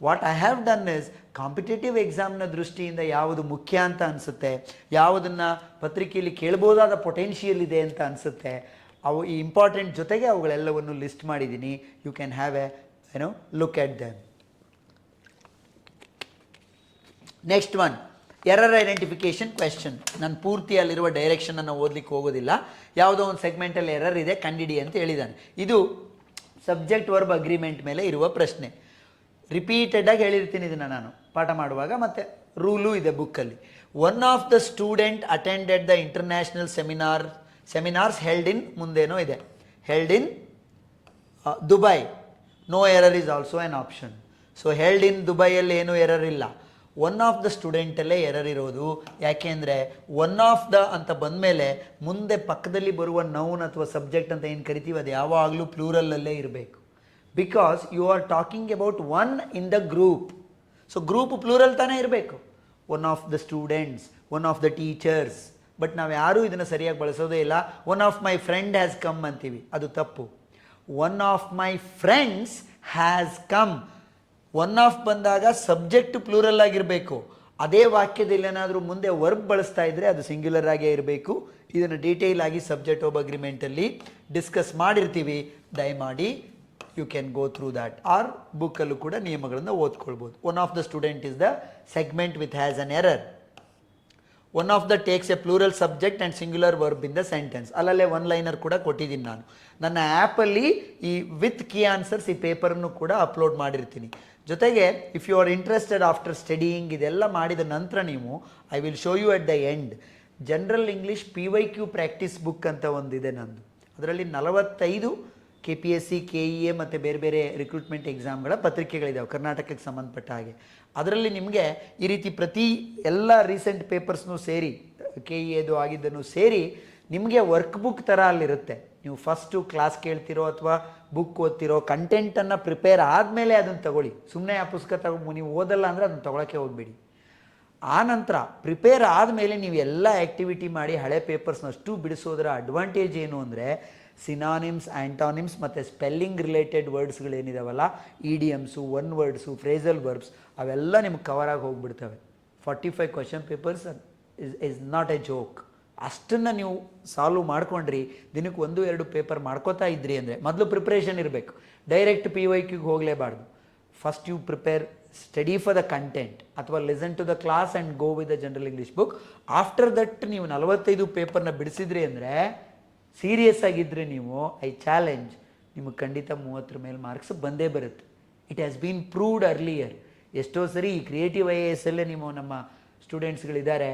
What I have done is, competitive ಎಕ್ಸಾಮ್ನ ದೃಷ್ಟಿಯಿಂದ ಯಾವುದು ಮುಖ್ಯ ಅಂತ ಅನಿಸುತ್ತೆ, ಯಾವುದನ್ನು ಪತ್ರಿಕೆಯಲ್ಲಿ ಕೇಳ್ಬೋದಾದ ಪೊಟೆನ್ಷಿಯಲ್ ಇದೆ ಅಂತ ಅನಿಸುತ್ತೆ, ಅವು ಈ ಇಂಪಾರ್ಟೆಂಟ್ ಜೊತೆಗೆ ಅವುಗಳೆಲ್ಲವನ್ನು ಲಿಸ್ಟ್ ಮಾಡಿದ್ದೀನಿ. You can have a look at them. Next one, error identification question. ನಾನು ಪೂರ್ತಿ ಅಲ್ಲಿರುವ ಡೈರೆಕ್ಷನನ್ನು ಓದಲಿಕ್ಕೆ ಹೋಗೋದಿಲ್ಲ. ಯಾವುದೋ ಒಂದು ಸೆಗ್ಮೆಂಟಲ್ಲಿ ಎರರ್ ಇದೆ, ಕಂಡಿಡಿ ಅಂತ ಹೇಳಿದ್ದಾನೆ. ಇದು ಸಬ್ಜೆಕ್ಟ್ ವರ್ಬ್ ಅಗ್ರಿಮೆಂಟ್ ಮೇಲೆ ಇರುವ ಪ್ರಶ್ನೆ. ರಿಪೀಟೆಡಾಗಿ ಹೇಳಿರ್ತೀನಿ ಇದನ್ನು ನಾನು ಪಾಠ ಮಾಡುವಾಗ, ಮತ್ತು ರೂಲು ಇದೆ ಬುಕ್ಕಲ್ಲಿ. One of the student attended the international seminars held in, ಮುಂದೇನೋ ಇದೆ, held in Dubai. No error is also an option. So held in ದುಬೈಯಲ್ಲಿ ಏನೂ ಎರರ್ ಇಲ್ಲ, ಒನ್ ಆಫ್ ದ ಸ್ಟೂಡೆಂಟಲ್ಲೇ ಎರರ್ ಇರೋದು. ಯಾಕೆಂದರೆ ಒನ್ ಆಫ್ ದ ಅಂತ ಬಂದಮೇಲೆ ಮುಂದೆ ಪಕ್ಕದಲ್ಲಿ ಬರುವ ನೌನ್ ಅಥವಾ ಸಬ್ಜೆಕ್ಟ್ ಅಂತ ಏನು ಕರಿತೀವಿ ಅದು ಯಾವಾಗಲೂ ಪ್ಲೂರಲ್ಲಲ್ಲೇ ಇರಬೇಕು. Because you are talking about one in the group. So group plural ತಾನೇ ಇರಬೇಕು. One of the students, one of the teachers. But ನಾವು ಯಾರೂ ಇದನ್ನು ಸರಿಯಾಗಿ ಬಳಸೋದೇ ಇಲ್ಲ. One of my friend has come ಅಂತೀವಿ, ಅದು ತಪ್ಪು. One of my friends has come. One of ಬಂದಾಗ ಸಬ್ಜೆಕ್ಟ್ ಪ್ಲೂರಲ್ ಆಗಿರಬೇಕು. ಅದೇ ವಾಕ್ಯದಲ್ಲಿ ಏನಾದರೂ ಮುಂದೆ ವರ್ಬ್ ಬಳಸ್ತಾ ಇದ್ದರೆ ಅದು ಸಿಂಗ್ಯುಲರ್ ಆಗೇ ಇರಬೇಕು. ಇದನ್ನು ಡೀಟೇಲ್ ಆಗಿ ಸಬ್ಜೆಕ್ಟ್ ವರ್ಬ್ ಅಗ್ರಿಮೆಂಟಲ್ಲಿ ಡಿಸ್ಕಸ್ ಮಾಡಿರ್ತೀವಿ. ದಯಮಾಡಿ you can go through that, or ಬುಕ್ಕಲ್ಲೂ ಕೂಡ ನಿಯಮಗಳನ್ನು ಓದ್ಕೊಳ್ಬೋದು. One of the student is the segment with has an error. One of the takes a plural subject and singular verb in the sentence. ಅಲ್ಲಲ್ಲೇ one liner ಕೂಡ ಕೊಟ್ಟಿದ್ದೀನಿ ನಾನು. ನನ್ನ ಆ್ಯಪಲ್ಲಿ ಈ ವಿತ್ ಕೀ ಆನ್ಸರ್ಸ್ ಈ ಪೇಪರನ್ನು ಕೂಡ ಅಪ್ಲೋಡ್ ಮಾಡಿರ್ತೀನಿ. ಜೊತೆಗೆ if you are interested after studying ಇದೆಲ್ಲ ಮಾಡಿದ ನಂತರ ನೀವು, I will show you at the end, general English PYQ practice book ಅಂತ ಒಂದಿದೆ ನಂದು. ಅದರಲ್ಲಿ 45 KPSC, KEA ಮತ್ತು ಬೇರೆ ಬೇರೆ ರಿಕ್ರೂಟ್ಮೆಂಟ್ ಎಕ್ಸಾಮ್ಗಳ ಪತ್ರಿಕೆಗಳಿದ್ದಾವೆ ಕರ್ನಾಟಕಕ್ಕೆ ಸಂಬಂಧಪಟ್ಟ ಹಾಗೆ. ಅದರಲ್ಲಿ ನಿಮಗೆ ಈ ರೀತಿ ಪ್ರತಿ ಎಲ್ಲ ರೀಸೆಂಟ್ ಪೇಪರ್ಸ್ನೂ ಸೇರಿ, KEAದು ಆಗಿದ್ದನ್ನು ಸೇರಿ ನಿಮಗೆ ವರ್ಕ್ ಬುಕ್ ಥರ ಅಲ್ಲಿರುತ್ತೆ. ನೀವು ಫಸ್ಟು ಕ್ಲಾಸ್ ಕೇಳ್ತಿರೋ ಅಥವಾ ಬುಕ್ ಓದ್ತಿರೋ ಕಂಟೆಂಟನ್ನು ಪ್ರಿಪೇರ್ ಆದಮೇಲೆ ಅದನ್ನು ತಗೊಳ್ಳಿ. ಸುಮ್ಮನೆ ಆ ಪುಸ್ತಕ ನೀವು ಓದಲ್ಲ ಅಂದರೆ ಅದನ್ನು ತೊಗೊಳಕ್ಕೆ ಹೋಗಬೇಡಿ. ಆ ನಂತರ ಪ್ರಿಪೇರ್ ಆದಮೇಲೆ ನೀವು ಎಲ್ಲ ಆ್ಯಕ್ಟಿವಿಟಿ ಮಾಡಿ ಹಳೆ ಪೇಪರ್ಸ್ನಷ್ಟು ಬಿಡಿಸೋದರ ಅಡ್ವಾಂಟೇಜ್ ಏನು ಅಂದರೆ, ಸಿನಾನಿಮ್ಸ್, ಆ್ಯಂಟಾನಿಮ್ಸ್ ಮತ್ತು ಸ್ಪೆಲ್ಲಿಂಗ್ ರಿಲೇಟೆಡ್ ವರ್ಡ್ಸ್ಗಳೇನಿದಾವಲ್ಲ, idioms, one words, phrasal verbs, ಅವೆಲ್ಲ ನಿಮ್ಗೆ ಕವರಾಗಿ ಹೋಗಿಬಿಡ್ತವೆ. 45 question papers is not a joke. ಅಷ್ಟನ್ನು ನೀವು ಸಾಲ್ವ್ ಮಾಡ್ಕೊಂಡ್ರಿ, ದಿನಕ್ಕೆ 1-2 ಪೇಪರ್ ಮಾಡ್ಕೋತಾ ಇದ್ರಿ ಅಂದರೆ ಮೊದಲು ಪ್ರಿಪ್ರೇಷನ್ ಇರಬೇಕು. ಡೈರೆಕ್ಟ್ PYQಗೆ ಹೋಗಲೇಬಾರ್ದು. First you prepare, study for the content ಅಥವಾ listen to the class and go with the general English book. After that ನೀವು 45 ಪೇಪರ್ನ ಬಿಡಿಸಿದ್ರಿ ಅಂದರೆ, ಸೀರಿಯಸ್ ಆಗಿದ್ದರೆ ನೀವು, ಐ ಚಾಲೆಂಜ್, ನಿಮಗೆ ಖಂಡಿತ 30 ಮೇಲೆ ಮಾರ್ಕ್ಸ್ ಬಂದೇ ಬರುತ್ತೆ. It has been proved earlier. ಎಷ್ಟೋ ಸರಿ ಈ ಕ್ರಿಯೇಟಿವ್ IAS ಅಲ್ಲೇ ನಮ್ಮ ಸ್ಟೂಡೆಂಟ್ಸ್ಗಳಿದ್ದಾರೆ,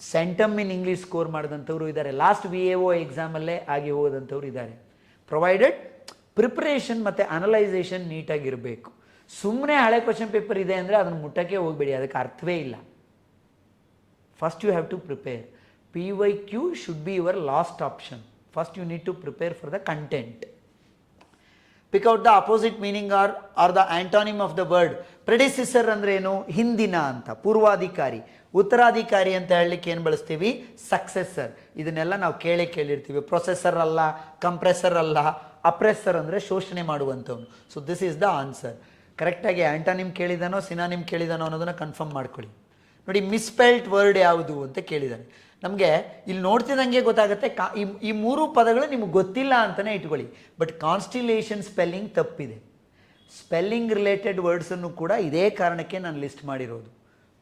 ಸೆಂಟಮ್ ಇನ್ ಇಂಗ್ಲೀಷ್ ಸ್ಕೋರ್ ಮಾಡಿದಂಥವ್ರು ಇದ್ದಾರೆ, ಲಾಸ್ಟ್ VAO ಎಕ್ಸಾಮಲ್ಲೇ ಆಗಿ ಹೋದಂಥವ್ರು ಇದ್ದಾರೆ. ಪ್ರೊವೈಡೆಡ್ ಪ್ರಿಪ್ರೇಷನ್ ಮತ್ತು ಅನಲೈಸೇಷನ್ ನೀಟಾಗಿರಬೇಕು. ಸುಮ್ಮನೆ ಹಳೆ ಕ್ವಶನ್ ಪೇಪರ್ ಇದೆ ಅಂದರೆ ಅದನ್ನು ಮುಟ್ಟಕ್ಕೆ ಹೋಗಬೇಡಿ, ಅದಕ್ಕೆ ಅರ್ಥವೇ ಇಲ್ಲ. First you have to prepare. PYQ should be your last option. First you need to prepare for the content. Pick out the opposite meaning or the antonym of the word. Predecessor ಅಂದ್ರೆ ಏನು? ಹಿಂದಿನ ಅಂತ, ಪೂರ್ವಾಧಿಕಾರಿ. ಉತ್ತರಾಧಿಕಾರಿ ಅಂತ ಹೇಳಲಿಕ್ಕೆ ಏನು ಬಳಸ್ತೀವಿ? Successor. ಇದನ್ನೆಲ್ಲ ನಾವು ಕೇಳಿರ್ತೀವಿ. ಪ್ರೊಸೆಸರ್ ಅಲ್ಲ, ಕಂಪ್ರೆಸರ್ ಅಲ್ಲ, ಅಪ್ರೆಸರ್ ಅಂದರೆ ಶೋಷಣೆ ಮಾಡುವಂಥವ್ನು. So this is the answer. ಕರೆಕ್ಟಾಗಿ ಆಂಟಾನಿಮ್ ಕೇಳಿದಾನೋ ಸಿನಾನಿಮ್ ಕೇಳಿದಾನೋ ಅನ್ನೋದನ್ನು ಕನ್ಫರ್ಮ್ ಮಾಡ್ಕೊಳ್ಳಿ. ನೋಡಿ, ಮಿಸ್ಪೆಲ್ಟ್ ವರ್ಡ್ ಯಾವುದು ಅಂತ ಕೇಳಿದ್ದಾನೆ. ನಮಗೆ ಇಲ್ಲಿ ನೋಡ್ತಿದ್ದಂಗೆ ಗೊತ್ತಾಗುತ್ತೆ, ಈ ಮೂರು ಪದಗಳು ನಿಮಗೆ ಗೊತ್ತಿಲ್ಲ ಅಂತಲೇ ಇಟ್ಕೊಳ್ಳಿ. ಬಟ್ ಕಾನ್ಸ್ಟಿಲೇಷನ್ ಸ್ಪೆಲ್ಲಿಂಗ್ ತಪ್ಪಿದೆ. ಸ್ಪೆಲ್ಲಿಂಗ್ ರಿಲೇಟೆಡ್ ವರ್ಡ್ಸನ್ನು ಕೂಡ ಇದೇ ಕಾರಣಕ್ಕೆ ನಾನು ಲಿಸ್ಟ್ ಮಾಡಿರೋದು.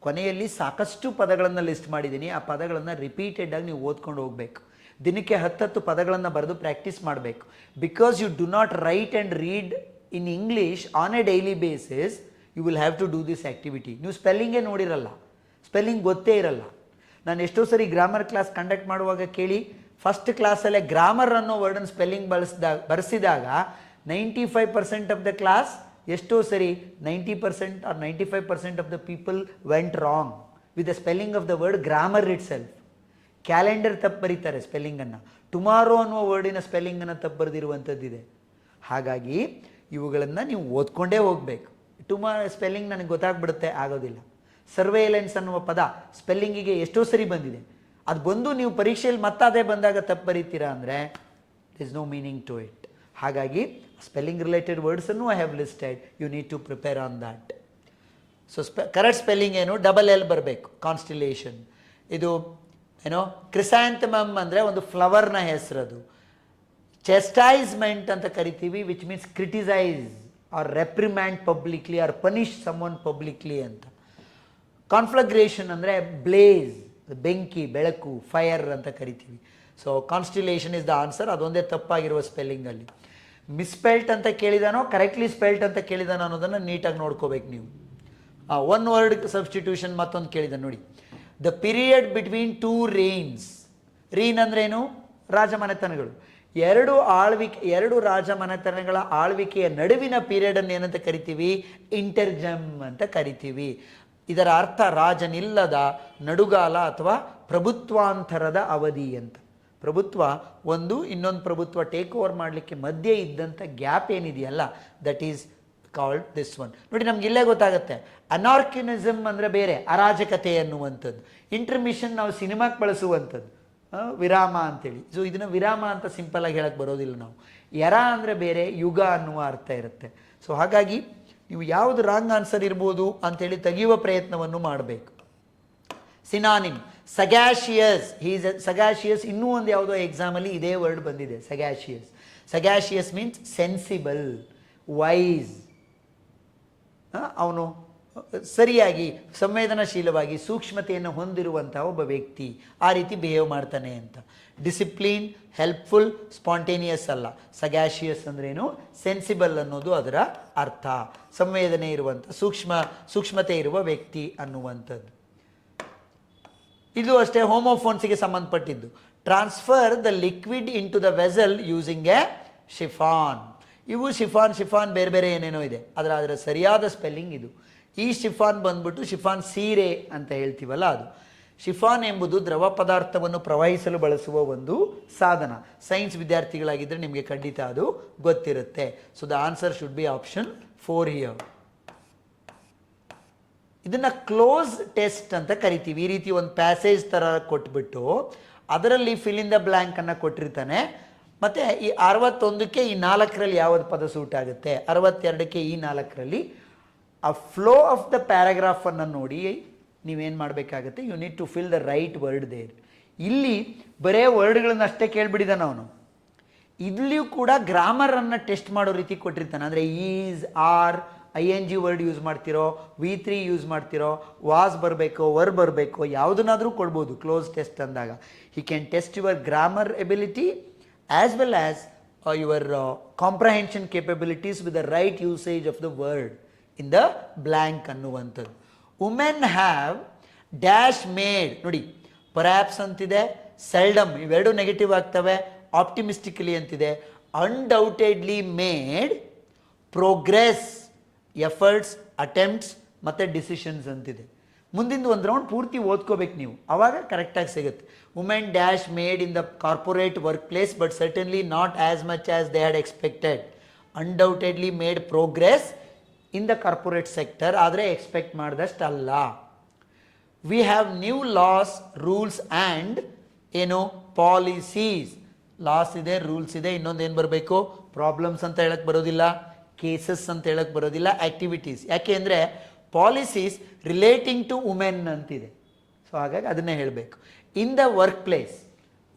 ಕೊನೆಯಲ್ಲಿ ಸಾಕಷ್ಟು ಪದಗಳನ್ನು ಲಿಸ್ಟ್ ಮಾಡಿದ್ದೀನಿ. ಆ ಪದಗಳನ್ನು ರಿಪೀಟೆಡಾಗಿ ನೀವು ಓದ್ಕೊಂಡು ಹೋಗಬೇಕು. ದಿನಕ್ಕೆ 10 ಪದಗಳನ್ನು ಬರೆದು ಪ್ರಾಕ್ಟೀಸ್ ಮಾಡಬೇಕು. Because you do not write and read in English on a daily basis, you will have to do this activity. ನೀವು ಸ್ಪೆಲ್ಲಿಂಗೇ ನೋಡಿರಲ್ಲ, ಸ್ಪೆಲ್ಲಿಂಗ್ ಗೊತ್ತೇ ಇರಲ್ಲ. ನಾನು ಎಷ್ಟೋ ಸರಿ ಗ್ರಾಮರ್ ಕ್ಲಾಸ್ ಕಂಡಕ್ಟ್ ಮಾಡುವಾಗ ಕೇಳಿ, ಫಸ್ಟ್ ಕ್ಲಾಸಲ್ಲೇ ಗ್ರಾಮರ್ ಅನ್ನೋ ವರ್ಡನ್ನು ಸ್ಪೆಲ್ಲಿಂಗ್ ಬರೆಸಿದಾಗ 95% ಆಫ್ ದ ಕ್ಲಾಸ್, ಎಷ್ಟೋ ಸರಿ 90% or 95% of the people went wrong with the spelling of the word grammar itself. Calendar ತಪ್ಪು ಬರೀತಾರೆ ಸ್ಪೆಲ್ಲಿಂಗನ್ನು. ಟುಮಾರೋ ಅನ್ನುವ ವರ್ಡಿನ ಸ್ಪೆಲ್ಲಿಂಗನ್ನು ತಪ್ಪು ಬರೆದಿರುವಂಥದ್ದಿದೆ. ಹಾಗಾಗಿ ಇವುಗಳನ್ನು ನೀವು ಓದ್ಕೊಂಡೇ ಹೋಗಬೇಕು. ಸ್ಪೆಲ್ಲಿಂಗ್ ನನಗೆ ಗೊತ್ತಾಗ್ಬಿಡುತ್ತೆ, ಆಗೋದಿಲ್ಲ. ಸರ್ವೇಲೆನ್ಸ್ ಅನ್ನುವ ಪದ ಸ್ಪೆಲ್ಲಿಂಗಿಗೆ ಎಷ್ಟೋ ಸರಿ ಬಂದಿದೆ. ಅದು ಬಂದು ನೀವು ಪರೀಕ್ಷೆಯಲ್ಲಿ ಅದೇ ಬಂದಾಗ ತಪ್ಪು ಬರೀತೀರಾ ಅಂದರೆ there is no meaning to it. ಹಾಗಾಗಿ ಸ್ಪೆಲ್ಲಿಂಗ್ ರಿಲೇಟೆಡ್ ವರ್ಡ್ಸನ್ನು I have listed. You need to prepare on that. So correct spelling ಏನು? ಡಬಲ್ ಎಲ್ ಬರಬೇಕು. ಕಾನ್ಸ್ಟಿಲೇಷನ್. ಇದು ಏನೋ ಕ್ರಿಸಾಂಥಮಮ್ ಅಂದರೆ ಒಂದು ಫ್ಲವರ್ನ ಹೆಸರದು. ಚೆಸ್ಟೈಸ್ಮೆಂಟ್ ಅಂತ ಕರಿತೀವಿ, which means criticise or reprimand publicly or punish someone publicly ಅಂತ. ಕಾನ್ಫ್ಲಗ್ರೇಷನ್ ಅಂದರೆ ಬ್ಲೇಸ್, ಬೆಂಕಿ, ಬೆಳಕು, ಫೈರ್ ಅಂತ ಕರಿತೀವಿ. So constellation is the answer. ಅದೊಂದೇ ತಪ್ಪಾಗಿರುವ ಸ್ಪೆಲ್ಲಿಂಗಲ್ಲಿ. ಮಿಸ್ಪೆಲ್ಟ್ ಅಂತ ಕೇಳಿದಾನೋ ಕರೆಕ್ಟ್ಲಿ ಸ್ಪೆಲ್ಟ್ ಅಂತ ಕೇಳಿದಾನೋ ಅನ್ನೋದನ್ನು ನೀಟಾಗಿ ನೋಡ್ಕೋಬೇಕು ನೀವು. ಒನ್ ವರ್ಡ್ ಸಬ್ಸ್ಟಿಟ್ಯೂಷನ್ ಮತ್ತೊಂದು ಕೇಳಿದಾನೆ ನೋಡಿ. The period between 2 reigns. Reign ಅಂದ್ರೇನು? ರಾಜಮನೆತನಗಳು. ಎರಡು ರಾಜಮನೆತನಗಳ ಆಳ್ವಿಕೆಯ ನಡುವಿನ ಪೀರಿಯಡನ್ನು ಏನಂತ ಕರಿತೀವಿ? ಇಂಟರ್ಜಮ್ ಅಂತ ಕರಿತೀವಿ. ಇದರ ಅರ್ಥ ರಾಜನಿಲ್ಲದ ನಡುಗಾಲ ಅಥವಾ ಪ್ರಭುತ್ವಾಂತರದ ಅವಧಿ ಅಂತ. ಪ್ರಭುತ್ವ ಒಂದು ಇನ್ನೊಂದು ಪ್ರಭುತ್ವ ಟೇಕ್ ಓವರ್ ಮಾಡಲಿಕ್ಕೆ ಮಧ್ಯೆ ಇದ್ದಂಥ ಗ್ಯಾಪ್ ಏನಿದೆಯಲ್ಲ, that is called this one. ನೋಡಿ, ನಮ್ಗೆ ಇಲ್ಲೇ ಗೊತ್ತಾಗುತ್ತೆ. ಅನಾರ್ಕಿನಿಸಮ್ ಅಂದರೆ ಬೇರೆ, ಅರಾಜಕತೆ ಅನ್ನುವಂಥದ್ದು. ಇಂಟರ್ಮಿಷನ್ ನಾವು ಸಿನಿಮಾಕ್ಕೆ ಬಳಸುವಂಥದ್ದು, ವಿರಾಮ ಅಂತೇಳಿ. ಸೊ ಇದನ್ನು ವಿರಾಮ ಅಂತ ಸಿಂಪಲಾಗಿ ಹೇಳಕ್ಕೆ ಬರೋದಿಲ್ಲ ನಾವು. ಎರ ಅಂದರೆ ಬೇರೆ, ಯುಗ ಅನ್ನುವ ಅರ್ಥ ಇರುತ್ತೆ. ಸೊ ಹಾಗಾಗಿ ನೀವು ಯಾವುದು ರಾಂಗ್ ಆನ್ಸರ್ ಇರ್ಬೋದು ಅಂಥೇಳಿ ತೆಗೆಯುವ ಪ್ರಯತ್ನವನ್ನು ಮಾಡಬೇಕು. ಸಿನಾನಿಮ್ ಸಗ್ಯಾಷಿಯಸ್. ಸಗ್ಯಾಷಿಯಸ್ ಇನ್ನೂ ಒಂದು ಯಾವುದೋ ಎಕ್ಸಾಮಲ್ಲಿ ಇದೇ ವರ್ಡ್ ಬಂದಿದೆ, ಸಗ್ಯಾಷಿಯಸ್. ಸಗ್ಯಾಷಿಯಸ್ ಮೀನ್ಸ್ ಸೆನ್ಸಿಬಲ್, ವೈಸ್. ಅವನು ಸರಿಯಾಗಿ ಸಂವೇದನಾಶೀಲವಾಗಿ ಸೂಕ್ಷ್ಮತೆಯನ್ನು ಹೊಂದಿರುವಂತಹ ಒಬ್ಬ ವ್ಯಕ್ತಿ, ಆ ರೀತಿ ಬಿಹೇವ್ ಮಾಡ್ತಾನೆ ಅಂತ. ಡಿಸಿಪ್ಲಿನ್, ಹೆಲ್ಪ್ಫುಲ್, ಸ್ಪಾಂಟೇನಿಯಸ್ ಅಲ್ಲ. ಸಗ್ಯಾಷಿಯಸ್ ಅಂದ್ರೇನು? ಸೆನ್ಸಿಬಲ್ ಅನ್ನೋದು ಅದರ ಅರ್ಥ. ಸಂವೇದನೆ ಇರುವಂಥ, ಸೂಕ್ಷ್ಮತೆ ಇರುವ ವ್ಯಕ್ತಿ ಅನ್ನುವಂಥದ್ದು. ಇದು ಅಷ್ಟೇ ಹೋಮೋಫೋನ್ಸ್ಗೆ ಸಂಬಂಧಪಟ್ಟಿದ್ದು. Transfer the liquid into the vessel using a siphon. ಇವು ಶಿಫಾನ್ ಬೇರೆ ಬೇರೆ ಏನೇನೋ ಇದೆ. ಅದರ ಸರಿಯಾದ ಸ್ಪೆಲ್ಲಿಂಗ್ ಇದು. ಈ ಶಿಫಾನ್ ಬಂದ್ಬಿಟ್ಟು ಶಿಫಾನ್ ಸೀರೆ ಅಂತ ಹೇಳ್ತೀವಲ್ಲ ಅದು. ಶಿಫಾನ್ ಎಂಬುದು ದ್ರವ ಪದಾರ್ಥವನ್ನು ಪ್ರವಹಿಸಲು ಬಳಸುವ ಒಂದು ಸಾಧನ. ಸೈನ್ಸ್ ವಿದ್ಯಾರ್ಥಿಗಳಾಗಿದ್ದರೆ ನಿಮಗೆ ಖಂಡಿತ ಅದು ಗೊತ್ತಿರುತ್ತೆ. So the answer should be option 4 here. ಇದನ್ನು ಕ್ಲೋಸ್ ಟೆಸ್ಟ್ ಅಂತ ಕರಿತೀವಿ. ಈ ರೀತಿ ಒಂದು ಪ್ಯಾಸೇಜ್ ಥರ ಕೊಟ್ಬಿಟ್ಟು ಅದರಲ್ಲಿ ಫಿಲ್ ಇನ್ ದ ಬ್ಲ್ಯಾಂಕ್ ಅನ್ನು ಕೊಟ್ಟಿರ್ತಾನೆ. ಮತ್ತು ಈ 61ಕ್ಕೆ ಈ 4ರಲ್ಲಿ ಯಾವುದು ಪದ ಸೂಟ್ ಆಗುತ್ತೆ, 62ಕ್ಕೆ ಈ 4ರಲ್ಲಿ ಆ ಫ್ಲೋ ಆಫ್ ದ ಪ್ಯಾರಾಗ್ರಾಫನ್ನು ನೋಡಿ ನೀವೇನು ಮಾಡಬೇಕಾಗತ್ತೆ, you need to fill the right word there. ಇಲ್ಲಿ ಬರೇ ವರ್ಡ್ಗಳನ್ನು ಅಷ್ಟೇ ಕೇಳಿಬಿಡಿದಾನೆ ಅವನು. ಇಲ್ಲಿಯೂ ಕೂಡ ಗ್ರಾಮರನ್ನು ಟೆಸ್ಟ್ ಮಾಡೋ ರೀತಿ ಕೊಟ್ಟಿರ್ತಾನೆ. ಅಂದರೆ is, are, ING word use ಮಾಡ್ತಿರೋ, V3 ಯೂಸ್ ಮಾಡ್ತಿರೋ, ವಾಸ್ ಬರಬೇಕೋ, ವರ್ ಬರಬೇಕೋ, ಯಾವುದನ್ನಾದರೂ ಕೊಡ್ಬೋದು ಕ್ಲೋಸ್ ಟೆಸ್ಟ್ ಅಂದಾಗ. He can test your grammar ability as well as your comprehension capabilities with the right usage of the word in the blank ಅನ್ನುವಂಥದ್ದು. Women have dash made. ನೋಡಿ, perhaps ಅಂತಿದೆ, seldom, ಇವೆರಡು negative ಆಗ್ತವೆ. Optimistically ಅಂತಿದೆ, undoubtedly made progress, efforts, attempts ಮತ್ತು decisions ಅಂತಿದೆ. ಮುಂದಿಂದ ಒಂದು ರೌಂಡ್ ಪೂರ್ತಿ ಓದ್ಕೋಬೇಕು ನೀವು, ಆವಾಗ ಕರೆಕ್ಟಾಗಿ ಸಿಗುತ್ತೆ. Women dash made in the corporate work place but certainly not as much as they had expected. Undoubtedly made progress in the corporate sector, ಆದರೆ ಎಕ್ಸ್ಪೆಕ್ಟ್ ಮಾಡಿದಷ್ಟು ಅಲ್ಲ. We have new loss, rules and ಏನು policies. Loss ಇದೆ, rules ಇದೆ, ಇನ್ನೊಂದು ಏನು ಬರಬೇಕು, problems ಅಂತ ಹೇಳಕ್ಕೆ ಬರೋದಿಲ್ಲ, ಕೇಸಸ್ ಅಂತ ಹೇಳಕ್ಕೆ ಬರೋದಿಲ್ಲ, ಆ್ಯಕ್ಟಿವಿಟೀಸ್. ಯಾಕೆ ಅಂದರೆ ಪಾಲಿಸೀಸ್ ರಿಲೇಟಿಂಗ್ ಟು ವುಮೆನ್ ಅಂತಿದೆ. ಸೊ ಹಾಗಾಗಿ ಅದನ್ನೇ ಹೇಳಬೇಕು. ಇನ್ ದ ವರ್ಕ್ ಪ್ಲೇಸ್,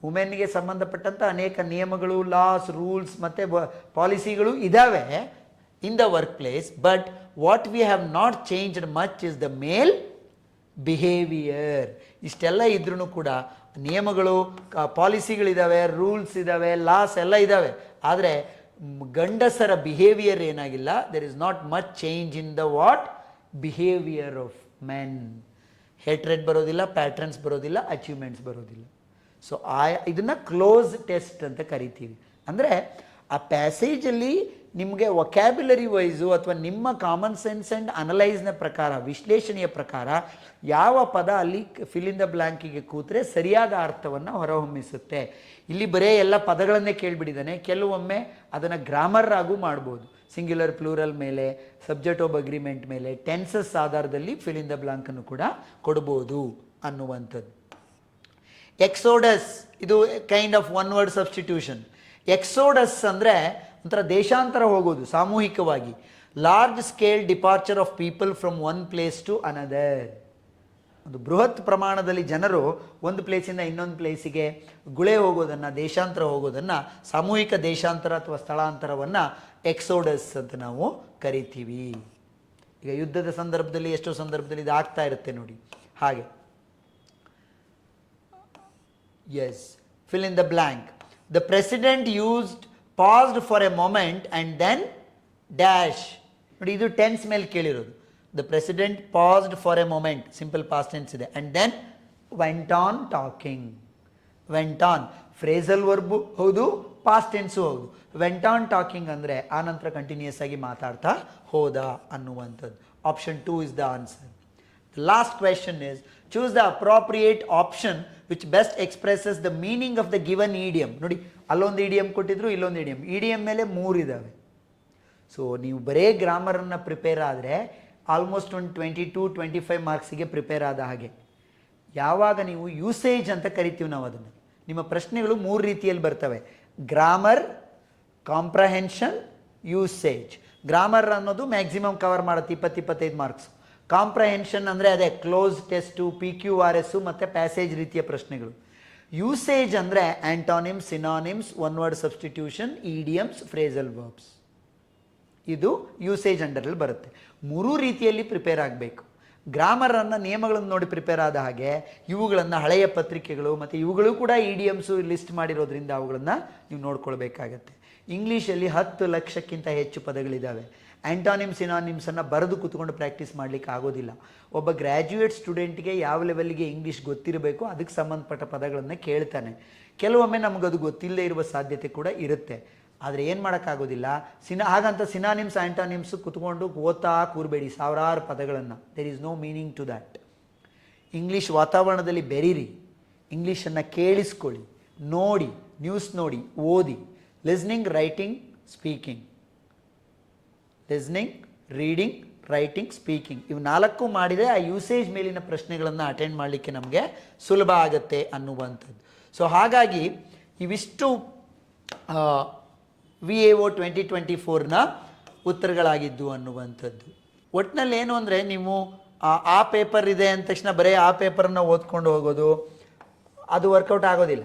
ವುಮೆನ್ಗೆ ಸಂಬಂಧಪಟ್ಟಂಥ ಅನೇಕ ನಿಯಮಗಳು, ಲಾಸ್, ರೂಲ್ಸ್ ಮತ್ತು ಪಾಲಿಸಿಗಳು ಇದ್ದಾವೆ in the workplace. But what we have not changed much is the male behaviour. ಇಷ್ಟೆಲ್ಲ ಇದ್ರೂ ಕೂಡ ನಿಯಮಗಳು, ಪಾಲಿಸಿಗಳಿದ್ದಾವೆ, ರೂಲ್ಸ್ ಇದ್ದಾವೆ, ಲಾಸ್ ಎಲ್ಲ ಇದ್ದಾವೆ, ಆದರೆ ಗಂಡಸರ ಬಿಹೇವಿಯರ್ ಏನಾಗಿಲ್ಲ. There is not much change in the what behaviour of men. Hatred ಬರೋದಿಲ್ಲ, ಪ್ಯಾಟ್ರನ್ಸ್ ಬರೋದಿಲ್ಲ, ಅಚೀವ್ಮೆಂಟ್ಸ್ ಬರೋದಿಲ್ಲ. ಸೊ ಇದನ್ನು ಕ್ಲೋಸ್ ಟೆಸ್ಟ್ ಅಂತ ಕರಿತೀವಿ. ಅಂದರೆ ಆ ಪ್ಯಾಸೇಜಲ್ಲಿ ನಿಮಗೆ ವೊಕ್ಯಾಬ್ಯುಲರಿ ವೈಸು ಅಥವಾ ನಿಮ್ಮ ಕಾಮನ್ ಸೆನ್ಸ್ ಆ್ಯಂಡ್ ಅನಲೈಸ್ನ ಪ್ರಕಾರ, ವಿಶ್ಲೇಷಣೆಯ ಪ್ರಕಾರ ಯಾವ ಪದ ಅಲ್ಲಿ ಫಿಲ್ ಇನ್ ದ ಬ್ಲ್ಯಾಂಕಿಗೆ ಕೂತ್ರೆ ಸರಿಯಾದ ಅರ್ಥವನ್ನು ಹೊರಹೊಮ್ಮಿಸುತ್ತೆ. ಇಲ್ಲಿ ಬರೀ ಎಲ್ಲ ಪದಗಳನ್ನೇ ಕೇಳಿಬಿಟ್ಟಿದ್ದಾನೆ. ಕೆಲವೊಮ್ಮೆ ಅದನ್ನು ಗ್ರಾಮರ್ ಆಗೂ ಮಾಡ್ಬೋದು, ಸಿಂಗ್ಯುಲರ್ ಪ್ಲೂರಲ್ ಮೇಲೆ, ಸಬ್ಜೆಕ್ಟ್ ಆಫ್ ಅಗ್ರಿಮೆಂಟ್ ಮೇಲೆ, ಟೆನ್ಸಸ್ ಆಧಾರದಲ್ಲಿ ಫಿಲ್ ಇನ್ ದ ಬ್ಲ್ಯಾಂಕನ್ನು ಕೂಡ ಕೊಡ್ಬೋದು ಅನ್ನುವಂಥದ್ದು. ಎಕ್ಸೋಡಸ್, ಇದು kind of one word substitution. Exodus ಅಂದರೆ ಒಂಥರ ದೇಶಾಂತರ ಹೋಗೋದು ಸಾಮೂಹಿಕವಾಗಿ. Large scale departure of people from one place to another. ಒಂದು ಬೃಹತ್ ಪ್ರಮಾಣದಲ್ಲಿ ಜನರು ಒಂದು ಪ್ಲೇಸಿಂದ ಇನ್ನೊಂದು ಪ್ಲೇಸಿಗೆ ಗುಳೆ ಹೋಗೋದನ್ನು, ದೇಶಾಂತರ ಹೋಗೋದನ್ನು, ಸಾಮೂಹಿಕ ದೇಶಾಂತರ ಅಥವಾ ಸ್ಥಳಾಂತರವನ್ನು ಎಕ್ಸೋಡಸ್ ಅಂತ ನಾವು ಕರಿತೀವಿ. ಈಗ ಯುದ್ಧದ ಸಂದರ್ಭದಲ್ಲಿ ಎಷ್ಟೋ ಸಂದರ್ಭದಲ್ಲಿ ಇದು ಆಗ್ತಾ ಇರುತ್ತೆ ನೋಡಿ, ಹಾಗೆ. Yes, fill in the blank. The president paused for a moment and then dash. ನೋಡಿ, ಇದು ಟೆನ್ಸ್ ಮೇಲೆ ಕೇಳಿರೋದು. The president paused for a moment, simple past tense ಇದೆ, and then went on talking. Went on, phrasal verb ಹೌದು, past tense ಹೌದು. Went on talking ಅಂದರೆ ಆ ನಂತರ continuous ಆಗಿ ಮಾತಾಡ್ತಾ ಹೋದ ಅನ್ನುವಂಥದ್ದು. Option 2 is the answer. The last question is, choose the appropriate option which best expresses the meaning of the given idiom. ನೋಡಿ, ಅಲ್ಲೊಂದು ಇಡಿಯಮ್ ಕೊಟ್ಟಿದ್ರು, ಇಲ್ಲೊಂದು ಇಡಿಯಮ್. ಇಡಿಯಮ್ ಮೇಲೆ 3 ಇದ್ದಾವೆ. ಸೊ ನೀವು ಬರೇ ಗ್ರಾಮರನ್ನು ಪ್ರಿಪೇರ್ ಆದರೆ ಆಲ್ಮೋಸ್ಟ್ ಒಂದು 22-25 ಮಾರ್ಕ್ಸಿಗೆ ಪ್ರಿಪೇರ್ ಆದ ಹಾಗೆ. ಯಾವಾಗ ನೀವು ಯೂಸೇಜ್ ಅಂತ ಕರಿತೀವಿ ನಾವು ಅದನ್ನು, ನಿಮ್ಮ ಪ್ರಶ್ನೆಗಳು 3 ರೀತಿಯಲ್ಲಿ ಬರ್ತವೆ: ಗ್ರಾಮರ್, ಕಾಂಪ್ರಹೆನ್ಷನ್, ಯೂಸೇಜ್. ಗ್ರಾಮರ್ ಅನ್ನೋದು ಮ್ಯಾಕ್ಸಿಮಮ್ ಕವರ್ ಮಾಡುತ್ತೆ 20-25 ಮಾರ್ಕ್ಸ್. ಕಾಂಪ್ರಹೆನ್ಷನ್ ಅಂದರೆ ಅದೇ ಕ್ಲೋಸ್ ಟೆಸ್ಟು, PQRS ಮತ್ತು ಪ್ಯಾಸೇಜ್ ರೀತಿಯ ಪ್ರಶ್ನೆಗಳು. ಯೂಸೇಜ್ ಅಂದರೆ antonyms, synonyms, one word substitution, idioms, phrasal verbs. ಇದು ಯೂಸೇಜ್ ಅಂಡರಲ್ಲಿ ಬರುತ್ತೆ. 3 ರೀತಿಯಲ್ಲಿ ಪ್ರಿಪೇರ್ ಆಗಬೇಕು. ಗ್ರಾಮರನ್ನು ನಿಯಮಗಳನ್ನು ನೋಡಿ ಪ್ರಿಪೇರ್ ಆದ ಹಾಗೆ ಇವುಗಳನ್ನು ಹಳೆಯ ಪತ್ರಿಕೆಗಳು ಮತ್ತು ಇವುಗಳು ಕೂಡ ಇಡಿಯಮ್ಸು ಲಿಸ್ಟ್ ಮಾಡಿರೋದ್ರಿಂದ ಅವುಗಳನ್ನು ನೀವು ನೋಡ್ಕೊಳ್ಬೇಕಾಗತ್ತೆ. ಇಂಗ್ಲೀಷಲ್ಲಿ 10 ಲಕ್ಷಕ್ಕಿಂತ ಹೆಚ್ಚು ಪದಗಳಿದ್ದಾವೆ. ಆ್ಯಂಟಾನಿಮ್, ಸಿನಾನಿಮ್ಸನ್ನು ಬರೆದು ಕೂತ್ಕೊಂಡು ಪ್ರಾಕ್ಟೀಸ್ ಮಾಡಲಿಕ್ಕೆ ಆಗೋದಿಲ್ಲ. ಒಬ್ಬ ಗ್ರ್ಯಾಜುಯೇಟ್ ಸ್ಟೂಡೆಂಟ್ಗೆ ಯಾವ ಲೆವೆಲ್ಗೆ ಇಂಗ್ಲೀಷ್ ಗೊತ್ತಿರಬೇಕು ಅದಕ್ಕೆ ಸಂಬಂಧಪಟ್ಟ ಪದಗಳನ್ನು ಕೇಳ್ತಾನೆ. ಕೆಲವೊಮ್ಮೆ ನಮಗದು ಗೊತ್ತಿಲ್ಲದೆ ಇರುವ ಸಾಧ್ಯತೆ ಕೂಡ ಇರುತ್ತೆ. ಆದರೆ ಏನು ಮಾಡೋಕ್ಕಾಗೋದಿಲ್ಲ. ಹಾಗಂತ ಸಿನಾನಿಮ್ಸ್, ಆ್ಯಂಟಾನಿಮ್ಸು ಕೂತ್ಕೊಂಡು ಓದ್ತಾ ಕೂರಬೇಡಿ ಸಾವಿರಾರು ಪದಗಳನ್ನು. There is no meaning to that. English ವಾತಾವರಣದಲ್ಲಿ ಬೆರೀರಿ, ಇಂಗ್ಲೀಷನ್ನು ಕೇಳಿಸ್ಕೊಳ್ಳಿ, ನೋಡಿ, ನ್ಯೂಸ್ ನೋಡಿ, ಓದಿ. Listening, writing, speaking. Listening, reading, writing, speaking, ಇವು 4 ಮಾಡಿದರೆ ಆ ಯೂಸೇಜ್ ಮೇಲಿನ ಪ್ರಶ್ನೆಗಳನ್ನು ಅಟೆಂಡ್ ಮಾಡಲಿಕ್ಕೆ ನಮಗೆ ಸುಲಭ ಆಗುತ್ತೆ ಅನ್ನುವಂಥದ್ದು. ಸೊ ಹಾಗಾಗಿ ಇವಿಷ್ಟು VAO 2024ನ ಉತ್ತರಗಳಾಗಿದ್ದು ಅನ್ನುವಂಥದ್ದು. ಒಟ್ಟಿನಲ್ಲಿ ಏನು ಅಂದರೆ, ನೀವು ಆ ಪೇಪರ್ ಇದೆ ಅಂದ ತಕ್ಷಣ ಬರೀ ಆ ಪೇಪರನ್ನು ಓದ್ಕೊಂಡು ಹೋಗೋದು ಅದು ವರ್ಕೌಟ್ ಆಗೋದಿಲ್ಲ.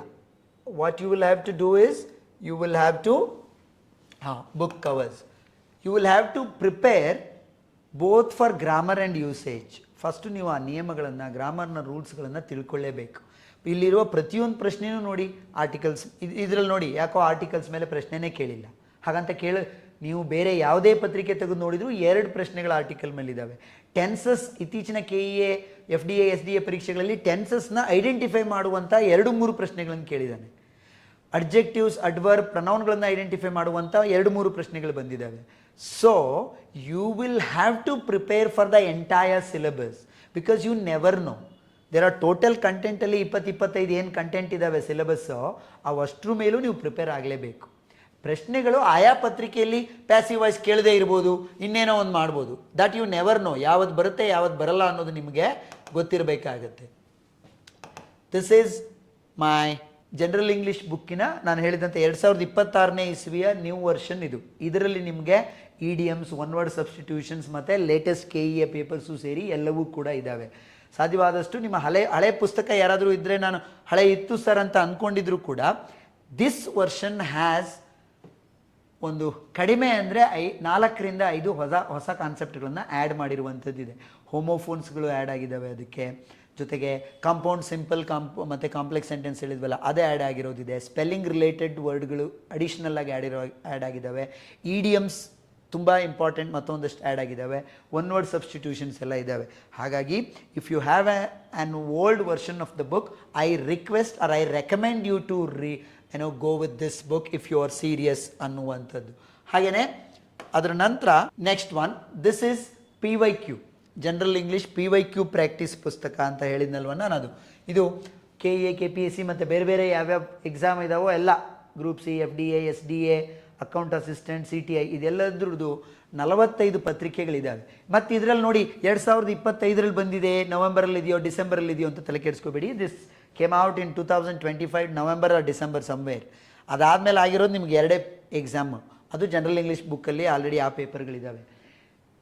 What you will have to do is, you will have to book covers. You will have to prepare both for grammar and usage. First ನೀವು ಆ ನಿಯಮಗಳನ್ನು, ಗ್ರಾಮರ್ನ ರೂಲ್ಸ್ಗಳನ್ನು ತಿಳ್ಕೊಳ್ಳೇಬೇಕು. ಇಲ್ಲಿರುವ ಪ್ರತಿಯೊಂದು ಪ್ರಶ್ನೆಯೂ ನೋಡಿ, ಆರ್ಟಿಕಲ್ಸ್ ಇದರಲ್ಲಿ ನೋಡಿ, ಯಾಕೋ ಆರ್ಟಿಕಲ್ಸ್ ಮೇಲೆ ಪ್ರಶ್ನೆನೇ ಕೇಳಿಲ್ಲ. ಹಾಗಂತ ನೀವು ಬೇರೆ ಯಾವುದೇ ಪತ್ರಿಕೆ ತೆಗೆದು ನೋಡಿದರೂ 2 ಪ್ರಶ್ನೆಗಳ ಆರ್ಟಿಕಲ್ ಮೇಲಿದ್ದಾವೆ. ಟೆನ್ಸಸ್, ಇತ್ತೀಚಿನ KEA, FDA, SDA ಪರೀಕ್ಷೆಗಳಲ್ಲಿ ಟೆನ್ಸಸ್ನ ಐಡೆಂಟಿಫೈ ಮಾಡುವಂಥ 2-3 ಪ್ರಶ್ನೆಗಳನ್ನು ಕೇಳಿದ್ದಾನೆ. ಅಡ್ಜೆಕ್ಟಿವ್ಸ್, ಅಡ್ವರ್ಬ್, ಪ್ರನೌನ್ಗಳನ್ನು ಐಡೆಂಟಿಫೈ ಮಾಡುವಂಥ 2-3 ಪ್ರಶ್ನೆಗಳು ಬಂದಿದ್ದಾವೆ. So you will have to prepare for the entire syllabus because you never know. There are total ಕಂಟೆಂಟಲ್ಲಿ 20-25 ಏನು ಕಂಟೆಂಟ್ ಇದ್ದಾವೆ ಸಿಲೆಬಸ್ಸು, ಅವಷ್ಟರ ಮೇಲೂ ನೀವು ಪ್ರಿಪೇರ್ ಆಗಲೇಬೇಕು. ಪ್ರಶ್ನೆಗಳು ಆಯಾ ಪತ್ರಿಕೆಯಲ್ಲಿ ಪ್ಯಾಸಿವ್ ವಾಯ್ಸ್ ಕೇಳದೇ ಇರ್ಬೋದು, ಇನ್ನೇನೋ ಒಂದು ಮಾಡ್ಬೋದು. ದಟ್ ಯು ನೆವರ್ ನೋ, ಯಾವತ್ತು ಬರುತ್ತೆ ಯಾವತ್ತು ಬರಲ್ಲ ಅನ್ನೋದು ನಿಮಗೆ ಗೊತ್ತಿರಬೇಕಾಗತ್ತೆ. This is my general English ಬುಕ್ಕಿನ ನಾನು ಹೇಳಿದಂತೆ 2026ನೇ ಇಸ್ವಿಯ ನ್ಯೂ ವರ್ಷನ್ ಇದು. ಇದರಲ್ಲಿ ನಿಮಗೆ ಇಡಿಯಮ್ಸ್, ಒನ್ ವರ್ಡ್ ಸಬ್ಸ್ಟಿಟ್ಯೂಷನ್ಸ್ ಮತ್ತು ಲೇಟೆಸ್ಟ್ KEA ಪೇಪರ್ಸು ಸೇರಿ ಎಲ್ಲವೂ ಕೂಡ ಇದ್ದಾವೆ. ಸಾಧ್ಯವಾದಷ್ಟು ನಿಮ್ಮ ಹಳೆ ಪುಸ್ತಕ ಯಾರಾದರೂ ಇದ್ದರೆ, ನಾನು ಹಳೆ ಇತ್ತು ಸರ್ ಅಂತ ಅಂದ್ಕೊಂಡಿದ್ರು ಕೂಡ, ದಿಸ್ ವರ್ಷನ್ ಹ್ಯಾಸ್ ಒಂದು ಕಡಿಮೆ ಅಂದರೆ 4ರಿಂದ 5 ಹೊಸ ಕಾನ್ಸೆಪ್ಟ್ಗಳನ್ನು ಆ್ಯಡ್ ಮಾಡಿರುವಂಥದ್ದಿದೆ. ಹೋಮೋಫೋನ್ಸ್ಗಳು ಆ್ಯಡ್ ಆಗಿದ್ದಾವೆ, ಅದಕ್ಕೆ ಜೊತೆಗೆ ಕಾಂಪೌಂಡ್, ಸಿಂಪಲ್, ಮತ್ತು ಕಾಂಪ್ಲೆಕ್ಸ್ ಸೆಂಟೆನ್ಸ್ ಹೇಳಿದ್ವಲ್ಲ ಅದೇ ಆ್ಯಡ್ ಆಗಿರೋದಿದೆ. ಸ್ಪೆಲ್ಲಿಂಗ್ ರಿಲೇಟೆಡ್ ವರ್ಡ್ಗಳು ಅಡಿಷ್ನಲ್ ಆಗಿ ಆ್ಯಡ್ ಆಗಿದ್ದಾವೆ. ಇಡಿಯಮ್ಸ್ ತುಂಬ ಇಂಪಾರ್ಟೆಂಟ್ ಮತ್ತೊಂದಷ್ಟು ಆ್ಯಡ್ ಆಗಿದ್ದಾವೆ. ಒನ್ ವರ್ಡ್ ಸಬ್ಸ್ಟಿಟ್ಯೂಷನ್ಸ್ ಎಲ್ಲ ಇದ್ದಾವೆ. ಹಾಗಾಗಿ if you have an old version of the book, I request or I recommend you to go with this book if you are serious ಅನ್ನುವಂಥದ್ದು. ಹಾಗೆಯೇ ಅದರ ನಂತರ next one, this is PYQ, general English PYQ practice ಪುಸ್ತಕ ಅಂತ ಹೇಳಿದ್ನಲ್ವ ನಾನು. ಇದು KEA, KPSC ಮತ್ತು ಬೇರೆ ಬೇರೆ ಯಾವ್ಯಾವ ಎಕ್ಸಾಮ್ ಇದ್ದಾವೋ ಎಲ್ಲ, group C, FDA, SDA, account assistant, CTI, ಇದೆಲ್ಲದ್ರದ್ದು 45 ಪತ್ರಿಕೆಗಳಿದ್ದಾವೆ. ಮತ್ತು ಇದರಲ್ಲಿ ನೋಡಿ 2025ರಲ್ಲಿ ಬಂದಿದೆ, ನವೆಂಬರಲ್ಲಿ ಇದೆಯೋ ಡಿಸೆಂಬರಲ್ಲಿ ಇದೆಯೋ ಅಂತ ತಲೆ ಕೆಡಿಸ್ಕೋಬೇಡಿ. This came out in 2025 November or December somewhere. ಅದಾದಮೇಲೆ ಆಗಿರೋದು ನಿಮ್ಗೆ 2 ಎಕ್ಸಾಮು, ಅದು ಜನರಲ್ ಇಂಗ್ಲೀಷ್ ಬುಕ್ಕಲ್ಲಿ ಆಲ್ರೆಡಿ ಆ ಪೇಪರ್ಗಳಿದ್ದಾವೆ.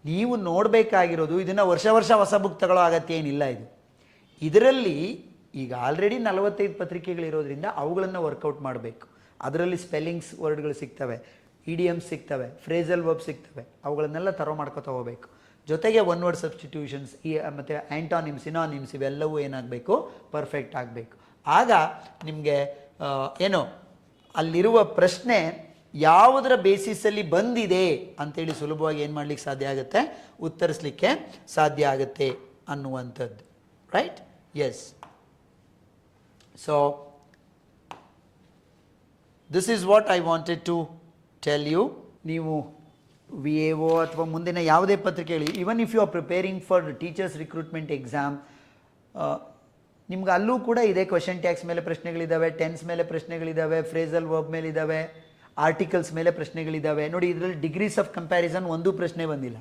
ನೀವು ನೋಡಬೇಕಾಗಿರೋದು, ಇದನ್ನು ವರ್ಷ ಹೊಸ ಬುಕ್ ತಗೊಳ್ಳೋ ಅಗತ್ಯ ಏನಿಲ್ಲ. ಇದರಲ್ಲಿ ಈಗ ಆಲ್ರೆಡಿ 45 ಪತ್ರಿಕೆಗಳಿರೋದ್ರಿಂದ ಅವುಗಳನ್ನು ವರ್ಕೌಟ್ ಮಾಡಬೇಕು. ಅದರಲ್ಲಿ ಸ್ಪೆಲ್ಲಿಂಗ್ಸ್ ವರ್ಡ್ಗಳು ಸಿಗ್ತವೆ, ಇಡಿಯಮ್ಸ್ ಸಿಗ್ತವೆ, ಫ್ರೇಸಲ್ ವರ್ಬ್ ಸಿಗ್ತವೆ, ಅವುಗಳನ್ನೆಲ್ಲ ಮಾಡ್ಕೊತಾ ಹೋಗಬೇಕು. ಜೊತೆಗೆ ಒನ್ ವರ್ಡ್ ಸಬ್ಸ್ಟಿಟ್ಯೂಷನ್ಸ್ ಮತ್ತು ಆ್ಯಂಟಾನಿಮ್ಸ್, ಸಿನಾನಿಮ್ಸ್ ಇವೆಲ್ಲವೂ ಏನಾಗಬೇಕು, ಪರ್ಫೆಕ್ಟ್ ಆಗಬೇಕು. ಆಗ ನಿಮಗೆ ಏನೋ ಅಲ್ಲಿರುವ ಪ್ರಶ್ನೆ ಯಾವುದರ ಬೇಸಿಸಲ್ಲಿ ಬಂದಿದೆ ಅಂತೇಳಿ ಸುಲಭವಾಗಿ ಏನು ಮಾಡಲಿಕ್ಕೆ ಸಾಧ್ಯ ಆಗುತ್ತೆ, ಉತ್ತರಿಸಲಿಕ್ಕೆ ಸಾಧ್ಯ ಆಗುತ್ತೆ ಅನ್ನುವಂಥದ್ದು. Right? Yes. So this is what I wanted to tell you. ನೀವು VAO ಅಥವಾ ಮುಂದಿನ ಯಾವುದೇ ಪತ್ರಿಕೆಗಳು, even if you are preparing for teachers recruitment exam, ನಿಮ್ಗೆ ಅಲ್ಲೂ ಕೂಡ ಇದೆ. ಕ್ವೆಶನ್ ಟ್ಯಾಗ್ಸ್ ಮೇಲೆ ಪ್ರಶ್ನೆಗಳಿದ್ದಾವೆ, ಟೆನ್ಸ್ ಮೇಲೆ ಪ್ರಶ್ನೆಗಳಿದ್ದಾವೆ, ಫ್ರೇಸಲ್ ವರ್ಬ್ ಮೇಲೆ ಇದ್ದಾವೆ, ಆರ್ಟಿಕಲ್ಸ್ ಮೇಲೆ ಪ್ರಶ್ನೆಗಳಿದ್ದಾವೆ. ನೋಡಿ, ಇದರಲ್ಲಿ ಡಿಗ್ರೀಸ್ ಆಫ್ ಕಂಪ್ಯಾರಿಸನ್ ಒಂದು ಪ್ರಶ್ನೆ ಬಂದಿಲ್ಲ.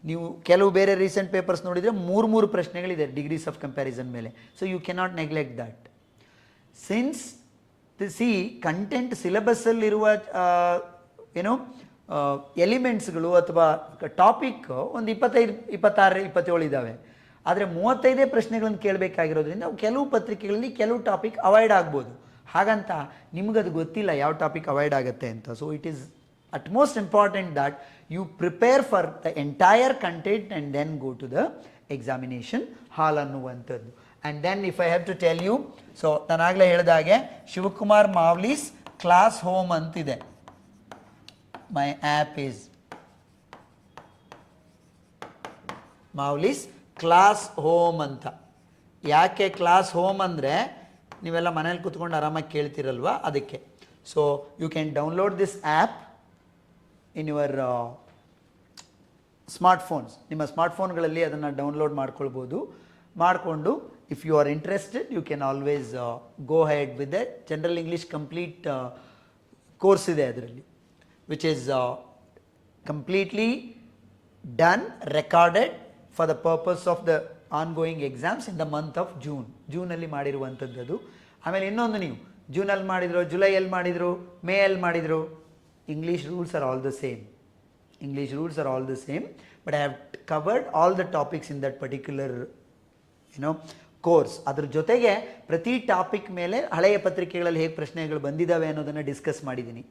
ನೀವು ಕೆಲವು ಬೇರೆ ರೀಸೆಂಟ್ ಪೇಪರ್ಸ್ ನೋಡಿದರೆ 3 ಪ್ರಶ್ನೆಗಳಿದೆ ಡಿಗ್ರೀಸ್ ಆಫ್ ಕಂಪ್ಯಾರಿಸನ್ ಮೇಲೆ. So you cannot neglect that. Since content ಸಿಲೆಬಸ್ಸಲ್ಲಿರುವ ಎಲಿಮೆಂಟ್ಸ್ಗಳು ಅಥವಾ ಟಾಪಿಕ್ ಒಂದು 25, 26, 27 ಇದ್ದಾವೆ. ಆದರೆ 35 ಪ್ರಶ್ನೆಗಳನ್ನು ಕೇಳಬೇಕಾಗಿರೋದ್ರಿಂದ ಕೆಲವು ಪತ್ರಿಕೆಗಳಲ್ಲಿ ಕೆಲವು ಟಾಪಿಕ್ ಅವಾಯ್ಡ್ ಆಗ್ಬೋದು. ಹಾಗಂತ ನಿಮಗದು ಗೊತ್ತಿಲ್ಲ ಯಾವ ಟಾಪಿಕ್ ಅವಾಯ್ಡ್ ಆಗುತ್ತೆ ಅಂತ. So it is at most important that you prepare for the entire content and then go to the examination hall ಅನ್ನುವಂಥದ್ದು. And then if I have to tell you, so ನಾನಾಗಲೇ ಹೇಳಿದಾಗೆ Shivakumar ಮಾವ್ಲೀಸ್ class home ಅಂತಿದೆ. My app is ಮಾವ್ಲೀಸ್ class home ಅಂತ. ಯಾಕೆ class home ಅಂದರೆ, ನೀವೆಲ್ಲ ಮನೇಲಿ ಕೂತ್ಕೊಂಡು ಆರಾಮಾಗಿ ಕೇಳ್ತಿರಲ್ವ, ಅದಕ್ಕೆ. So you can download this app in your smartphones. ನಿಮ್ಮ ಸ್ಮಾರ್ಟ್ಫೋನ್ಗಳಲ್ಲಿ ಅದನ್ನು ಡೌನ್ಲೋಡ್ ಮಾಡ್ಕೊಳ್ಬೋದು. ಮಾಡಿಕೊಂಡು if you are interested you can always go head with the general English complete course ಇದೆ ಅದರಲ್ಲಿ, which is completely done, recorded for the purpose of the ongoing exams in the month of ಜೂನಲ್ಲಿ ಮಾಡಿರುವಂಥದ್ದು ಅದು. ಆಮೇಲೆ ಇನ್ನೊಂದು, ನೀವು ಜೂನಲ್ಲಿ ಮಾಡಿದ್ರು, ಜುಲೈಯಲ್ಲಿ ಮಾಡಿದ್ರು, ಮೇಯಲ್ಲಿ ಮಾಡಿದ್ರು, English rules are all the same. English rules are all the same, but I have covered all the topics in that particular course. ಅದ್ರ ಜೊತೆಗೆ ಪ್ರತಿ ಟಾಪಿಕ್ ಮೇಲೆ ಹಳೆಯ ಪತ್ರಿಕೆಗಳಲ್ಲಿ ಹೇಗೆ ಪ್ರಶ್ನೆಗಳು ಬಂದಿದ್ದಾವೆ ಅನ್ನೋದನ್ನು ಡಿಸ್ಕಸ್ ಮಾಡಿದ್ದೀನಿ.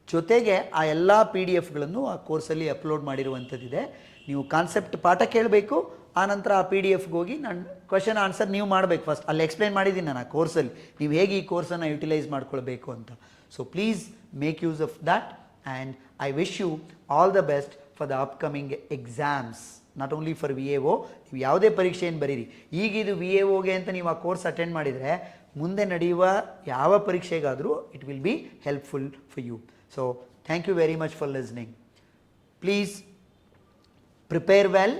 ಜೊತೆಗೆ ಆ ಎಲ್ಲ PDF-ಗಳನ್ನು ಆ ಕೋರ್ಸಲ್ಲಿ ಅಪ್ಲೋಡ್ ಮಾಡಿರುವಂಥದ್ದಿದೆ. ನೀವು ಕಾನ್ಸೆಪ್ಟ್ ಪಾಠ ಕೇಳಬೇಕು, ಆನಂತರ ಆ PDF-ಗೆ ಹೋಗಿ ನಾನು ಕ್ವೆಶನ್ ಆನ್ಸರ್ ನೀವು ಮಾಡಬೇಕು. ಫಸ್ಟ್ ಅಲ್ಲಿ ಎಕ್ಸ್ಪ್ಲೈನ್ ಮಾಡಿದ್ದೀನಿ ನಾನು ಆ ಕೋರ್ಸಲ್ಲಿ, ನೀವು ಹೇಗೆ ಈ ಕೋರ್ಸನ್ನು ಯುಟಿಲೈಸ್ ಮಾಡ್ಕೊಳ್ಬೇಕು ಅಂತ. So please make use of that, and I wish you all the best for the upcoming exams. Not only for V A O. ನೀವು ಯಾವುದೇ ಪರೀಕ್ಷೆಯನ್ನು ಬರೀರಿ, ಈಗ ಇದು ವಿ ಎ ಒಗೆ ಅಂತ ನೀವು ಆ ಕೋರ್ಸ್ ಅಟೆಂಡ್ ಮಾಡಿದರೆ ಮುಂದೆ ನಡೆಯುವ ಯಾವ ಪರೀಕ್ಷೆಗಾದರೂ it will be helpful for you. So thank you very much for listening. Please prepare well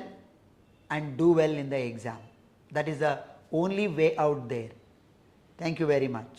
and do well in the exam. That is the only way out there. Thank you very much.